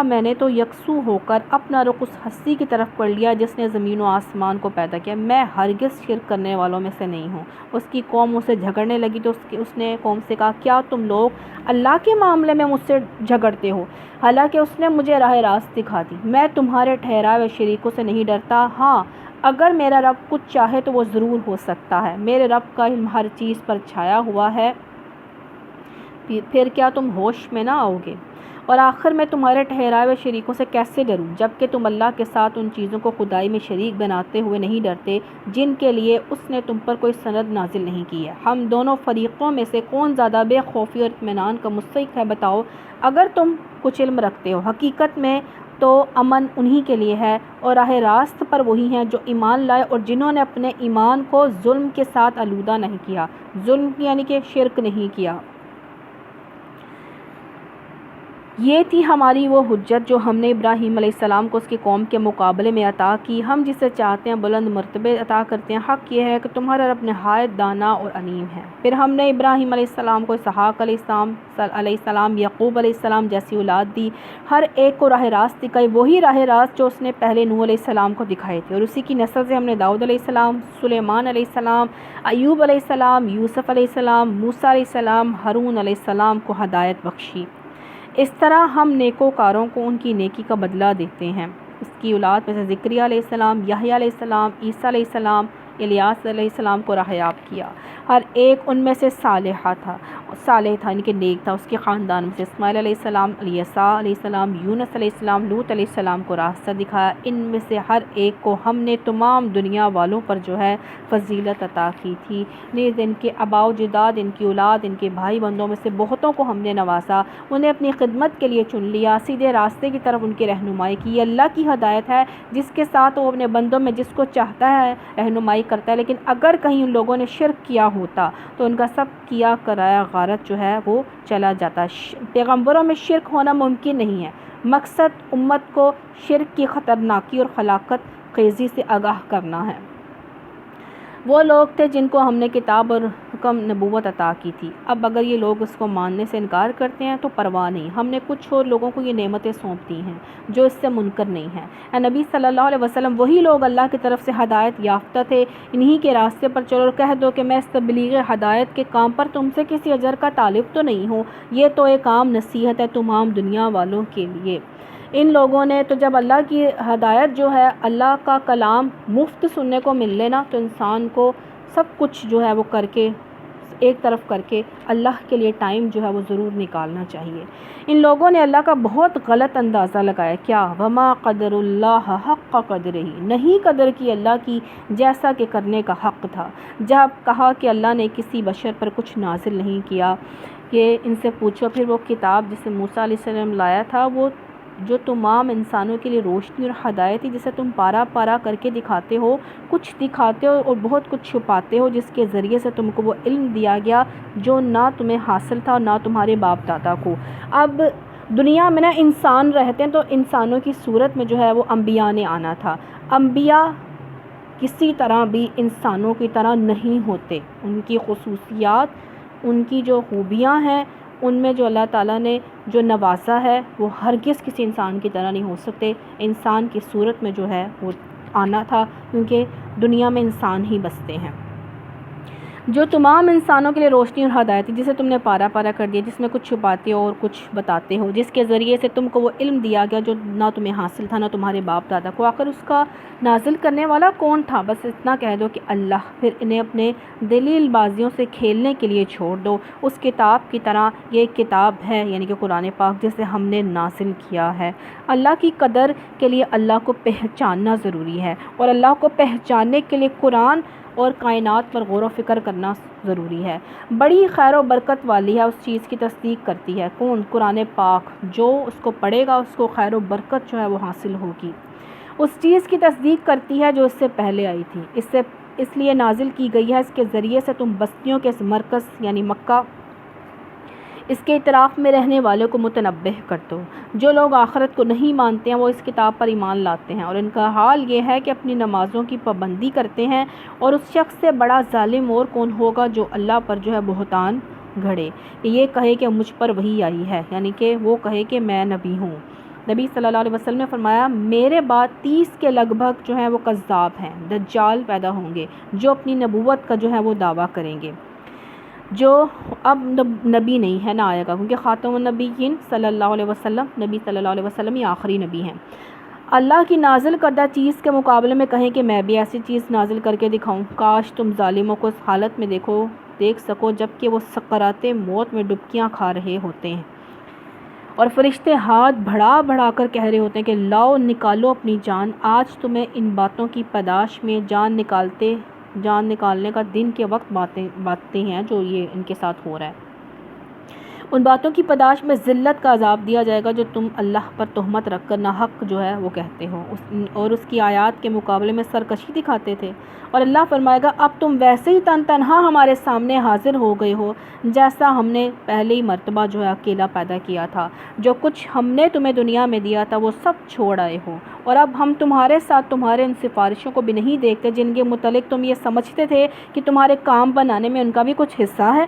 میں نے تو یکسو ہو کر اپنا رخ اس ہستی کی طرف کر لیا جس نے زمین و آسمان کو پیدا کیا، میں ہرگز شرک کرنے والوں میں سے نہیں ہوں۔ اس کی قوم اسے جھگڑنے لگی تو اس نے قوم سے کہا، کیا تم لوگ اللہ کے معاملے میں مجھ سے جھگڑتے ہو، حالانکہ اس نے مجھے راہ راست دکھا دی؟ میں تمہارے ٹھہرائے ہوئے شریکوں سے نہیں ڈرتا، ہاں اگر میرا رب کچھ چاہے تو وہ ضرور ہو سکتا ہے، میرے رب کا علم ہر چیز پر چھایا ہوا ہے، پھر کیا تم ہوش میں نہ آؤ گے؟ اور آخر میں تمہارے ٹھہرائے ہوئے شریکوں سے کیسے ڈروں جبکہ تم اللہ کے ساتھ ان چیزوں کو خدائی میں شریک بناتے ہوئے نہیں ڈرتے جن کے لیے اس نے تم پر کوئی سند نازل نہیں کی ہے؟ ہم دونوں فریقوں میں سے کون زیادہ بے خوفی اور اطمینان کا مستحق ہے؟ بتاؤ اگر تم کچھ علم رکھتے ہو۔ حقیقت میں تو امن انہی کے لیے ہے، اور راہ راست پر وہی ہیں جو ایمان لائے اور جنہوں نے اپنے ایمان کو ظلم کے ساتھ آلودہ نہیں کیا، ظلم یعنی کہ شرک نہیں کیا۔ یہ تھی ہماری وہ حجت جو ہم نے ابراہیم علیہ السلام کو اس کی قوم کے مقابلے میں عطا کی، ہم جسے چاہتے ہیں بلند مرتبے عطا کرتے ہیں۔ حق یہ ہے کہ تمہارا رب نہایت دانا اور علیم ہے۔ پھر ہم نے ابراہیم علیہ السلام کو اسحاق علیہ السلام، یعقوب علیہ السلام جیسی اولاد دی، ہر ایک کو راہ راست دکھائی، وہی راہ راست جو اس نے پہلے نوح علیہ السلام کو دکھائے تھے، اور اسی کی نسل سے ہم نے داؤد علیہ السلام، سلیمان علیہ السلام، ایوب علیہ السلام، یوسف علیہ السلام، موسیٰ علیہ السلام، ہارون علیہ السلام کو ہدایت بخشی۔ اس طرح ہم نیکوکاروں کو ان کی نیکی کا بدلہ دیتے ہیں۔ اس کی اولاد میں سے زکریا علیہ السلام، یحییٰ علیہ السلام، عیسیٰ علیہ السلام، الیاس علیہ السلام کو راہیاب کیا۔ ہر ایک ان میں سے صالح تھا یعنی کہ نیک تھا۔ اس کے خاندان میں سے اسماعیل علیہ السلام، الیسع علیہ السلام، یونس علیہ السلام، لوط علیہ السلام کو راستہ دکھایا۔ ان میں سے ہر ایک کو ہم نے تمام دنیا والوں پر جو ہے فضیلت عطا کی تھی، نیز ان کے آباء و اجداد، ان کی اولاد، ان کے بھائی بندوں میں سے بہتوں کو ہم نے نوازا، انہیں اپنی خدمت کے لیے چن لیا، سیدھے راستے کی طرف ان کی رہنمائی کی۔ یہ اللہ کی ہدایت ہے جس کے ساتھ وہ اپنے بندوں میں جس کو چاہتا ہے رہنمائی کرتا ہے، لیکن اگر کہیں ان لوگوں نے شرک کیا ہوتا تو ان کا سب کیا کرایا غارت جو ہے وہ چلا جاتا۔ پیغمبروں میں شرک ہونا ممکن نہیں ہے۔ مقصد امت کو شرک کی خطرناکی اور ہلاکت خیزی سے آگاہ کرنا ہے۔ وہ لوگ تھے جن کو ہم نے کتاب اور حکم نبوت عطا کی تھی، اب اگر یہ لوگ اس کو ماننے سے انکار کرتے ہیں تو پرواہ نہیں، ہم نے کچھ اور لوگوں کو یہ نعمتیں سونپ دی ہیں جو اس سے منکر نہیں ہیں۔ اے نبی صلی اللہ علیہ وسلم، وہی لوگ اللہ کی طرف سے ہدایت یافتہ تھے، انہی کے راستے پر چلو اور کہہ دو کہ میں اس تبلیغ ہدایت کے کام پر تم سے کسی اجر کا طالب تو نہیں ہوں، یہ تو ایک عام نصیحت ہے تمام دنیا والوں کے لیے۔ ان لوگوں نے تو جب اللہ کی ہدایت جو ہے، اللہ کا کلام مفت سننے کو مل لینا، تو انسان کو سب کچھ جو ہے وہ کر کے ایک طرف کر کے اللہ کے لیے ٹائم جو ہے وہ ضرور نکالنا چاہیے۔ ان لوگوں نے اللہ کا بہت غلط اندازہ لگایا، کیا وما قدر اللہ حق قدرہ، نہیں قدر کی اللہ کی جیسا کہ کرنے کا حق تھا۔ جب کہا کہ اللہ نے کسی بشر پر کچھ نازل نہیں کیا، کہ ان سے پوچھو پھر وہ کتاب جسے موسیٰ علیہ السلام لایا تھا، وہ جو تمام انسانوں کے لیے روشنی اور ہدایت ہے، جسے تم پارا پارا کر کے دکھاتے ہو، کچھ دکھاتے ہو اور بہت کچھ چھپاتے ہو، جس کے ذریعے سے تم کو وہ علم دیا گیا جو نہ تمہیں حاصل تھا اور نہ تمہارے باپ دادا کو۔ اب دنیا میں نا انسان رہتے ہیں تو انسانوں کی صورت میں جو ہے وہ انبیاء نے آنا تھا۔ انبیاء کسی طرح بھی انسانوں کی طرح نہیں ہوتے، ان کی خصوصیات، ان کی جو خوبیاں ہیں، ان میں جو اللہ تعالیٰ نے جو نوازا ہے وہ ہرگز کسی انسان کی طرح نہیں ہو سکتے۔ انسان کی صورت میں جو ہے وہ آنا تھا، کیونکہ دنیا میں انسان ہی بستے ہیں۔ جو تمام انسانوں کے لیے روشنی اور ہدایت ہے، جسے تم نے پارا پارا کر دیا، جس میں کچھ چھپاتے ہو اور کچھ بتاتے ہو، جس کے ذریعے سے تم کو وہ علم دیا گیا جو نہ تمہیں حاصل تھا نہ تمہارے باپ دادا کو۔ آخر اس کا نازل کرنے والا کون تھا؟ بس اتنا کہہ دو کہ اللہ، پھر انہیں اپنے دلیل بازیوں سے کھیلنے کے لیے چھوڑ دو۔ اس کتاب کی طرح یہ ایک کتاب ہے، یعنی کہ قرآن پاک، جسے ہم نے نازل کیا ہے۔ اللہ کی قدر کے لیے اللہ کو پہچاننا ضروری ہے، اور اللہ کو پہچاننے کے لیے قرآن اور کائنات پر غور و فکر کرنا ضروری ہے۔ بڑی خیر و برکت والی ہے، اس چیز کی تصدیق کرتی ہے کون؟ قرآن پاک۔ جو اس کو پڑھے گا اس کو خیر و برکت جو ہے وہ حاصل ہوگی۔ اس چیز کی تصدیق کرتی ہے جو اس سے پہلے آئی تھی، اس لیے نازل کی گئی ہے، اس کے ذریعے سے تم بستیوں کے مرکز یعنی مکہ، اس کے اطراف میں رہنے والوں کو متنبہ کر دو۔ جو لوگ آخرت کو نہیں مانتے ہیں وہ اس کتاب پر ایمان لاتے ہیں، اور ان کا حال یہ ہے کہ اپنی نمازوں کی پابندی کرتے ہیں، اور اس شخص سے بڑا ظالم اور کون ہوگا جو اللہ پر جو ہے بہتان گھڑے، یہ کہے کہ مجھ پر وحی آئی ہے، یعنی کہ وہ کہے کہ میں نبی ہوں۔ نبی صلی اللہ علیہ وسلم نے فرمایا، میرے بعد 30 کے لگ بھگ جو ہیں وہ کذاب ہیں، دجال پیدا ہوں گے جو اپنی نبوت کا جو ہے وہ دعویٰ کریں گے، جو اب نبی نہیں ہے، نہ آئے گا، کیونکہ خاتم النبیین صلی اللہ علیہ وسلم، نبی صلی اللہ علیہ وسلم یہ آخری نبی ہیں۔ اللہ کی نازل کردہ چیز کے مقابلے میں کہیں کہ میں بھی ایسی چیز نازل کر کے دکھاؤں، کاش تم ظالموں کو اس حالت میں دیکھ سکو جبکہ وہ سکرات موت میں ڈبکیاں کھا رہے ہوتے ہیں، اور فرشتے ہاتھ بڑھا بڑھا کر کہہ رہے ہوتے ہیں کہ لاؤ نکالو اپنی جان، آج تمہیں ان باتوں کی پاداش میں جان نکالنے کا دن کے وقت باتیں ہیں جو یہ ان کے ساتھ ہو رہا ہے۔ ان باتوں کی پاداش میں ذلت کا عذاب دیا جائے گا جو تم اللہ پر تہمت رکھ کر ناحق جو ہے وہ کہتے ہو اور اس کی آیات کے مقابلے میں سرکشی دکھاتے تھے۔ اور اللہ فرمائے گا اب تم ویسے ہی تنہا ہمارے سامنے حاضر ہو گئے ہو جیسا ہم نے پہلی مرتبہ جو ہے اکیلا پیدا کیا تھا۔ جو کچھ ہم نے تمہیں دنیا میں دیا تھا وہ سب چھوڑ آئے ہو، اور اب ہم تمہارے ساتھ تمہارے ان سفارشوں کو بھی نہیں دیکھتے جن کے متعلق تم یہ سمجھتے تھے کہ تمہارے کام بنانے میں ان کا بھی کچھ حصہ ہے۔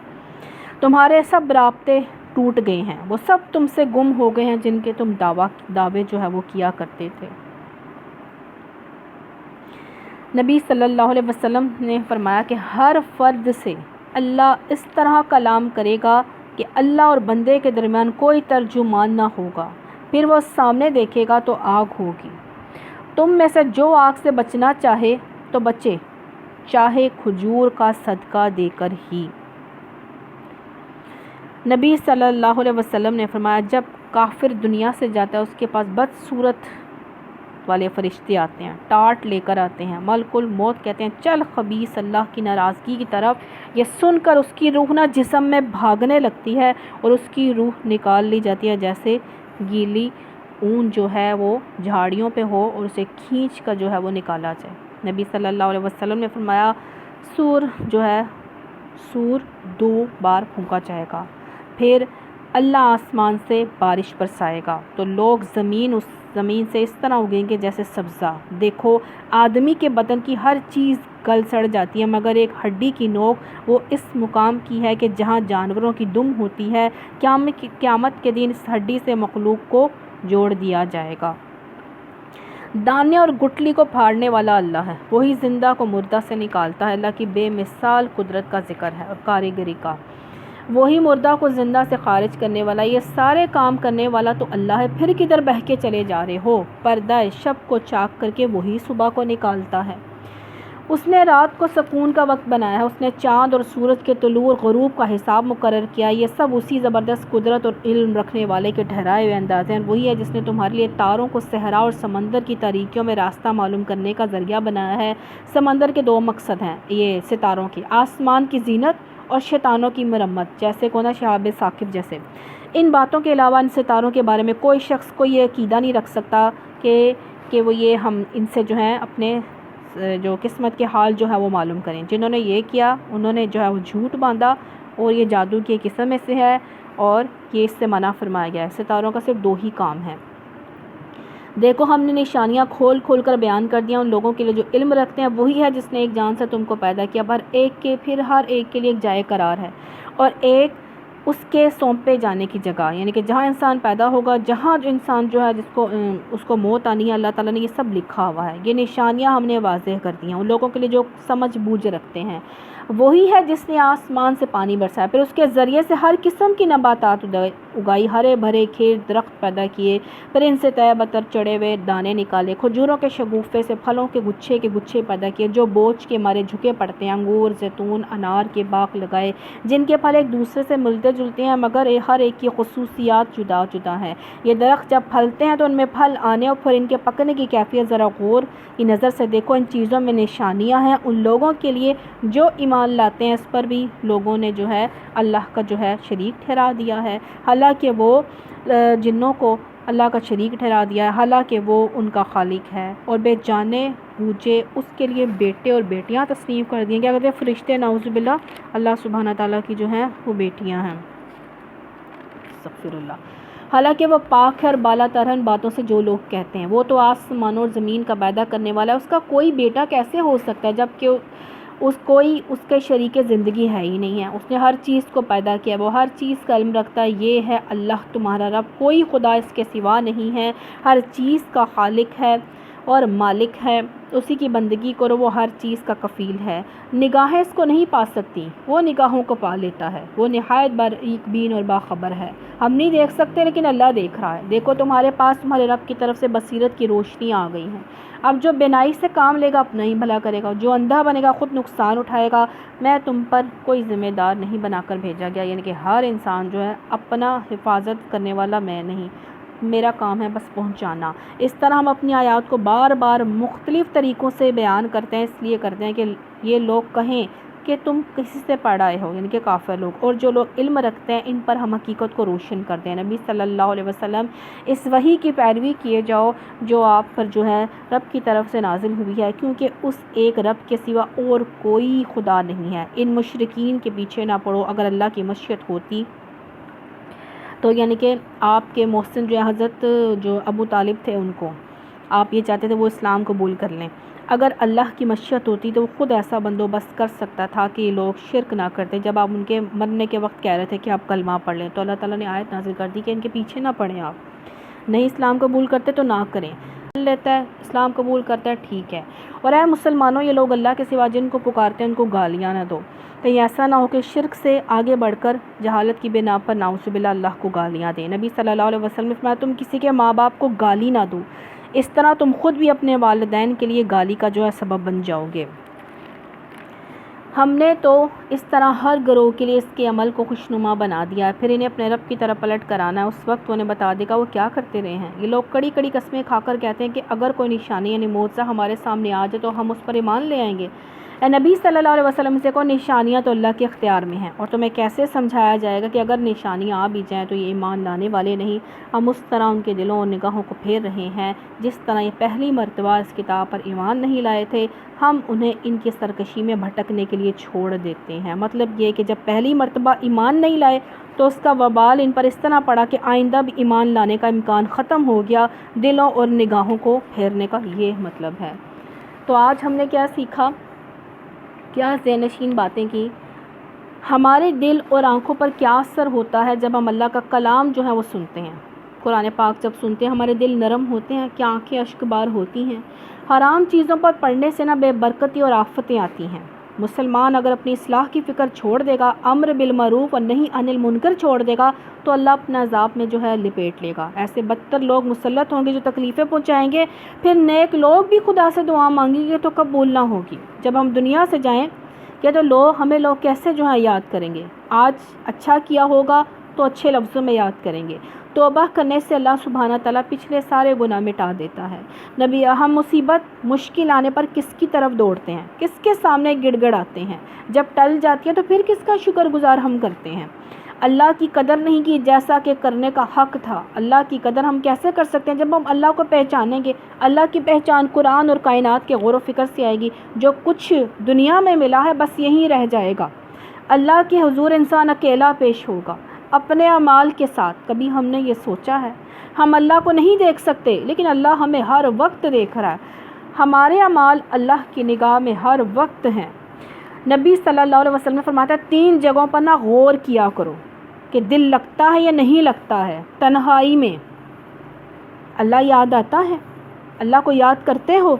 تمہارے سب رابطے ٹوٹ گئے ہیں، وہ سب تم سے گم ہو گئے ہیں جن کے تم دعوے جو ہے وہ کیا کرتے تھے۔ نبی صلی اللہ علیہ وسلم نے فرمایا کہ ہر فرد سے اللہ اس طرح کلام کرے گا کہ اللہ اور بندے کے درمیان کوئی ترجمان نہ ہوگا، پھر وہ سامنے دیکھے گا تو آگ ہوگی۔ تم میں سے جو آگ سے بچنا چاہے تو بچے، چاہے کھجور کا صدقہ دے کر ہی۔ نبی صلی اللہ علیہ وسلم نے فرمایا جب کافر دنیا سے جاتا ہے اس کے پاس بدصورت والے فرشتے آتے ہیں، ٹاٹ لے کر آتے ہیں، ملک الموت کہتے ہیں چل خبیث اللہ کی ناراضگی کی طرف۔ یہ سن کر اس کی روح نہ جسم میں بھاگنے لگتی ہے اور اس کی روح نکال لی جاتی ہے جیسے گیلی اون جو ہے وہ جھاڑیوں پہ ہو اور اسے کھینچ کر جو ہے وہ نکالا جائے۔ نبی صلی اللہ علیہ وسلم نے فرمایا سور 2 بار پھونکا جائے گا، پھر اللہ آسمان سے بارش برسائے گا تو لوگ زمین سے اس طرح اگیں گے جیسے سبزہ۔ دیکھو آدمی کے بدن کی ہر چیز گل سڑ جاتی ہے مگر ایک ہڈی کی نوک، وہ اس مقام کی ہے کہ جہاں جانوروں کی دم ہوتی ہے۔ قیامت کے دن اس ہڈی سے مخلوق کو جوڑ دیا جائے گا۔ دانے اور گٹلی کو پھاڑنے والا اللہ ہے، وہی زندہ کو مردہ سے نکالتا ہے۔ اللہ کی بے مثال قدرت کا ذکر ہے اور کاریگری کا۔ وہی مردہ کو زندہ سے خارج کرنے والا، یہ سارے کام کرنے والا تو اللہ ہے۔ پھر کدھر بہہ کے چلے جا رہے ہو؟ پردہ شب کو چاک کر کے وہی صبح کو نکالتا ہے۔ اس نے رات کو سکون کا وقت بنایا ہے، اس نے چاند اور سورج کے طلوع اور غروب کا حساب مقرر کیا۔ یہ سب اسی زبردست قدرت اور علم رکھنے والے کے ٹھہرائے ہوئے اندازے ہیں۔ وہی ہے جس نے تمہارے لیے تاروں کو صحرا اور سمندر کی تاریکیوں میں راستہ معلوم کرنے کا ذریعہ بنایا ہے۔ سمندر کے 2 مقصد ہیں یہ ستاروں کے، آسمان کی زینت اور شیطانوں کی مرمت، جیسے کونا شہاب ثاقب جیسے۔ ان باتوں کے علاوہ ان ستاروں کے بارے میں کوئی شخص کوئی یہ عقیدہ نہیں رکھ سکتا کہ وہ یہ ہم ان سے جو ہے اپنے جو قسمت کے حال جو ہے وہ معلوم کریں۔ جنہوں نے یہ کیا انہوں نے جو ہے وہ جھوٹ باندھا اور یہ جادو کی قسم میں سے ہے اور یہ اس سے منع فرمایا گیا ہے۔ ستاروں کا صرف 2 ہی کام ہے۔ دیکھو ہم نے نشانیاں کھول کھول کر بیان کر دیا ان لوگوں کے لیے جو علم رکھتے ہیں۔ وہی ہے جس نے ایک جان سے تم کو پیدا کیا، پھر ہر ایک کے لیے ایک جائے قرار ہے اور ایک اس کے سونپے جانے کی جگہ، یعنی کہ جہاں انسان پیدا ہوگا، جہاں جو انسان جو ہے اس کو موت آنی ہے، اللہ تعالیٰ نے یہ سب لکھا ہوا ہے۔ یہ نشانیاں ہم نے واضح کر دی ہیں ان لوگوں کے لیے جو سمجھ بوجھ رکھتے ہیں۔ وہی ہے جس نے آسمان سے پانی برسایا، پھر اس کے ذریعے سے ہر قسم کی نباتات اگائی، ہرے بھرے کھیت درخت پیدا کیے، پھر ان سے طے بتر چڑے ہوئے دانے نکالے، کھجوروں کے شگوفے سے پھلوں کے گچھے پیدا کیے جو بوجھ کے مارے جھکے پڑتے ہیں، انگور، زیتون، انار کے باغ لگائے جن کے پھل ایک دوسرے سے ملتے جلتے ہیں مگر ہر ایک کی خصوصیات جدا جدا ہیں۔ یہ درخت جب پھلتے ہیں تو ان میں پھل آنے اور پھر ان کے پکنے کی کیفیت ذرا غور کی نظر سے دیکھو۔ ان چیزوں میں نشانیاں ہیں ان لوگوں کے لیے جو ایمان لاتے ہیں۔ اس پر بھی لوگوں نے جو ہے اللہ کا جو ہے شریک ٹھہرا دیا ہے، حالانکہ وہ جنوں کو اللہ کا شریک ٹھہرا دیا ہے، حالانکہ وہ ان کا خالق ہے، اور بے جانے بوجھے اس کے لیے بیٹے اور بیٹیاں تصنیف کر دیں۔ کیا کہتے ہیں فرشتے، نعوذ باللہ، اللہ سبحانہ تعالیٰ کی جو ہیں وہ بیٹیاں ہیں، استغفر اللہ۔ حالانکہ وہ پاک ہے اور بالا تر ہے ان باتوں سے جو لوگ کہتے ہیں۔ وہ تو آسمانوں اور زمین کا پیدا کرنے والا ہے، اس کا کوئی بیٹا کیسے ہو سکتا ہے جبکہ اس کے شریک زندگی ہے ہی نہیں ہے۔ اس نے ہر چیز کو پیدا کیا، وہ ہر چیز کا علم رکھتا ہے۔ یہ ہے اللہ تمہارا رب، کوئی خدا اس کے سوا نہیں ہے، ہر چیز کا خالق ہے اور مالک ہے، اسی کی بندگی کرو، وہ ہر چیز کا کفیل ہے۔ نگاہیں اس کو نہیں پا سکتی، وہ نگاہوں کو پا لیتا ہے، وہ نہایت باریک بین اور باخبر ہے۔ ہم نہیں دیکھ سکتے لیکن اللہ دیکھ رہا ہے۔ دیکھو تمہارے پاس تمہارے رب کی طرف سے بصیرت کی روشنی آ گئی ہیں۔ اب جو بینائی سے کام لے گا اپنا ہی بھلا کرے گا، جو اندھا بنے گا خود نقصان اٹھائے گا۔ میں تم پر کوئی ذمہ دار نہیں بنا کر بھیجا گیا، یعنی کہ ہر انسان جو ہے اپنا حفاظت کرنے والا میں نہیں، میرا کام ہے بس پہنچانا۔ اس طرح ہم اپنی آیات کو بار بار مختلف طریقوں سے بیان کرتے ہیں، اس لیے کرتے ہیں کہ یہ لوگ کہیں کہ تم کسی سے پڑھ آئے ہو، یعنی کہ کافر لوگ، اور جو لوگ علم رکھتے ہیں ان پر ہم حقیقت کو روشن کرتے ہیں۔ نبی صلی اللہ علیہ وسلم اس وحی کی پیروی کیے جاؤ جو آپ پر جو ہے رب کی طرف سے نازل ہوئی ہے، کیونکہ اس ایک رب کے سوا اور کوئی خدا نہیں ہے۔ ان مشرکین کے پیچھے نہ پڑو، اگر اللہ کی مشیت ہوتی تو یعنی کہ آپ کے محسن جو حضرت جو ابو طالب تھے ان کو آپ یہ چاہتے تھے وہ اسلام قبول کر لیں، اگر اللہ کی مشیت ہوتی تو وہ خود ایسا بندوبست کر سکتا تھا کہ یہ لوگ شرک نہ کرتے۔ جب آپ ان کے مرنے کے وقت کہہ رہے تھے کہ آپ کلمہ پڑھ لیں تو اللہ تعالیٰ نے آیت نازل کر دی کہ ان کے پیچھے نہ پڑیں، آپ نہیں اسلام قبول کرتے تو نہ کریں، لیتا ہے اسلام قبول کرتا ہے ٹھیک ہے۔ اور اے مسلمانوں، یہ لوگ اللہ کے سوا جن کو پکارتے ہیں ان کو گالیاں نہ دو، کہیں ایسا نہ ہو کہ شرک سے آگے بڑھ کر جہالت کی بنا پر نعوذ باللہ اللہ کو گالیاں دیں۔ نبی صلی اللہ علیہ وسلم نے فرمایا تم کسی کے ماں باپ کو گالی نہ دو، اس طرح تم خود بھی اپنے والدین کے لیے گالی کا جو ہے سبب بن جاؤ گے۔ ہم نے تو اس طرح ہر گروہ کے لیے اس کے عمل کو خوشنما بنا دیا ہے، پھر انہیں اپنے رب کی طرف پلٹ کر آنا ہے، اس وقت انہیں بتا دے گا وہ کیا کرتے رہے ہیں۔ یہ لوگ کڑی کڑی قسمیں کھا کر کہتے ہیں کہ اگر کوئی نشانی یعنی معجزہ ہمارے سامنے آ جائے تو ہم اس پر ایمان لے آئیں گے۔ اے نبی صلی اللہ علیہ وسلم سے کہو نشانیاں تو اللہ کے اختیار میں ہیں، اور تمہیں کیسے سمجھایا جائے گا کہ اگر نشانیاں آ بھی جائیں تو یہ ایمان لانے والے نہیں، ہم اس طرح ان کے دلوں اور نگاہوں کو پھیر رہے ہیں جس طرح یہ پہلی مرتبہ اس کتاب پر ایمان نہیں لائے تھے، ہم انہیں ان کی سرکشی میں بھٹکنے کے لیے چھوڑ دیتے ہیں۔ مطلب یہ کہ جب پہلی مرتبہ ایمان نہیں لائے تو اس کا وبال ان پر اس طرح پڑا کہ آئندہ بھی ایمان لانے کا امکان ختم ہو گیا، دلوں اور نگاہوں کو پھیرنے کا یہ مطلب ہے۔ تو آج ہم نے کیا سیکھا، کیا ذہن نشین باتیں کی، ہمارے دل اور آنکھوں پر کیا اثر ہوتا ہے جب ہم اللہ کا کلام جو ہے وہ سنتے ہیں۔ قرآن پاک جب سنتے ہیں ہمارے دل نرم ہوتے ہیں، کیا آنکھیں اشک بار ہوتی ہیں۔ حرام چیزوں پر پڑھنے سے نہ بے برکتی اور آفتیں آتی ہیں۔ مسلمان اگر اپنی اصلاح کی فکر چھوڑ دے گا، امر بالمعروف اور نہی عن المنکر چھوڑ دے گا تو اللہ اپنا عذاب میں جو ہے لپیٹ لے گا۔ ایسے بدتر لوگ مسلط ہوں گے جو تکلیفیں پہنچائیں گے، پھر نیک لوگ بھی خدا سے دعا مانگیں گے تو قبول نہ ہوگی۔ جب ہم دنیا سے جائیں کہ تو ہمیں لوگ کیسے جو ہے یاد کریں گے، آج اچھا کیا ہوگا تو اچھے لفظوں میں یاد کریں گے۔ توبہ کرنے سے اللہ سبحانہ تعالیٰ پچھلے سارے گناہ مٹا دیتا ہے۔ نبی ہم مصیبت مشکل آنے پر کس کی طرف دوڑتے ہیں، کس کے سامنے گڑ گڑ آتے ہیں، جب ٹل جاتی ہیں تو پھر کس کا شکر گزار ہم کرتے ہیں۔ اللہ کی قدر نہیں کی جیسا کہ کرنے کا حق تھا۔ اللہ کی قدر ہم کیسے کر سکتے ہیں جب ہم اللہ کو پہچانیں گے؟ اللہ کی پہچان قرآن اور کائنات کے غور و فکر سے آئے گی۔ جو کچھ دنیا میں ملا ہے بس یہیں رہ جائے گا۔ اللہ کے حضور انسان اکیلا پیش ہوگا اپنے اعمال کے ساتھ۔ کبھی ہم نے یہ سوچا ہے؟ ہم اللہ کو نہیں دیکھ سکتے لیکن اللہ ہمیں ہر وقت دیکھ رہا ہے۔ ہمارے اعمال اللہ کی نگاہ میں ہر وقت ہیں۔ نبی صلی اللہ علیہ وسلم نے فرمایا 3 جگہوں پر نہ غور کیا کرو کہ دل لگتا ہے یا نہیں لگتا ہے۔ تنہائی میں اللہ یاد آتا ہے، اللہ کو یاد کرتے ہو؟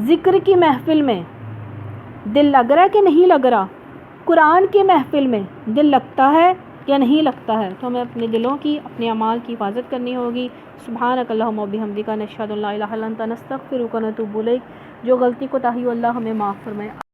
ذکر کی محفل میں دل لگ رہا ہے کہ نہیں لگ رہا؟ قرآن کی محفل میں دل لگتا ہے یا نہیں لگتا ہے؟ تو ہمیں اپنے دلوں کی، اپنے اعمال کی حفاظت کرنی ہوگی۔ سبحانک اللہم و بحمدک نشہد ان لا الہ الا انت نستغفرک و نتوب الیک۔ جو غلطی کوتاہی ہو اللہ ہمیں معاف فرمائے۔